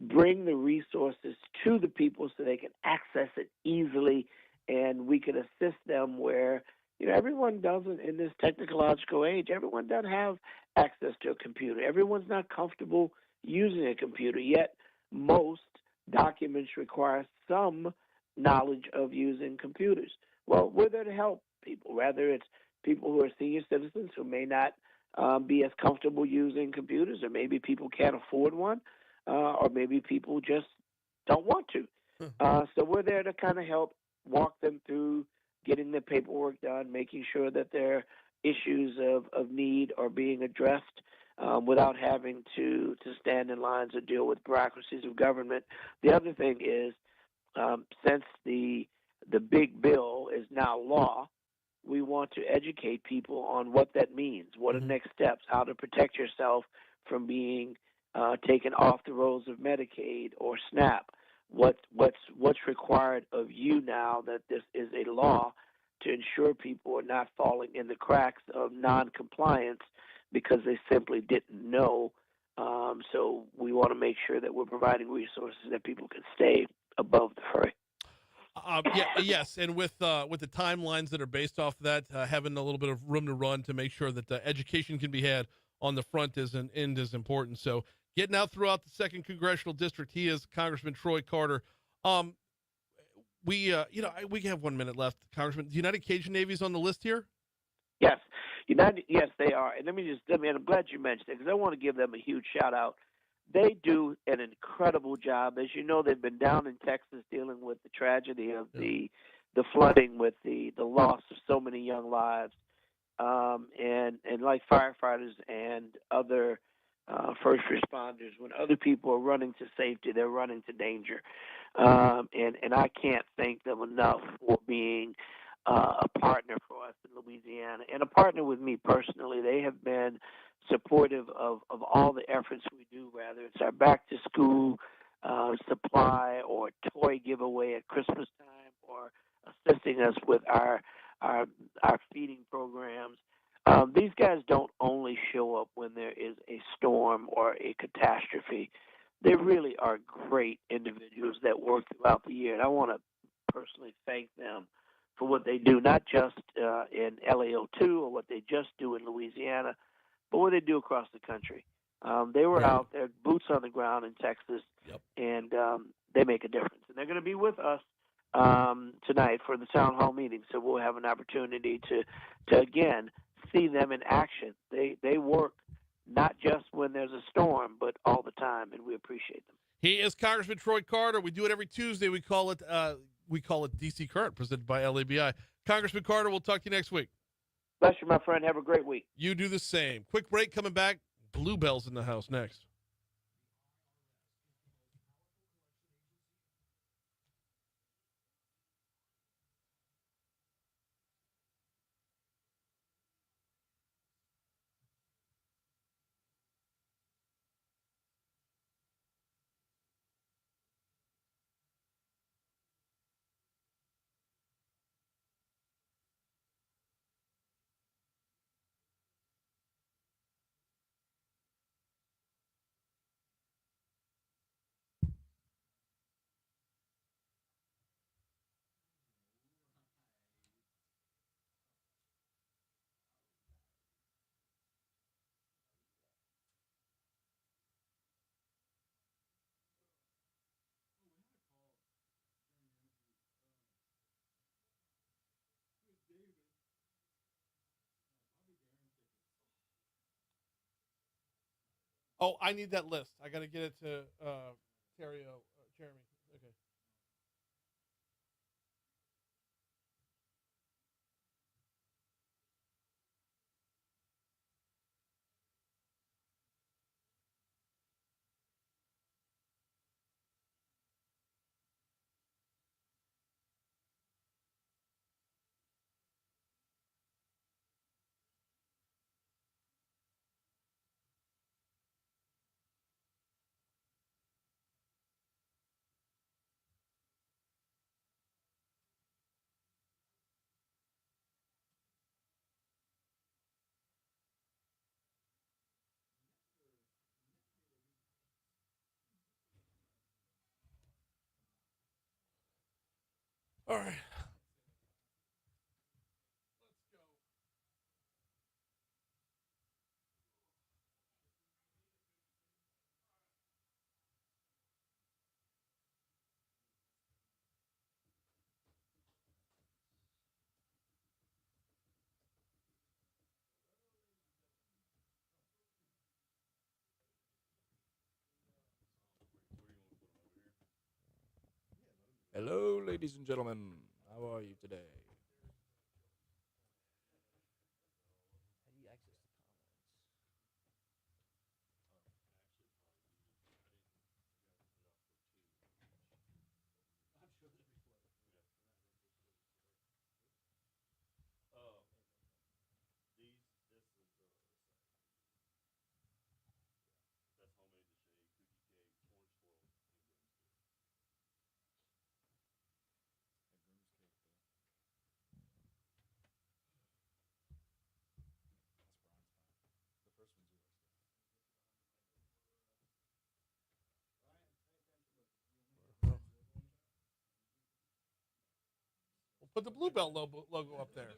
bring the resources to the people so they can access it easily, and we can assist them where everyone doesn't in this technological age. Everyone doesn't have access to a computer. Everyone's not comfortable using a computer, yet most documents require some knowledge of using computers. Well, we're there to help people, whether it's people who are senior citizens who may not be as comfortable using computers, or maybe people can't afford one, or maybe people just don't want to. So we're there to kind of help walk them through getting the paperwork done, making sure that their issues of need are being addressed without having to stand in lines or deal with bureaucracies of government. The other thing is, since the big bill is now law, we want to educate people on what that means, what are next steps, how to protect yourself from being taken off the rolls of Medicaid or SNAP. What's required of you now that this is a law, to ensure people are not falling in the cracks of non-compliance because they simply didn't know. So we want to make sure that we're providing resources that people can stay above the fray. Yes, and with the timelines that are based off of that, having a little bit of room to run to make sure that education can be had on the front end is important. So getting out throughout the 2nd Congressional District, he is Congressman Troy Carter. We have 1 minute left, Congressman. The United Cajun Navy's on the list here? Yes, yes, they are. And I'm glad you mentioned it, because I want to give them a huge shout out. They do an incredible job. As you know, they've been down in Texas dealing with the tragedy of the flooding, with the loss of so many young lives. And like firefighters and other first responders, when other people are running to safety, they're running to danger. And I can't thank them enough for being a partner for us in Louisiana, and a partner with me personally. They have been supportive of all the efforts we do, whether it's our back to school supply or toy giveaway at Christmas time, or assisting us with our feeding programs. These guys don't only show up when there is a storm or a catastrophe. They really are great individuals that work throughout the year, and I want to personally thank them for what they do, not just in LAO2 or what they just do in Louisiana, but what they do across the country. They were out there, boots on the ground in Texas, and they make a difference. And they're going to be with us tonight for the town hall meeting, so we'll have an opportunity to again see them in action. They work not just when there's a storm, but all the time, and we appreciate them. He is Congressman Troy Carter. We do it every Tuesday. We call it DC Current, presented by LABI. Congressman Carter, we'll talk to you next week. Bless you, my friend. Have a great week. You do the same. Quick break, coming back. Bluebell's in the house next. Oh, I need that list. I got to get it to Jeremy. Okay. All right. Hello, ladies and gentlemen. How are you today? How do you access the We'll put the Bluebell logo up there.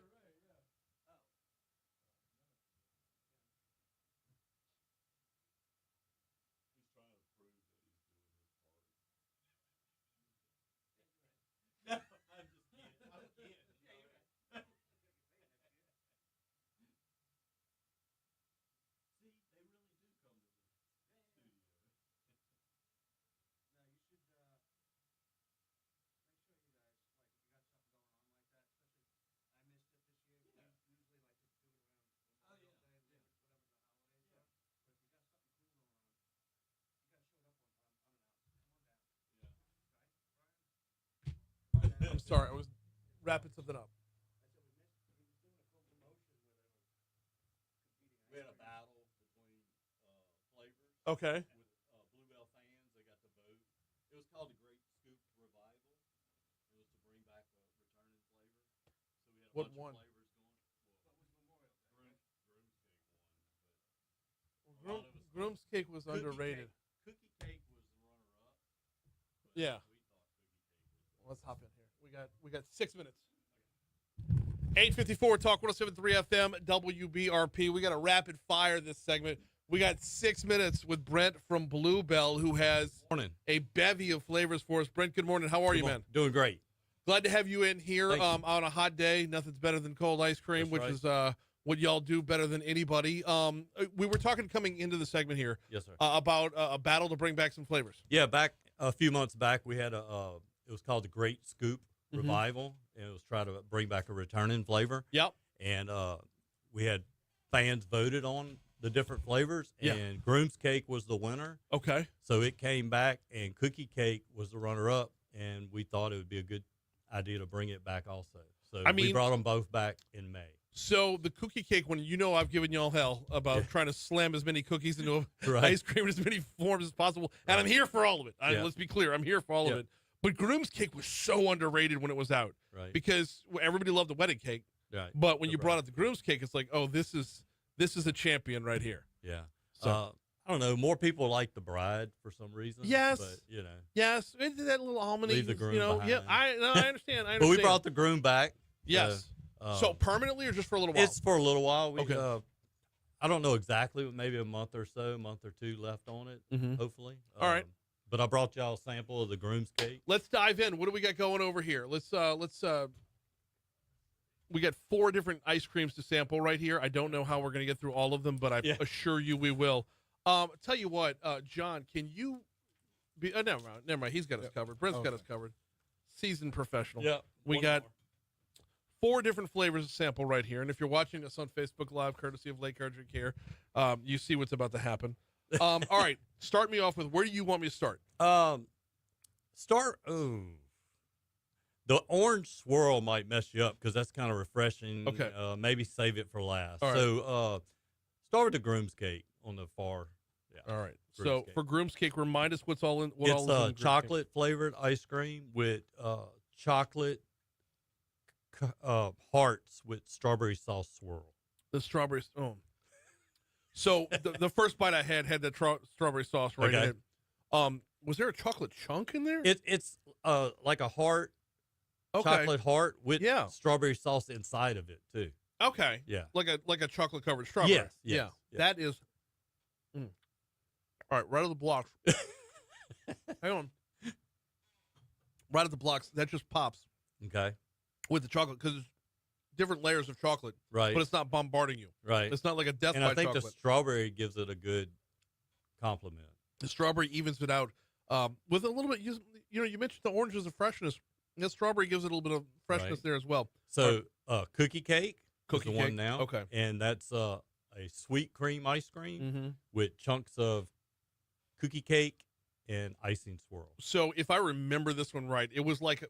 I'm sorry, I was wrapping something up. We had a battle between flavors. Okay. With Bluebell fans, they got the vote. It was called the Great Scoop Revival. It was to bring back a returning flavor. So we had a What bunch one? of flavors going. What was Memorial Day? Groom's cake was underrated. Cookie cake was the runner-up. Yeah. Let's hop in here. We got 6 minutes. 8:54 Talk 107.3 FM WBRP. We got a rapid fire this segment. We got 6 minutes with Brent from Bluebell, who has a bevy of flavors for us. Brent, good morning. How are you, man? Doing great. Glad to have you in here on a hot day. Nothing's better than cold ice cream, which is what y'all do better than anybody. We were talking coming into the segment here, Yes, sir. about a battle to bring back some flavors. Yeah, back a few months back, we had it was called the Great Scoop Revival, and it was trying to bring back a returning flavor. Yep. And we had fans voted on the different flavors, Yeah. and Groom's Cake was the winner. Okay. So it came back, and Cookie Cake was the runner-up, and we thought it would be a good idea to bring it back also. So we brought them both back in May. So the cookie cake one, I've given y'all hell about trying to slam as many cookies into Right. ice cream in as many forms as possible, and I'm here for all of it. Let's be clear, I'm here for all of it. But Groom's cake was so underrated when it was out, Right. because everybody loved the wedding cake. Right. But when you brought out the Groom's cake, it's like, oh, this is a champion right here. Yeah. So I don't know. More people like the bride for some reason. Yes. But, yes, it did that little almond. Leave the groom behind. Yeah, I understand. But we brought the groom back. Yes. So permanently or just for a little while? It's for a little while. Okay. I don't know exactly, but maybe a month or two left on it, hopefully. All right. But I brought y'all a sample of the groom's cake. Let's dive in. What do we got going over here? We got 4 different ice creams to sample right here. I don't know how we're going to get through all of them, but I assure you we will. Tell you what, John, can you be never mind. He's got us covered. Brent's got us covered. Seasoned professional. Yeah. We got 4 different flavors to sample right here. And if you're watching us on Facebook Live, courtesy of Lake Hardrick Care, you see what's about to happen. All right. Start me off with, where do you want me to start? The orange swirl might mess you up because that's kind of refreshing. Okay. Maybe save it for last. All right. So start with the groom's cake on the far. Yeah. All right. Groom's So cake. for Groom's cake, remind us what's all in. It's chocolate flavored ice cream with chocolate hearts with strawberry sauce swirl. The strawberries. Oh. So the first bite I had that strawberry sauce right in it. Was there a chocolate chunk in there? It's like a heart chocolate heart with Yeah. strawberry sauce inside of it too. Okay. Yeah. Like a chocolate covered strawberry. Yes, yes, yes. That is. All right. Right out of the blocks. Hang on. Right out of the blocks. That just pops Okay. with the chocolate because it's different layers of chocolate. Right. But it's not bombarding you. Right. It's not like a death And by I think chocolate. the strawberry gives it a good compliment. The strawberry evens it out with a little bit. You mentioned the oranges of freshness. The strawberry gives it a little bit of freshness Right. there as well. So cookie cake Cookie is the cake, one now. okay. And that's a sweet cream ice cream Mm-hmm. with chunks of cookie cake and icing swirls. So if I remember this one right, it was like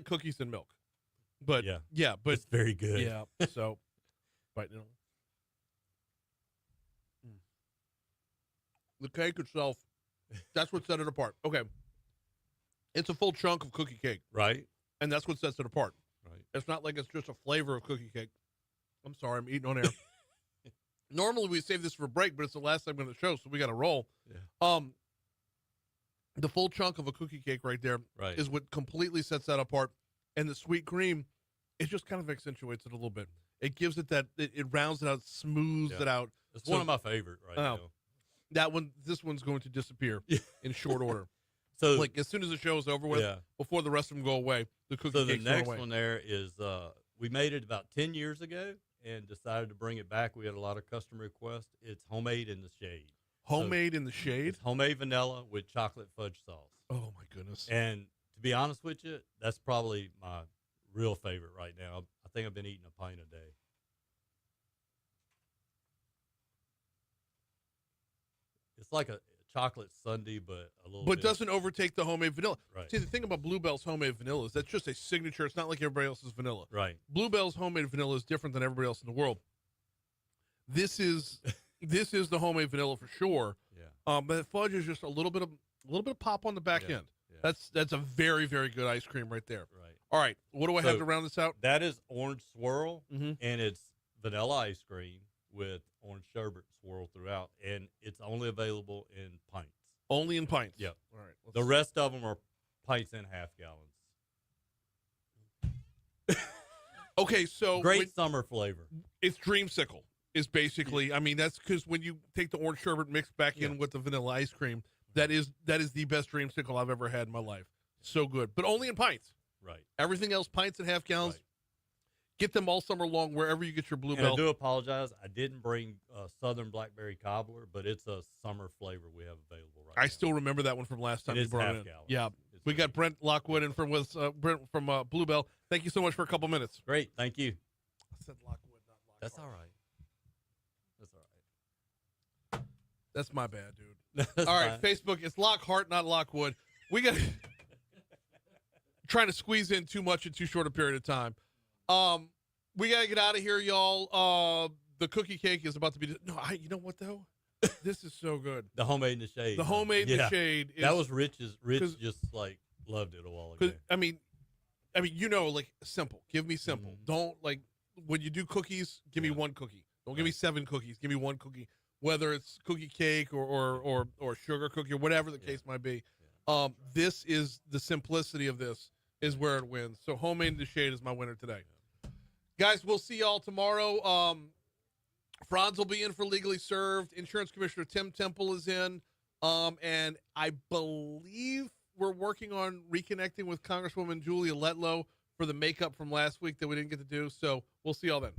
cookies and milk. But but it's very good. Yeah. So, but the cake itself, that's what set it apart. Okay. It's a full chunk of cookie cake. Right. And that's what sets it apart. Right. It's not like it's just a flavor of cookie cake. I'm sorry, I'm eating on air. Normally we save this for a break, but it's the last segment of the show, so we got to roll. Yeah. The full chunk of a cookie cake right there is what completely sets that apart. And the sweet cream, it just kind of accentuates it a little bit. It gives it that, it rounds it out, smooths it out. It's one of my favorite now. This one's going to disappear in short order. So like as soon as the show is over with, before the rest of them go away, the cookie So the cake's going next away. one there is we made it about 10 years ago and decided to bring it back. We had a lot of customer requests. It's homemade in the shade. Homemade in the shade? It's homemade vanilla with chocolate fudge sauce. Oh my goodness. And to be honest with you, that's probably my real favorite right now. I think I've been eating a pint a day. It's like a chocolate sundae, but a little bit. doesn't overtake the homemade vanilla. Right. See, the thing about Bluebell's homemade vanilla is that's just a signature. It's not like everybody else's vanilla. Right. Bluebell's homemade vanilla is different than everybody else in the world. This is the homemade vanilla for sure. Yeah. But fudge is just a little bit of pop on the back end. Yeah. That's a very, very good ice cream right there. Right. All right. What do I have to round this out? That is orange swirl, Mm-hmm. and it's vanilla ice cream with orange sherbet swirl throughout, and it's only available in pints. Only in pints. Yep. All right. The rest of them are pints and half gallons. Okay, so great summer flavor. It's dreamsicle. Is basically, I mean, that's because when you take the orange sherbet mixed back in with the vanilla ice cream, that is the best dreamsicle I've ever had in my life. So good, but only in pints. Right. Everything else, pints and half gallons. Right. Get them all summer long wherever you get your And Bluebell. I do apologize. I didn't bring Southern Blackberry Cobbler, but it's a summer flavor we have available right now. I still remember that one from last time It you is brought half it in. gallon. Yeah, we got Brent Lockwood in from Brent from Bluebell. Thank you so much for a couple minutes. Great, thank you. I said Lockwood, not Lockhart. That's all right. That's all right. That's my bad, dude. That's All right, fine. Facebook, it's Lockhart, not Lockwood. We got trying to squeeze in too much in too short a period of time. We got to get out of here, y'all. The cookie cake is about to be. No, you know what, though? This is so good. The homemade in the shade. The homemade in the shade. That was Rich's. Rich just like loved it a while ago. I mean, like simple. Give me simple. Mm-hmm. Don't like when you do cookies. Give me one cookie. Don't give me 7 cookies. Give me one cookie. Whether it's cookie cake or sugar cookie or whatever the case might be. This is the simplicity of this is where it wins. So homemade in the shade is my winner today. Guys, we'll see y'all tomorrow. Franz will be in for Legally Served. Insurance Commissioner Tim Temple is in. And I believe we're working on reconnecting with Congresswoman Julia Letlow for the makeup from last week that we didn't get to do. So we'll see y'all then.